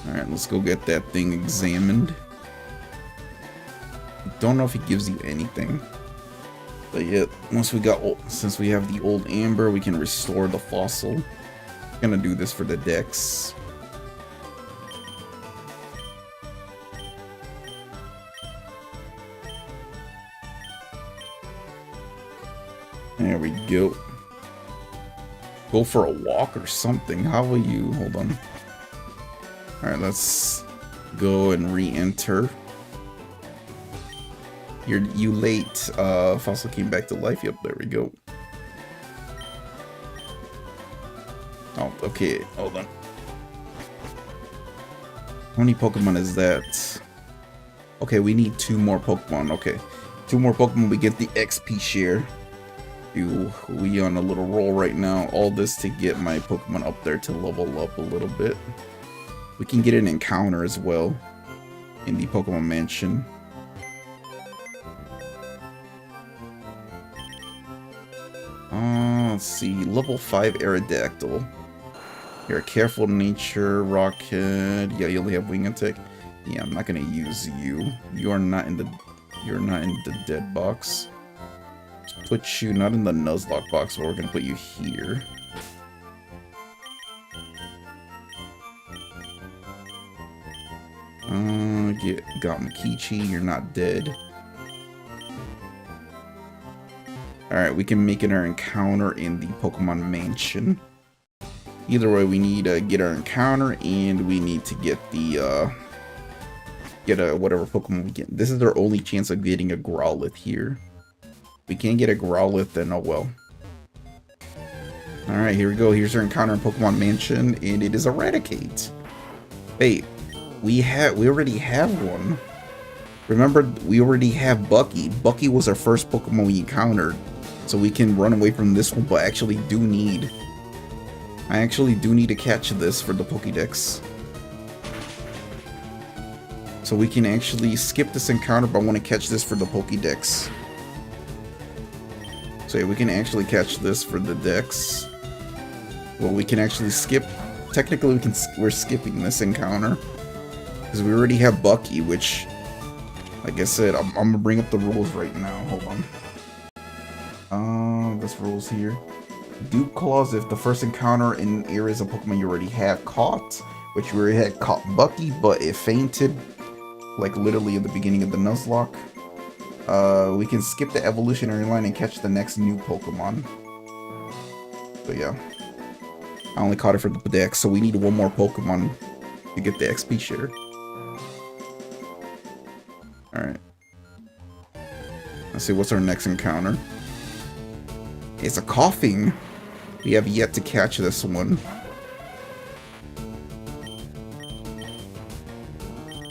Alright, let's go get that thing examined. Don't know if it gives you anything. But yeah, once we got, since we have the old Amber, we can restore the fossil. Gonna do this for the decks. There we go. Go for a walk or something. How will you? Hold on. Alright, let's go and re-enter. You late. Fossil came back to life. Yep, there we go. Oh, okay. Hold on. How many Pokemon is that? Okay, we need 2 more Pokemon. Okay. 2 more Pokemon, we get the XP share. We on a little roll right now. All this to get my Pokemon up there to level up a little bit. We can get an encounter as well in the Pokemon Mansion. Let's see, level 5 Aerodactyl. You're a careful nature, Rockhead. Yeah, you only have wing attack. Yeah, I'm not gonna use you. You're not in the dead box. Let's put you not in the Nuzlocke box, but we're gonna put you here. Get Gamakichi, you're not dead. Alright, we can make it our encounter in the Pokemon Mansion. Either way, we need to get our encounter, and we need to get the get a whatever Pokemon we get. This is our only chance of getting a Growlithe here. If we can't get a Growlithe, then oh well. Alright, here we go. Here's our encounter in Pokemon Mansion, and it is Eradicate. Wait, we already have one. Remember, we already have Bucky. Bucky was our first Pokemon we encountered. So we can run away from this one, but I actually do need to catch this for the Pokédex. So we can actually skip this encounter, but I want to catch this for the Pokédex. So yeah, we can actually catch this for the Dex. Well, we can actually skip. Technically, we're skipping this encounter because we already have Bucky, which, like I said, I'm gonna bring up the rules right now. Hold on. This rules here. Dupe Claws if the first encounter in areas of Pokemon you already have caught, which we already had caught Bucky, but it fainted, like literally at the beginning of the Nuzlocke. We can skip the evolutionary line and catch the next new Pokemon. But yeah, I only caught it for the Pokédex, so we need one more Pokemon to get the XP share. Alright. Let's see, what's our next encounter? It's a Coughing. We have yet to catch this one.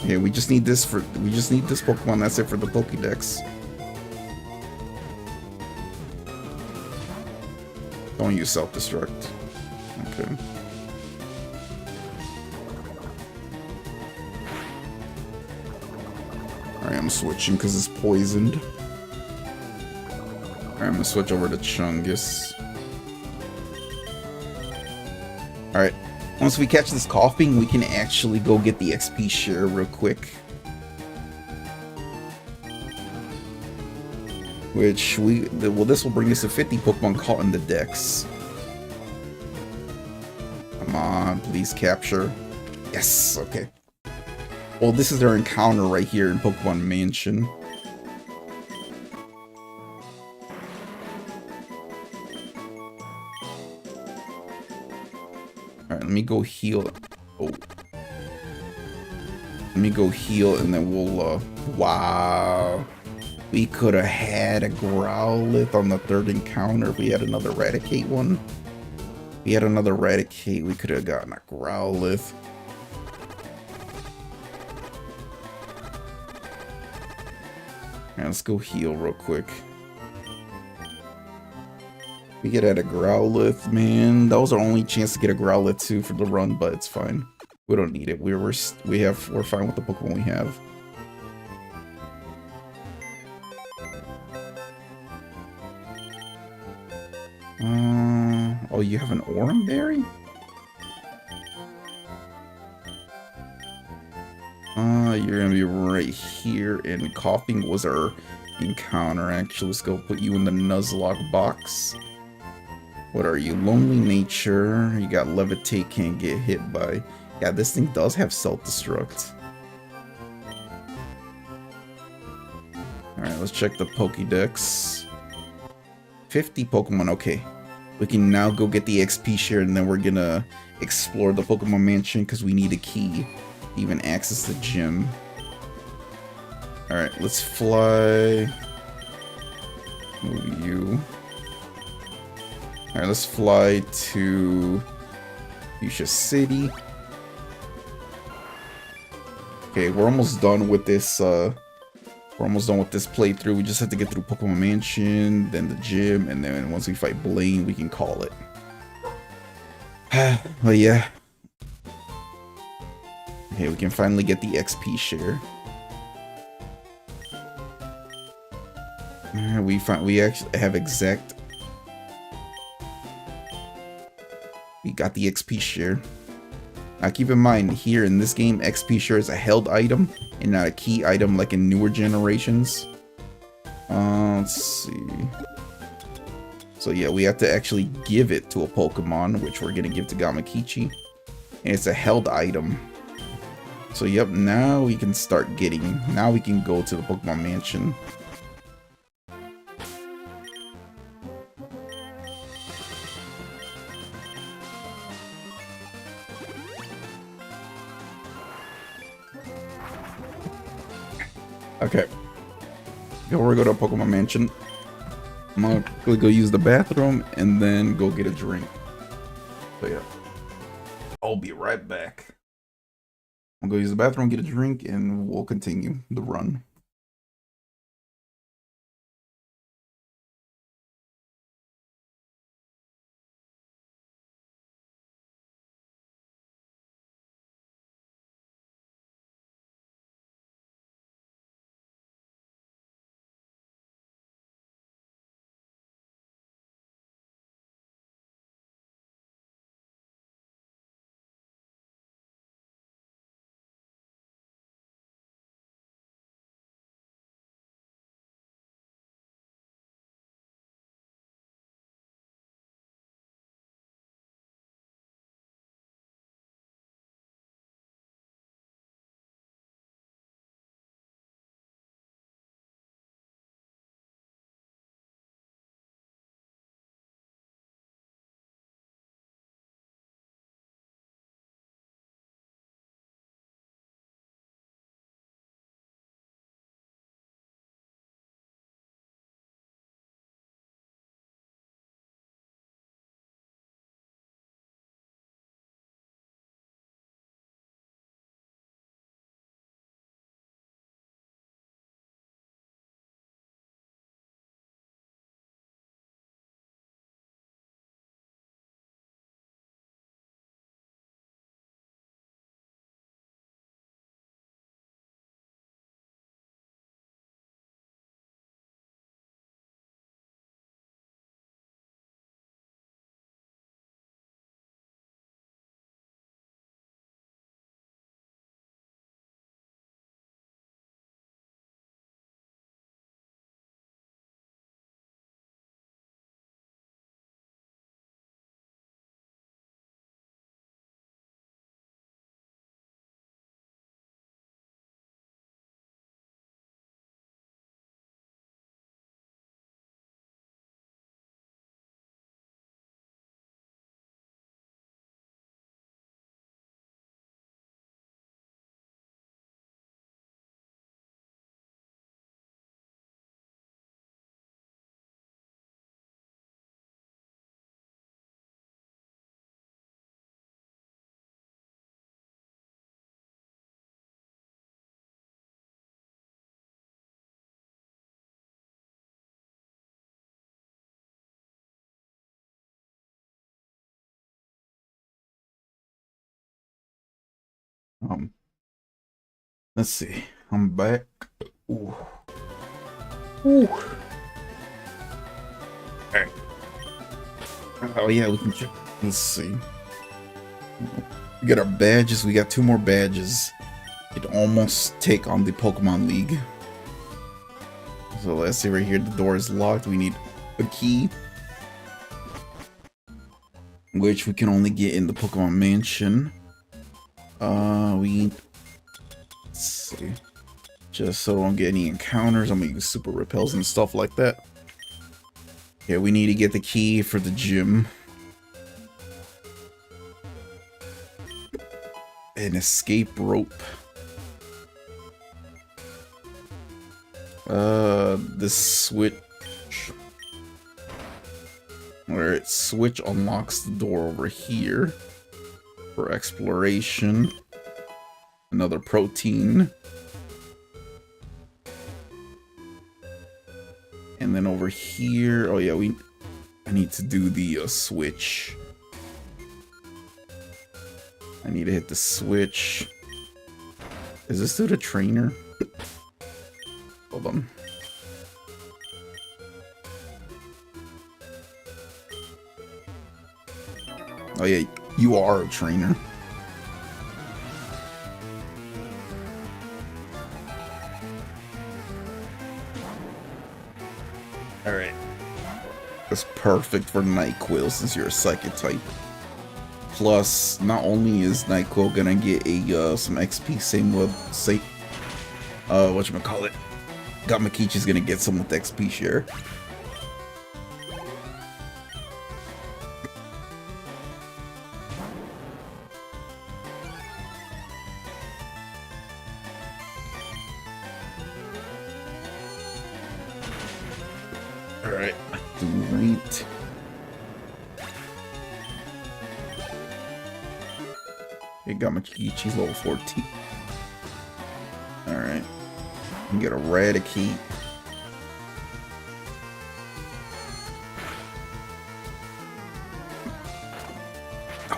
Okay, we just need this Pokemon, that's it for the Pokédex. Don't use self-destruct. Okay. Alright, I'm switching because it's poisoned. Alright, I'm gonna switch over to Chungus. Alright, once we catch this Coughing, we can actually go get the XP share real quick. Which this will bring us to 50 Pokemon caught in the Dex. Come on, please capture. Yes, okay. Well, this is our encounter right here in Pokemon Mansion. Alright, let me go heal. Oh. Let me go heal and then we'll, wow. We could have had a Growlithe on the third encounter if we had another Eradicate one. If we had another Eradicate, we could have gotten a Growlithe. Alright, let's go heal real quick. We could add a Growlithe, man. That was our only chance to get a Growlithe too for the run, but it's fine. We don't need it. We're fine with the Pokemon we have. Oh, you have an Orum Berry? You're gonna be right here, and Coughing was our encounter. Actually, let's go put you in the Nuzlocke box. What are you? Lonely Nature. You got Levitate, can't get hit by. Yeah, this thing does have self-destruct. Alright, let's check the Pokédex. 50 Pokemon, okay. We can now go get the XP share, and then we're gonna explore the Pokemon Mansion because we need a key to even access the gym. Alright, let's fly. Move you. Alright, let's fly to Fuchsia City. Okay, we're almost done with this, playthrough. We just have to get through Pokemon Mansion, then the gym, and then once we fight Blaine, we can call it. But yeah. Okay, we can finally get the XP share. We actually have exact. We got the XP share. Now keep in mind, here in this game, XP share is a held item and not a key item like in newer generations. Let's see. So yeah, we have to actually give it to a Pokemon, which we're gonna give to Gamakichi. And it's a held item. So yep, now we can start getting, now we can go to the Pokemon Mansion. Okay. Before we go to Pokemon Mansion, I'm gonna quickly go use the bathroom and then go get a drink. So yeah, I'll be right back. I'll go use the bathroom, get a drink, and we'll continue the run. Um, let's see. I'm back. Ooh. Ooh. Alright. Oh yeah, we can check. Let's see. We got our badges. We got 2 more badges. It almost take on the Pokemon League. So let's see right here. The door is locked. We need a key, which we can only get in the Pokemon Mansion. Let's see. Just so I don't get any encounters, I'm gonna use super repels and stuff like that. Yeah, we need to get the key for the gym. An escape rope. This switch. Alright, switch unlocks the door over here for exploration. Another protein. And then over here, oh yeah, I need to do the switch. I need to hit the switch. Is this to the trainer? Hold on. Oh yeah, you are a trainer. Alright. That's perfect for Nyquil since you're a psychic type. Plus, not only is Nyquil gonna get a some XP, same with whatchamacallit. Gamakichi's gonna get some with XP share. Alright. Sweet. Okay, got my Chichi's level 14. Alright. You get Eradicate.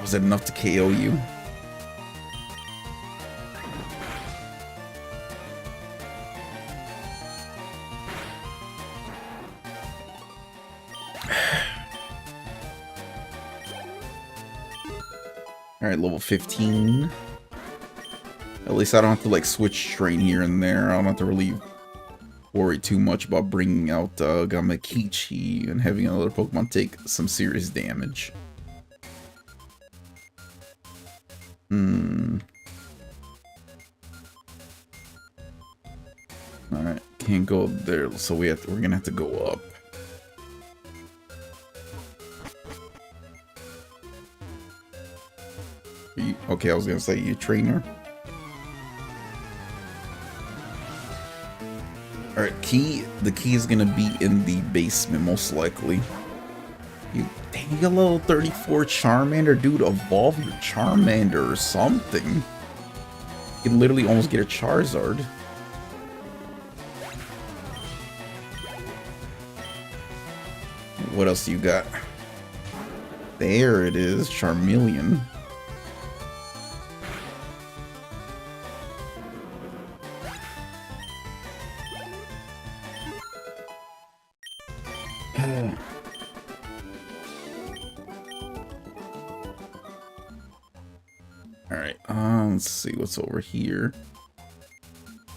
Was that enough to KO you? Alright, level 15. At least I don't have to like switch train here and there. I don't have to really worry too much about bringing out Gamakichi and having another Pokemon take some serious damage. Alright, can't go there, so we're gonna have to go up. Okay, I was gonna say you trainer. Alright, the key is gonna be in the basement, most likely. Dang, you got a level 34 Charmander, dude. Evolve your Charmander or something. You can literally almost get a Charizard. What else do you got? There it is, Charmeleon. Alright, let's see what's over here.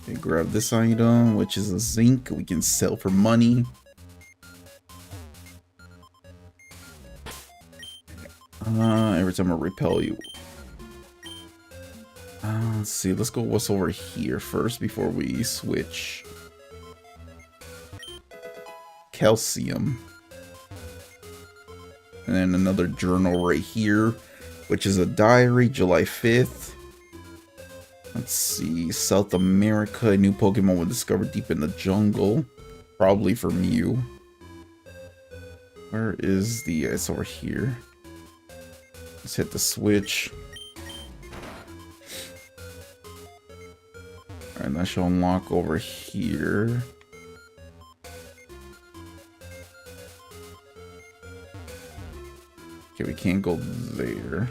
Okay, grab this item, which is a zinc we can sell for money. Every time I repel you. Let's see, let's go what's over here first before we switch. Calcium. And then another journal right here, which is a diary, July 5th. Let's see, South America, a new Pokemon was discovered deep in the jungle. Probably for Mew. Where is the, it's over here. Let's hit the switch. Alright, that should unlock over here. Okay, we can't go there.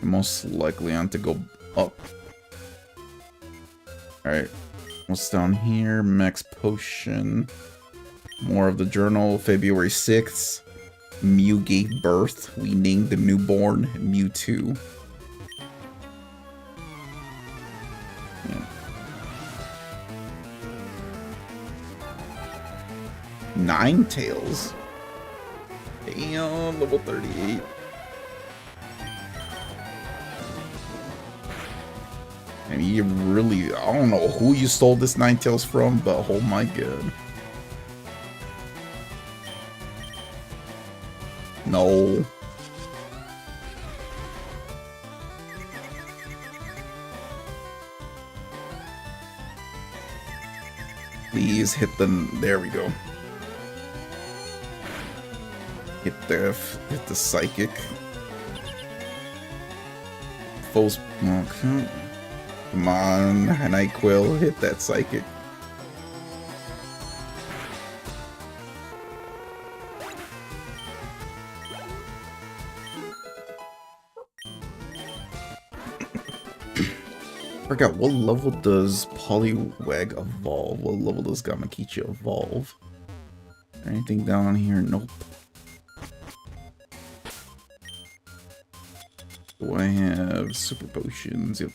Most likely on to go up. Alright. What's down here? Max Potion. More of the journal. February 6th. Mew gave birth. We named the newborn Mewtwo. Yeah. Ninetales. Damn, level 38. I mean, you really, I don't know who you stole this Ninetales from, but oh my god. No. Please hit the, there we go. Hit the psychic. False, okay. Come on, Nyquil, hit that psychic. Forgot, what level does Poliwag evolve? What level does Gamakichi evolve? Anything down here? Nope. Do I have super potions? Yep.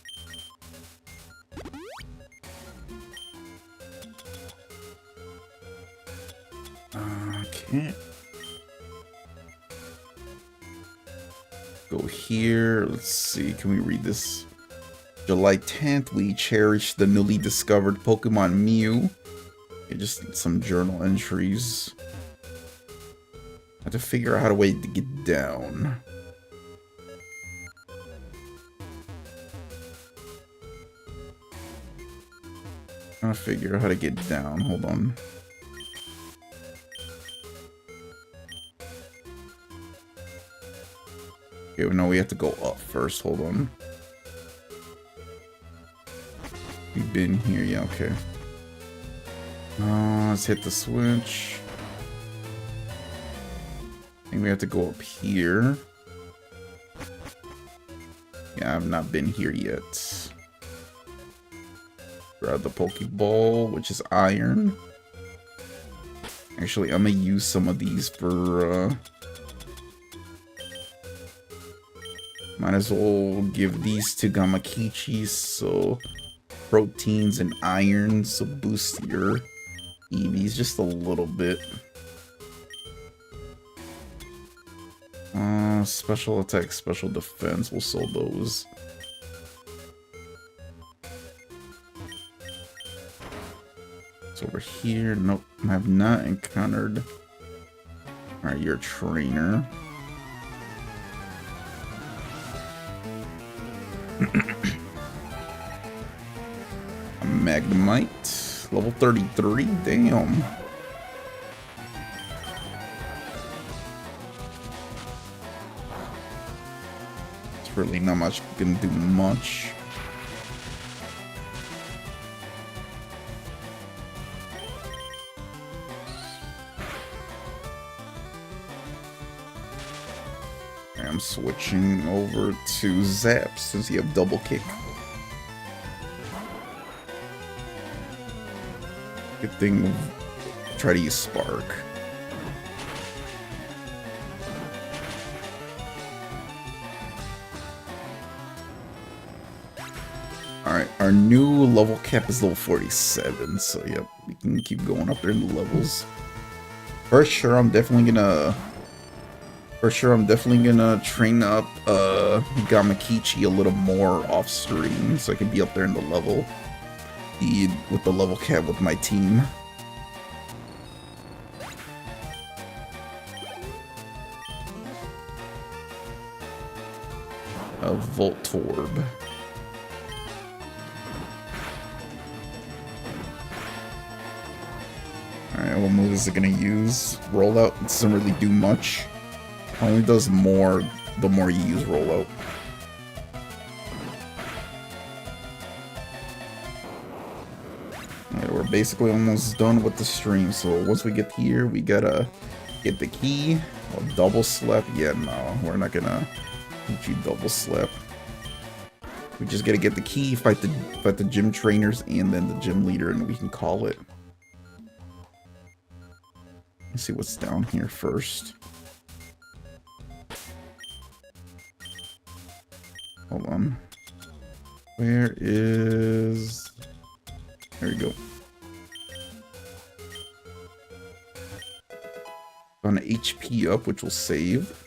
Okay. Go here. Let's see. Can we read this? July 10th, we cherish the newly discovered Pokemon Mew. Okay, just some journal entries. I have to figure out how to way to get down. Trying to figure out how to get down. Hold on. Okay, no, we have to go up first. Hold on. We've been here. Yeah, okay. Let's hit the switch. I think we have to go up here. Yeah, I've not been here yet. Grab the Pokeball, which is iron. Actually, I'm gonna use some of these for, might as well give these to Gamakichi, so proteins and iron, so boost your EVs just a little bit. Special attack, special defense, we'll sell those. It's over here. Nope, I have not encountered. Alright, you're a trainer. A Magnemite, level 33, damn. It's really not much, gonna do much. I'm switching over to Zap since you have double kick. Good thing, try to use Spark. Alright, our new level cap is level 47, so yep, we can keep going up there in the levels. For sure, I'm definitely gonna train up Gamakichi a little more off stream so I can be up there in the level. With the level cap with my team. A Voltorb. Alright, what move is it gonna use? Rollout, it doesn't really do much. Only does more the more you use rollout. Alright, we're basically almost done with the stream, so once we get here, we gotta get the key. Or double slap. Yeah, no, we're not gonna teach you double slap. We just gotta get the key, fight the gym trainers and then the gym leader, and we can call it. Let's see what's down here first. Hold on. Where is... There you go. On HP up, which will save.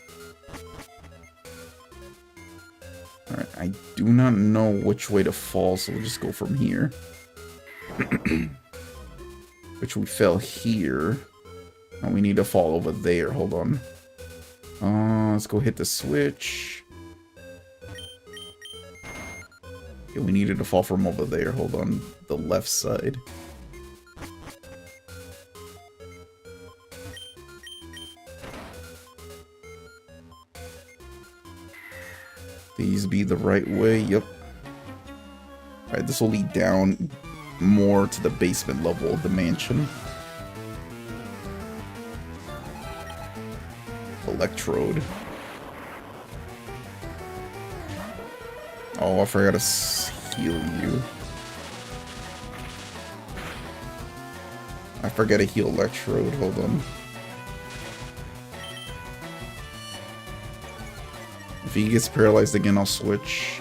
Alright, I do not know which way to fall, so we'll just go from here. Which we fell here. And we need to fall over there. Hold on. Let's go hit the switch. Okay, we needed to fall from over there. Hold on. The left side. These be the right way. Yep. Alright, this will lead down more to the basement level of the mansion. Electrode. Oh, I forgot to heal you. I forgot to heal Electrode. Hold on. If he gets paralyzed again, I'll switch.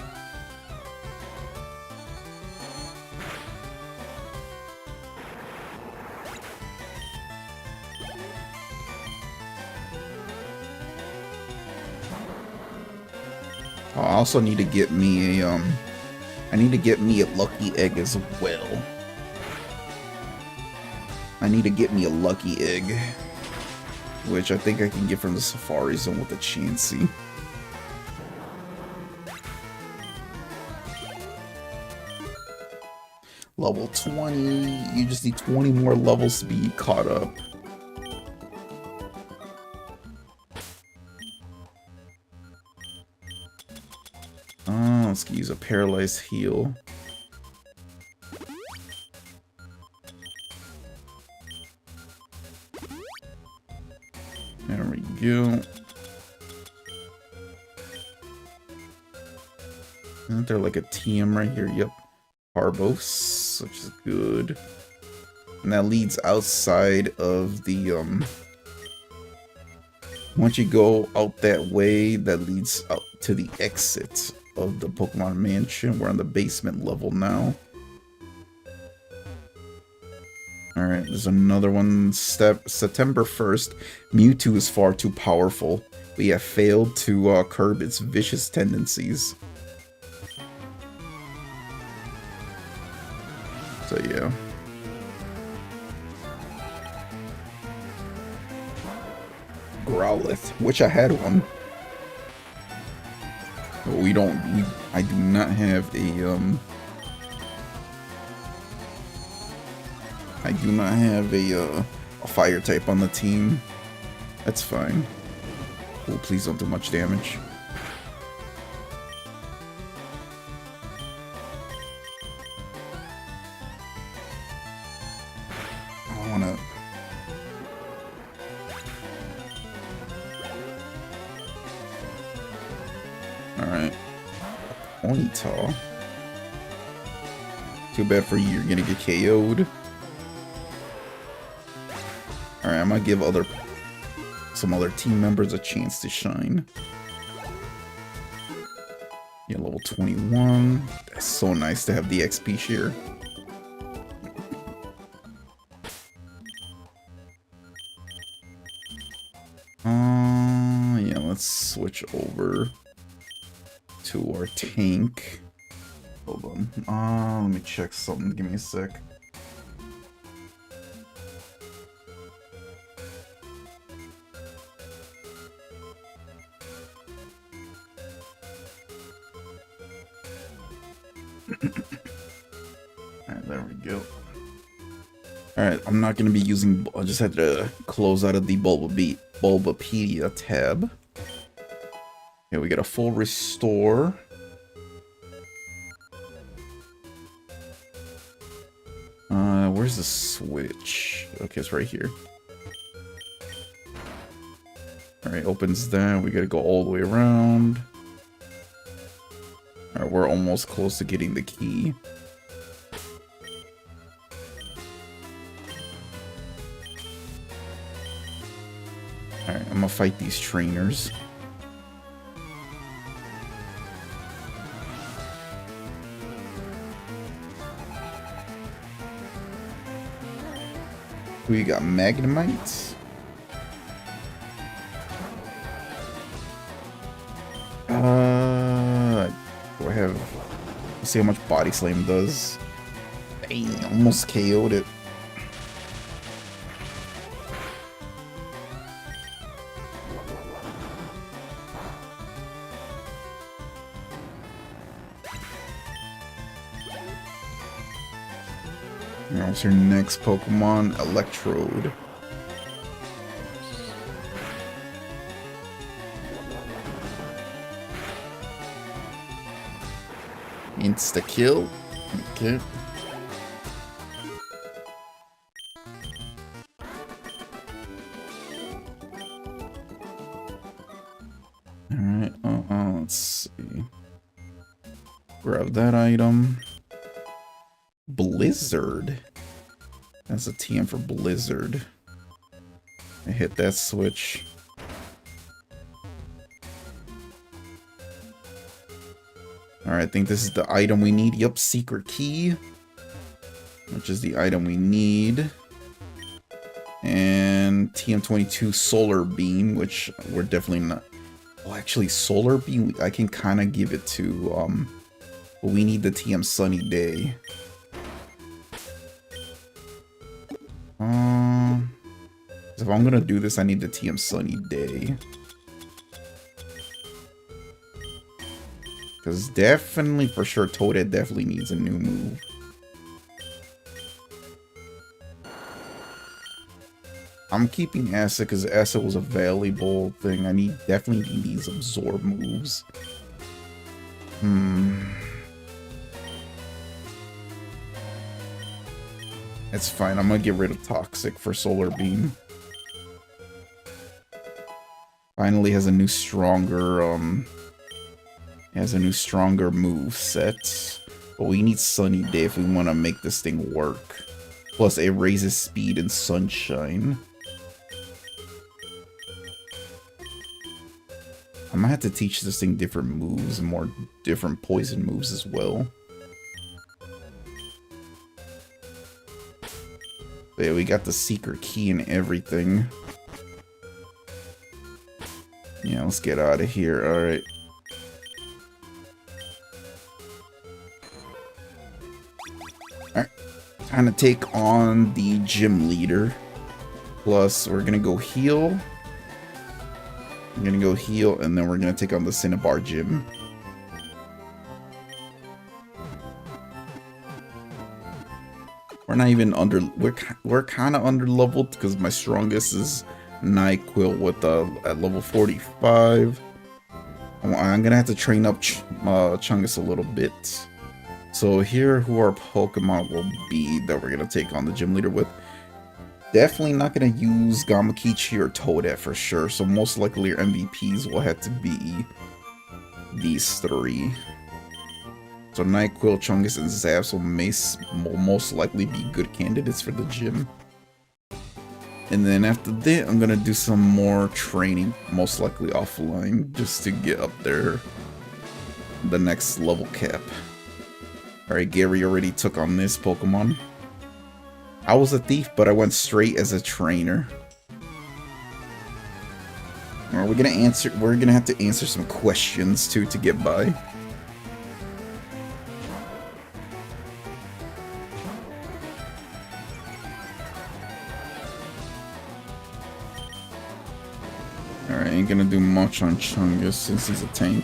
I also need to get me a, I need to get me a lucky egg as well. I need to get me a lucky egg, which I think I can get from the Safari Zone with a Chansey. Level 20. You just need 20 more levels to be caught up. Let's use a paralyzed heal. There we go. Isn't there like a TM right here? Yep. Carbos, which is good. And that leads outside of the, once you go out that way, that leads out to the exit of the Pokemon Mansion. We're on the basement level now. Alright, there's another one. September 1st. Mewtwo is far too powerful. We have failed to curb its vicious tendencies. So yeah. Growlithe. Wish I had one. But we don't. I do not have a I do not have a fire type on the team. That's fine. Oh, please don't do much damage. I don't wanna. Alright. Ponyta. Too bad for you, you're gonna get KO'd. Alright, I'm gonna give some other team members a chance to shine. Yeah, level 21. That's so nice to have the XP share. Yeah, let's switch over to our tank. Hold on. Let me check something. Give me a sec. Alright, there we go. Alright, I'm not going to be using... I just had to close out of the Bulbapedia tab. Okay, we got a full restore. Where's the switch? Okay, it's right here. Alright, opens that. We gotta go all the way around. Alright, we're almost close to getting the key. Alright, I'm gonna fight these trainers. We got Magnemite. Do I have... Let's see how much Body Slam does. Dang, almost KO'd it. What's your next Pokemon? Electrode. Insta-kill. Okay. Alright, let's see. Grab that item. Blizzard. That's a TM for Blizzard. I hit that switch. Alright, I think this is the item we need. Yup, Secret Key. Which is the item we need. And TM22 Solar Beam, which we're definitely not... Oh, actually, Solar Beam, I can kind of give it to... But we need the TM Sunny Day. If I'm gonna do this, I need the TM Sunny Day. Because definitely, for sure, Toadette definitely needs a new move. I'm keeping Acid because Acid was a valuable thing. I definitely need these absorb moves. It's fine. I'm gonna get rid of Toxic for Solar Beam. Finally has a new stronger move set. But we need Sunny Day if we want to make this thing work. Plus it raises speed in Sunshine. I might have to teach this thing different moves and more different poison moves as well. But yeah, we got the secret key and everything. Yeah, let's get out of here. Alright. Alright. Time to take on the gym leader. Plus, we're gonna go heal. I'm gonna go heal, and then we're gonna take on the Cinnabar gym. We're not even under. We're kind of under leveled because my strongest is Nyquil with at level 45. I'm gonna have to train up Chungus a little bit. So here, who our Pokemon will be that we're gonna take on the gym leader with. Definitely not gonna use Gamakichi or Toadette for sure. So most likely your MVPs will have to be these three. So Nyquil, Chungus, and Zaps will most likely be good candidates for the gym. And then after that, I'm gonna do some more training, most likely offline, just to get up there the next level cap. Alright, Gary already took on this Pokemon. I was a thief, but I went straight as a trainer. Alright, we're gonna have to answer some questions too to get by. Alright, ain't gonna do much on Chungus since he's a tank.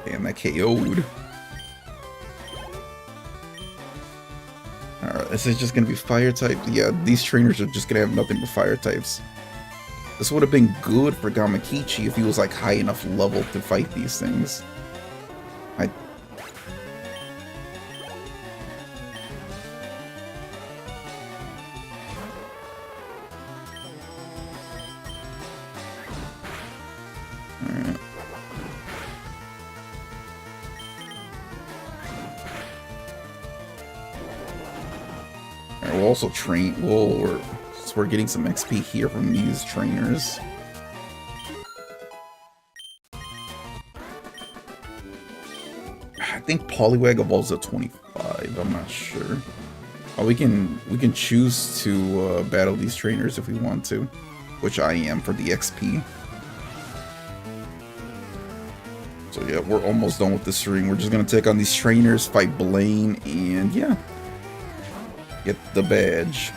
Damn, that KO'd. Alright, this is just gonna be fire type. Yeah, these trainers are just gonna have nothing but fire types. This would have been good for Gamakichi if he was like high enough level to fight these things. We'll also train. We're getting some XP here from these trainers. I think Poliwag evolves at 25. I'm not sure. Oh, we can choose to battle these trainers if we want to, which I am for the XP. So yeah, we're almost done with this ring. We're just gonna take on these trainers, fight Blaine, and yeah. Get the badge.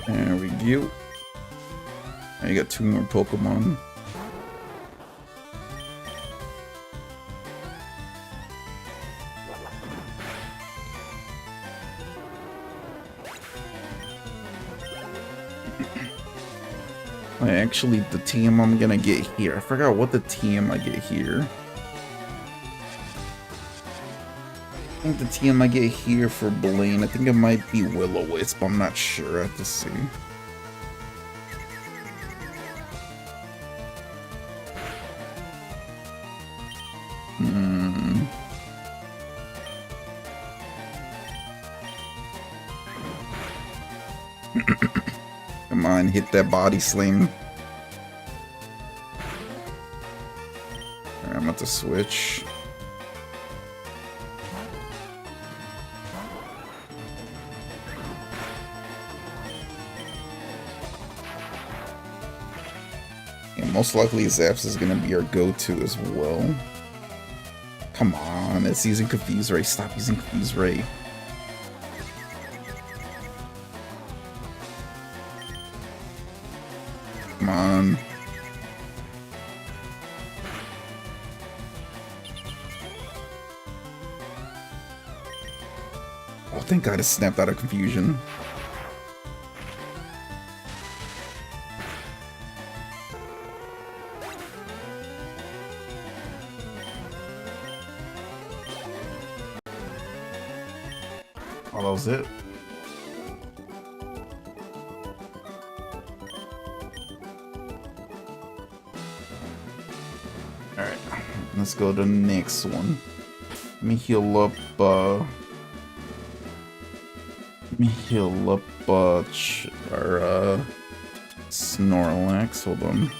There we go. Now you got 2 more Pokemon. Actually, the TM I'm gonna get here. I forgot what the TM I get here. I think the TM I get here for Blaine, I think it might be Will-O-Wisp. I'm not sure. I have to see. Come on, hit that body slam. Alright, I'm about to switch. And most likely Zaps is gonna be our go-to as well. Come on, it's using Confuse Ray. Stop using Confuse Ray. Oh, thank God it snapped out of confusion. Oh, that was it. Alright, let's go to the next one. Let me heal up, our, Snorlax. Hold on.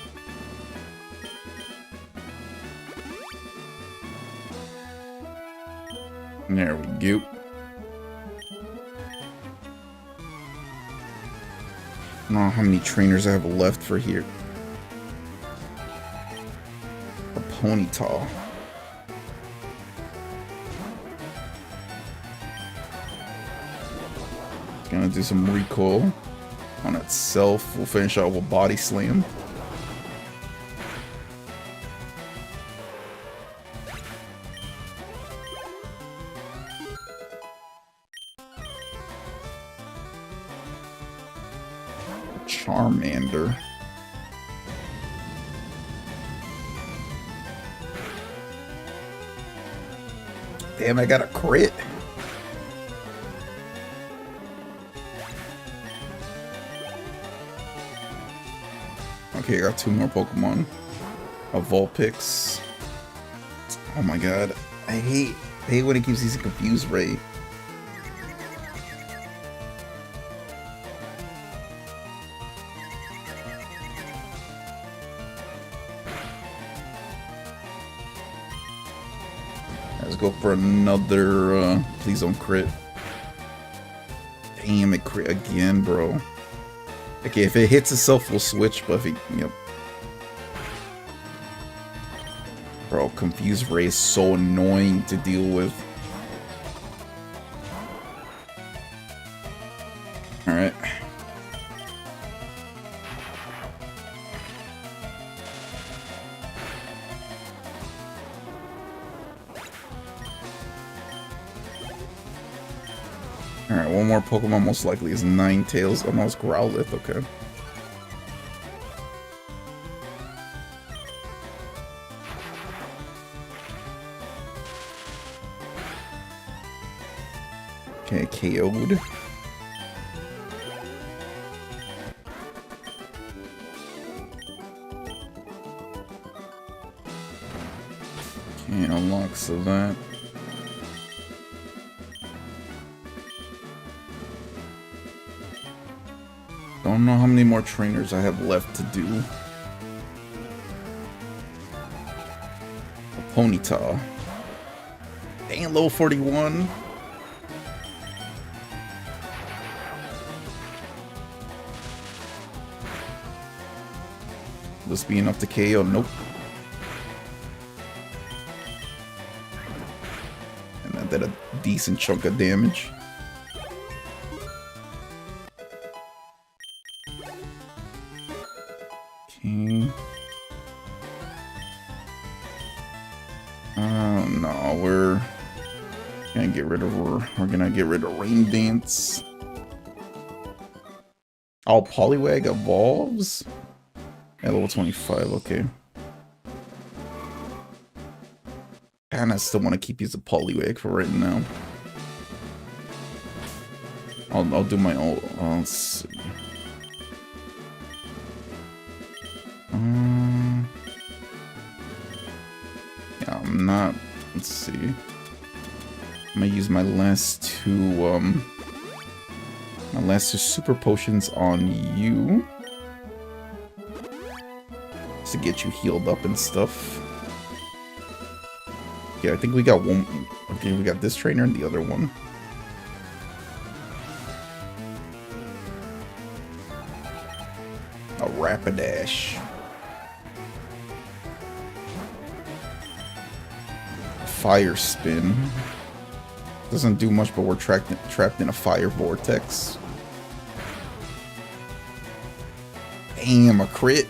There we go. I don't know how many trainers I have left for here. A Ponyta. Gonna do some recoil on itself. We'll finish out with a body slam. Charmander. Damn, I got a crit. Okay, I got 2 more Pokemon. A Vulpix. Oh my god. I hate when it keeps using Confuse Ray. Let's go for another, please don't crit. Damn, it crit again, bro. Okay, if it hits itself, we'll switch, but if it, yep. Bro, Confuse Ray is so annoying to deal with. Alright. Alright, one more Pokemon most likely is Ninetales. Oh no, it's Growlithe, okay. Okay, KO'd. Okay, unlock so that. Don't know how many more trainers I have left to do. A Ponyta. Dang, level 41. This be enough to KO? Nope. And that did a decent chunk of damage. Okay. Oh no, we're gonna get rid of Rain Dance. Oh, Poliwag evolves? At level 25, okay. And I still want to keep using Poliwag for right now. I'll do my own. Let's see. Yeah, I'm not. Let's see. I'm gonna use my last two super potions on you. To get you healed up and stuff. Yeah, I think we got one. Okay, we got this trainer and the other one. A Rapidash. Fire Spin. Doesn't do much, but we're trapped in a fire vortex. Damn, a crit.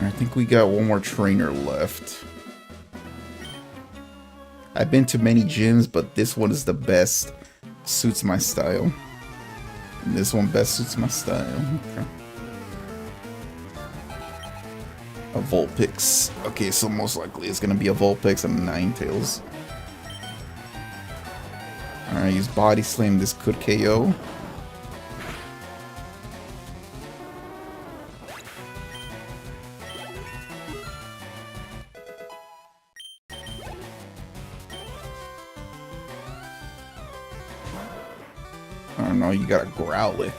I think we got one more trainer left. I've been to many gyms, but this one is the best. Suits my style. And this one best suits my style. Okay. A Vulpix. Okay, so most likely it's gonna be a Vulpix and a Ninetales. Alright, use Body Slam. This could KO. I don't know, you gotta growl it.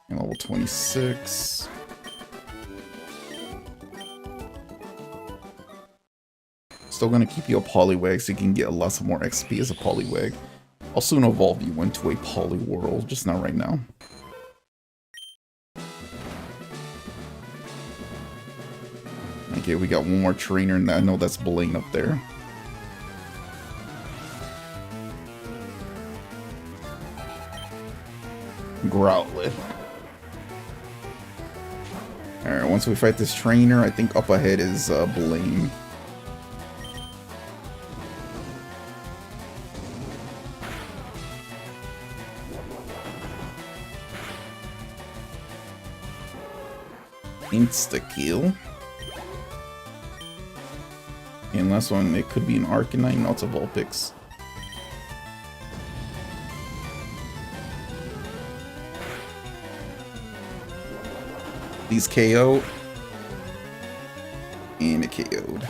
And level 26. Still gonna keep you a Poliwag so you can get lots more XP as a Poliwag. I'll soon evolve you into a Poliwhirl, just not right now. Okay, we got one more trainer, and I know that's Blaine up there. Growlithe. Alright, once we fight this trainer, I think up ahead is Blaine. Insta-kill. And last one, it could be an Arcanine. No, it's a Vulpix. These KO. And it KO'd.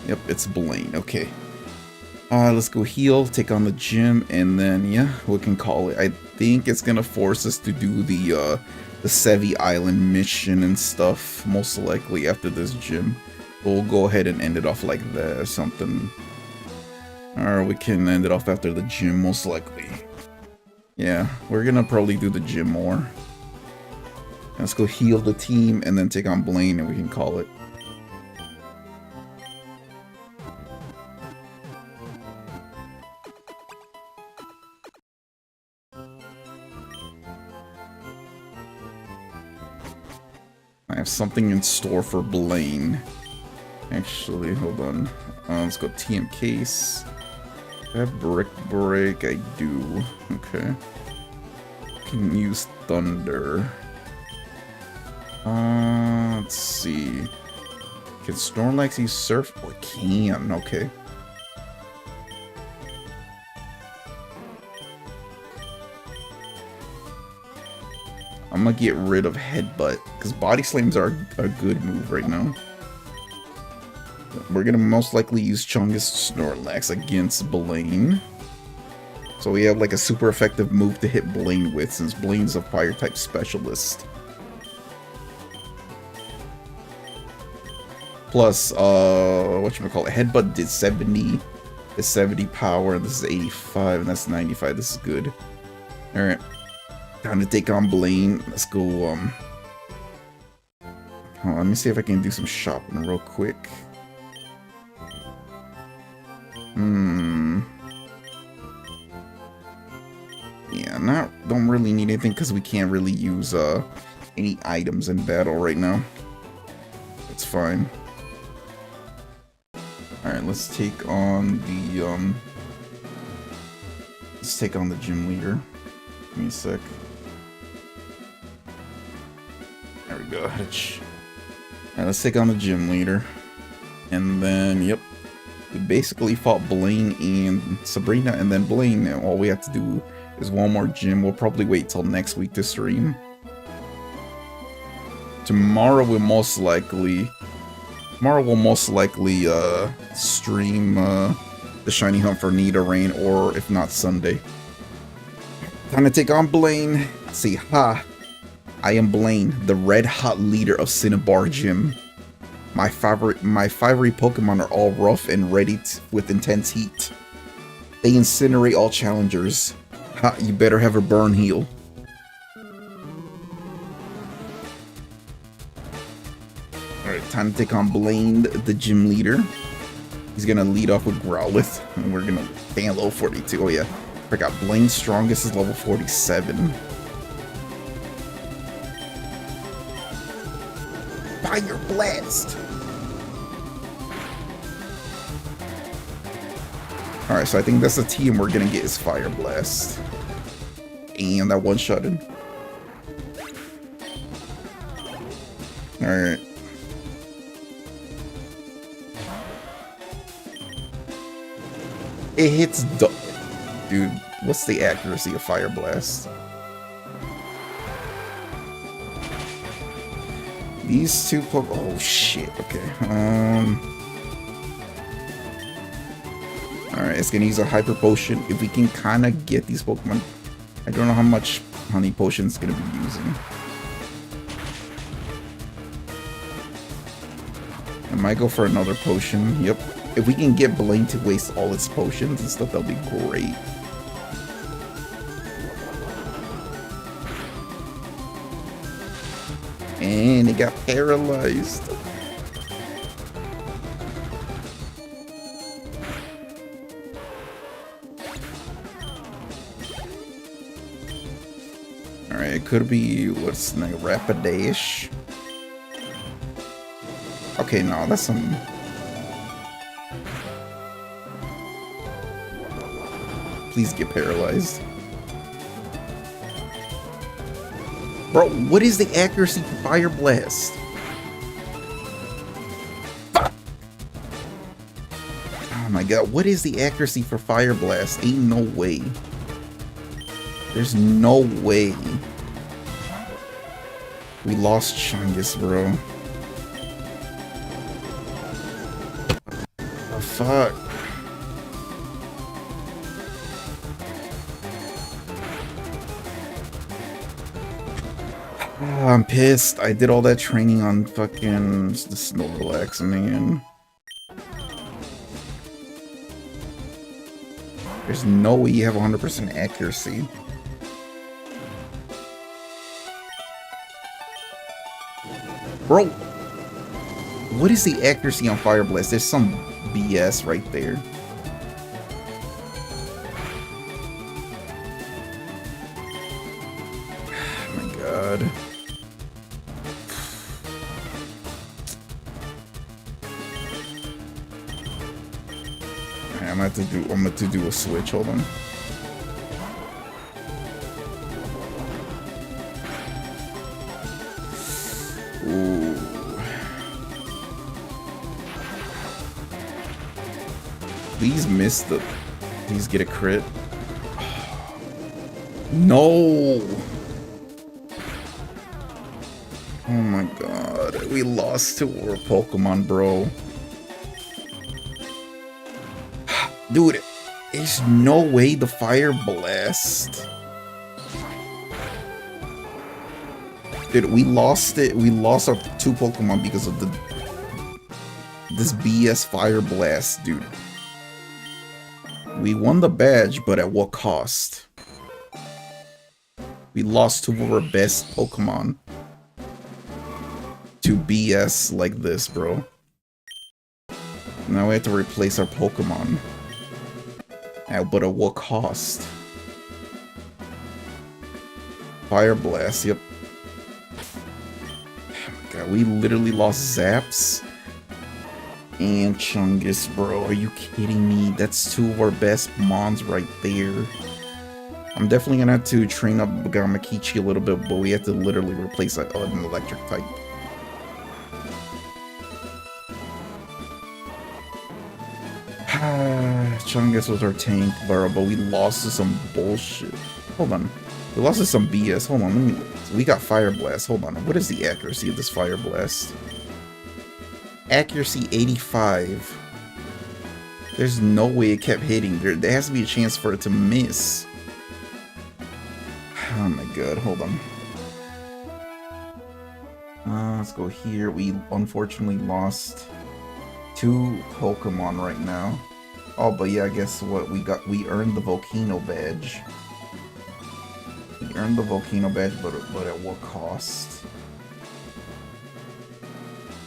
Yep, it's Blaine. Okay. Let's go heal, take on the gym, and then, yeah, we can call it. I think it's gonna force us to do the Sevi Island mission and stuff, most likely after this gym. We'll go ahead and end it off like that or something. Or we can end it off after the gym, most likely. Yeah, we're gonna probably do the gym more. Let's go heal the team and then take on Blaine and we can call it. I have something in store for Blaine. Actually, hold on. Let's go TM case. I have Brick Break. I do. Okay. Can use Thunder. Let's see. Can Snorlax use Surf? Oh, it can. Okay. I'm gonna get rid of Headbutt, because Body Slams are a good move right now. We're gonna most likely use Chungus Snorlax against Blaine. So we have like a super effective move to hit Blaine with, since Blaine's a fire type specialist. Plus, whatchamacallit, Headbutt did 70. It's 70 power, and this is 85, and that's 95. This is good. Alright. Time to take on Blaine. Let's go, hold on, let me see if I can do some shopping real quick. Yeah, don't really need anything because we can't really use any items in battle right now. That's fine. Alright, let's take on the gym leader. Give me a sec. There we go. Alright, let's take on the gym leader. And then, yep. We basically fought Blaine and Sabrina, and then Blaine. And all we have to do is one more gym. We'll probably wait till next week to stream. Tomorrow we'll most likely stream the Shiny Hunt for Nidoran, or if not, Sunday. Time to take on Blaine. Let's see, ha! I am Blaine, the red hot leader of Cinnabar Gym. My fiery Pokemon are all rough and ready with intense heat. They incinerate all challengers. Ha, you better have a burn heal. time to take on Blaine, the gym leader. He's gonna lead off with Growlithe, and we're gonna stay at level 42. Oh yeah, I forgot Blaine's strongest is level 47. Fire Blast! Alright, so I think that's the team we're gonna get is Fire Blast. And that one-shotted. Alright. It hits dude, what's the accuracy of Fire Blast? These two oh shit, okay. Alright, it's gonna use a Hyper Potion. If we can kinda get these Pokemon. I don't know how much Honey Potion's gonna be using. I might go for another potion. Yep. If we can get Blaine to waste all its potions and stuff, that'll be great. And it got paralyzed. Alright, it could be, what's the name? Rapidash. Okay, no, that's some... Please get paralyzed. Bro, what is the accuracy for Fire Blast? Fuck! Oh my god, what is the accuracy for Fire Blast? Ain't no way. There's no way. We lost Chungus, bro. Oh, fuck. Oh, I'm pissed. I did all that training on fucking the Snorlax, man. There's no way you have 100% accuracy. Bro, what is the accuracy on Fire Blast? There's some BS right there. Oh my god. Alright, I'm gonna have to do a switch, hold on. Ooh. Please miss the... Please get a crit. No! Oh my god. We lost to our Pokemon, bro. Dude, there's no way the Fire Blast... Dude, we lost it. We lost our two Pokemon because of this BS Fire Blast, dude. We won the badge, but at what cost? We lost two of our best Pokemon to BS like this, bro. Now we have to replace our Pokemon. But at what cost? Fire Blast, yep. God, we literally lost Zaps and Chungus, bro. Are you kidding me? That's two of our best Mons right there. I'm definitely gonna have to train up Gamakichi a little bit, but we have to literally replace an electric type. Chungus was our tank, bro, but we lost to some bullshit. Hold on. We lost to some BS. Hold on, let me... We got Fire Blast. Hold on. What is the accuracy of this Fire Blast? Accuracy 85. There's no way it kept hitting. There has to be a chance for it to miss. Oh my god. Hold on. Let's go here. We unfortunately lost two Pokemon right now. Oh, but yeah, guess what? We earned the Volcano badge. We earned the Volcano badge, but at what cost?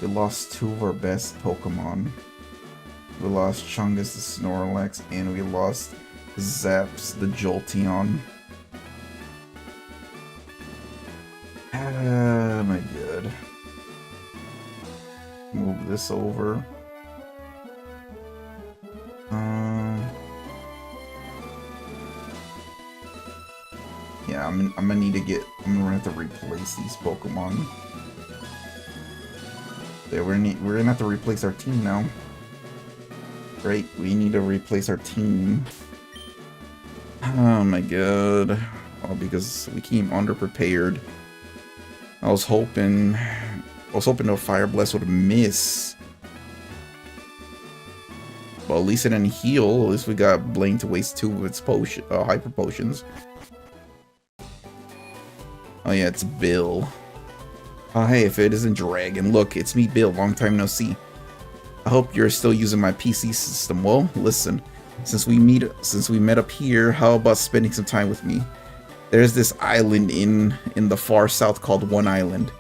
We lost two of our best Pokemon. We lost Chungus the Snorlax, and we lost Zaps the Jolteon. Ah, my god. Move this over. Yeah, I'm gonna need to get. I'm gonna have to replace these Pokemon. Yeah, we're gonna have to replace our team now. Right, we need to replace our team. Oh my god. All because we came underprepared. I was hoping no Fire Blast would miss. Well, at least it didn't heal. At least we got Blaine to waste 2 of its hyper potions. Oh yeah, it's Bill. Oh hey, if it isn't Dragon, look, it's me, Bill. Long time no see. I hope you're still using my PC system. Well, listen, since we met up here, how about spending some time with me? There's this island in the far south called One Island.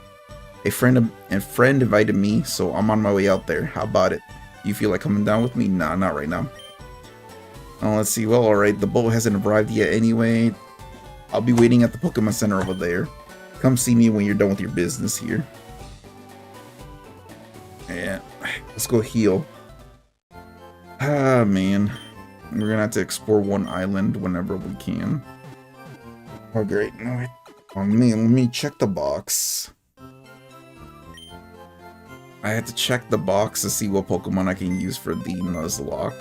A friend invited me, so I'm on my way out there. How about it? You feel like coming down with me? Nah, not right now. Oh, let's see. Well, alright, the boat hasn't arrived yet anyway. I'll be waiting at the Pokemon Center over there. Come see me when you're done with your business here. Yeah, let's go heal. Ah, man. We're gonna have to explore One Island whenever we can. Oh, great. No, oh, man, let me check the box. I had to check the box to see what Pokemon I can use for the Nuzlocke.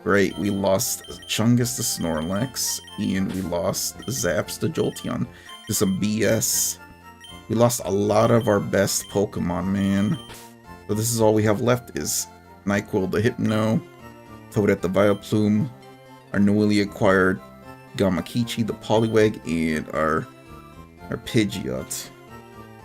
Great, we lost Chungus the Snorlax, and we lost Zaps the Jolteon to some BS. We lost a lot of our best Pokemon, man. So this is all we have left is Nyquil the Hypno, Toadette the Vileplume, our newly acquired Gamakichi the Poliwag, and our Pidgeot.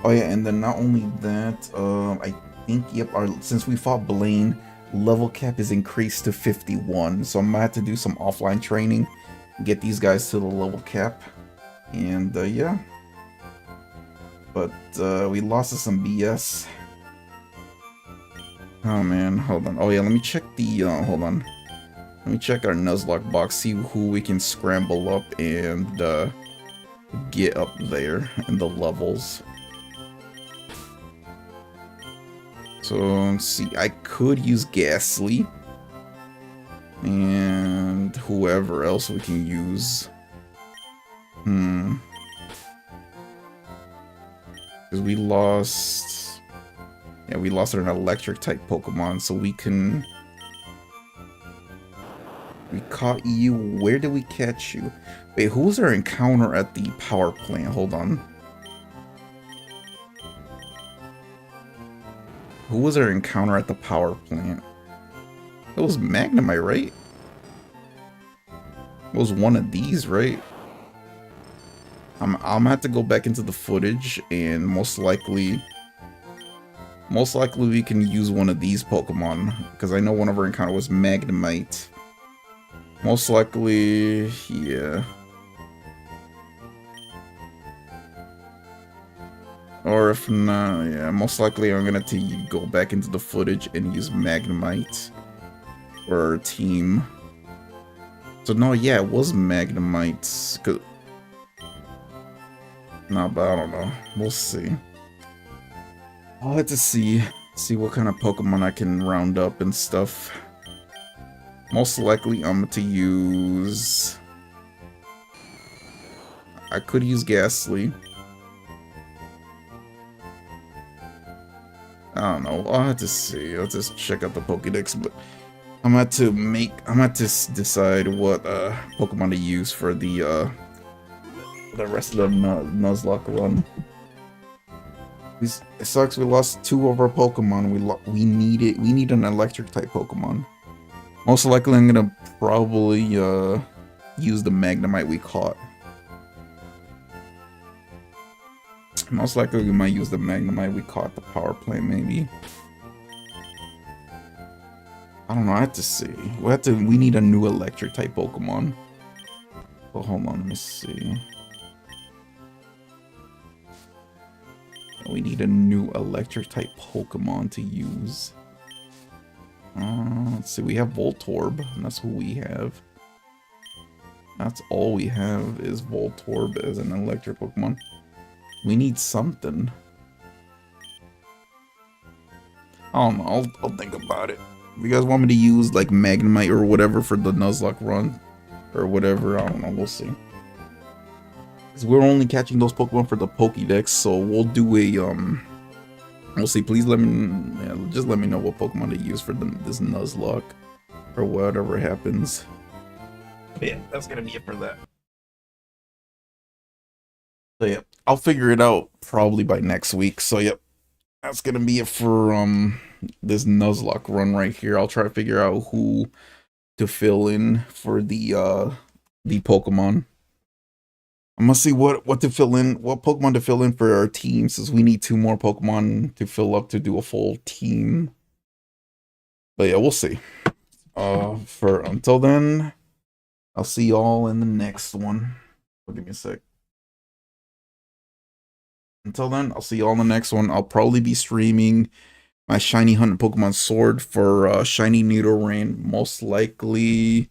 Oh yeah, and then not only that, I think, yep, since we fought Blaine, level cap is increased to 51, so I'm gonna have to do some offline training, get these guys to the level cap, and yeah. But we lost to some BS. Oh man, hold on. Oh yeah, let me check the, hold on. Let me check our Nuzlocke box, see who we can scramble up and get up there in the levels. So, let's see, I could use Ghastly. And whoever else we can use. Because we lost... Yeah, we lost an electric type Pokemon, so we can... We caught you. Where did we catch you? Wait, who was our encounter at the power plant? Hold on. Who was our encounter at the power plant? It was Magnemite, right? It was one of these, right? I'm gonna have to go back into the footage, and most likely we can use one of these Pokemon, because I know one of our encounter was Magnemite. Most likely, yeah. Or if not, yeah, most likely I'm gonna have to go back into the footage and use Magnemite for our team. So no, yeah, it was Magnemite. No, but I don't know. We'll see. I'll have to see what kind of Pokemon I can round up and stuff. Most likely I'm going to use... I could use Ghastly. I don't know. I'll have to see. I'll just check out the Pokédex, but I'm going to decide what Pokemon to use for the rest of the Nuzlocke run. It sucks we lost 2 of our Pokemon. We need an electric type Pokemon. Most likely I'm gonna probably use the Magnemite we caught. Most likely we might use the Magnemite we caught at the power plant, maybe. I don't know, I have to see. We need a new electric type Pokemon. Oh, hold on, let me see. We need a new electric type Pokemon to use. Let's see, we have Voltorb, and that's who we have. That's all we have is Voltorb as an electric Pokemon. We need something. I don't know, I'll think about it. If you guys want me to use like Magnemite or whatever for the Nuzlocke run, or whatever, I don't know, we'll see. Because we're only catching those Pokemon for the Pokédex, so we'll do a, we'll see. Please let me, yeah, just let me know what Pokemon to use for this Nuzlocke, or whatever happens. But yeah, that's gonna be it for that. So yeah, I'll figure it out probably by next week. So yep, that's gonna be it for this Nuzlocke run right here. I'll try to figure out who to fill in for the Pokemon. I'm gonna see what to fill in, what Pokemon to fill in for our team, since we need 2 more Pokemon to fill up to do a full team. But yeah, we'll see. For until then, I'll see y'all in the next one. Give me a sec. Until then, I'll see y'all in the next one. I'll probably be streaming my Shiny Hunt Pokemon Sword for Shiny Nidoran, most likely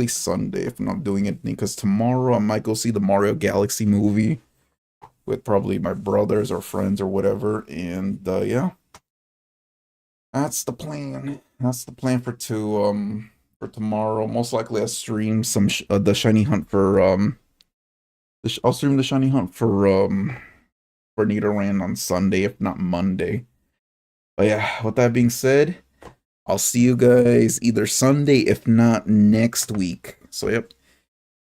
Sunday if I'm not doing anything, because tomorrow I might go see the Mario Galaxy movie with probably my brothers or friends or whatever, and yeah, that's the plan. That's the plan for tomorrow. Most likely I'll stream some the Shiny Hunt for I'll stream the Shiny Hunt for Nidoran on Sunday, if not Monday. But yeah, with that being said, I'll see you guys either Sunday, if not next week. So yep,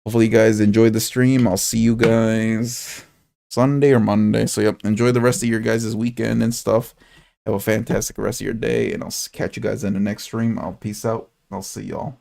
hopefully you guys enjoyed the stream. I'll see you guys Sunday or Monday. So yep, enjoy the rest of your guys' weekend and stuff. Have a fantastic rest of your day, and I'll catch you guys in the next stream. I'll peace out. I'll see y'all.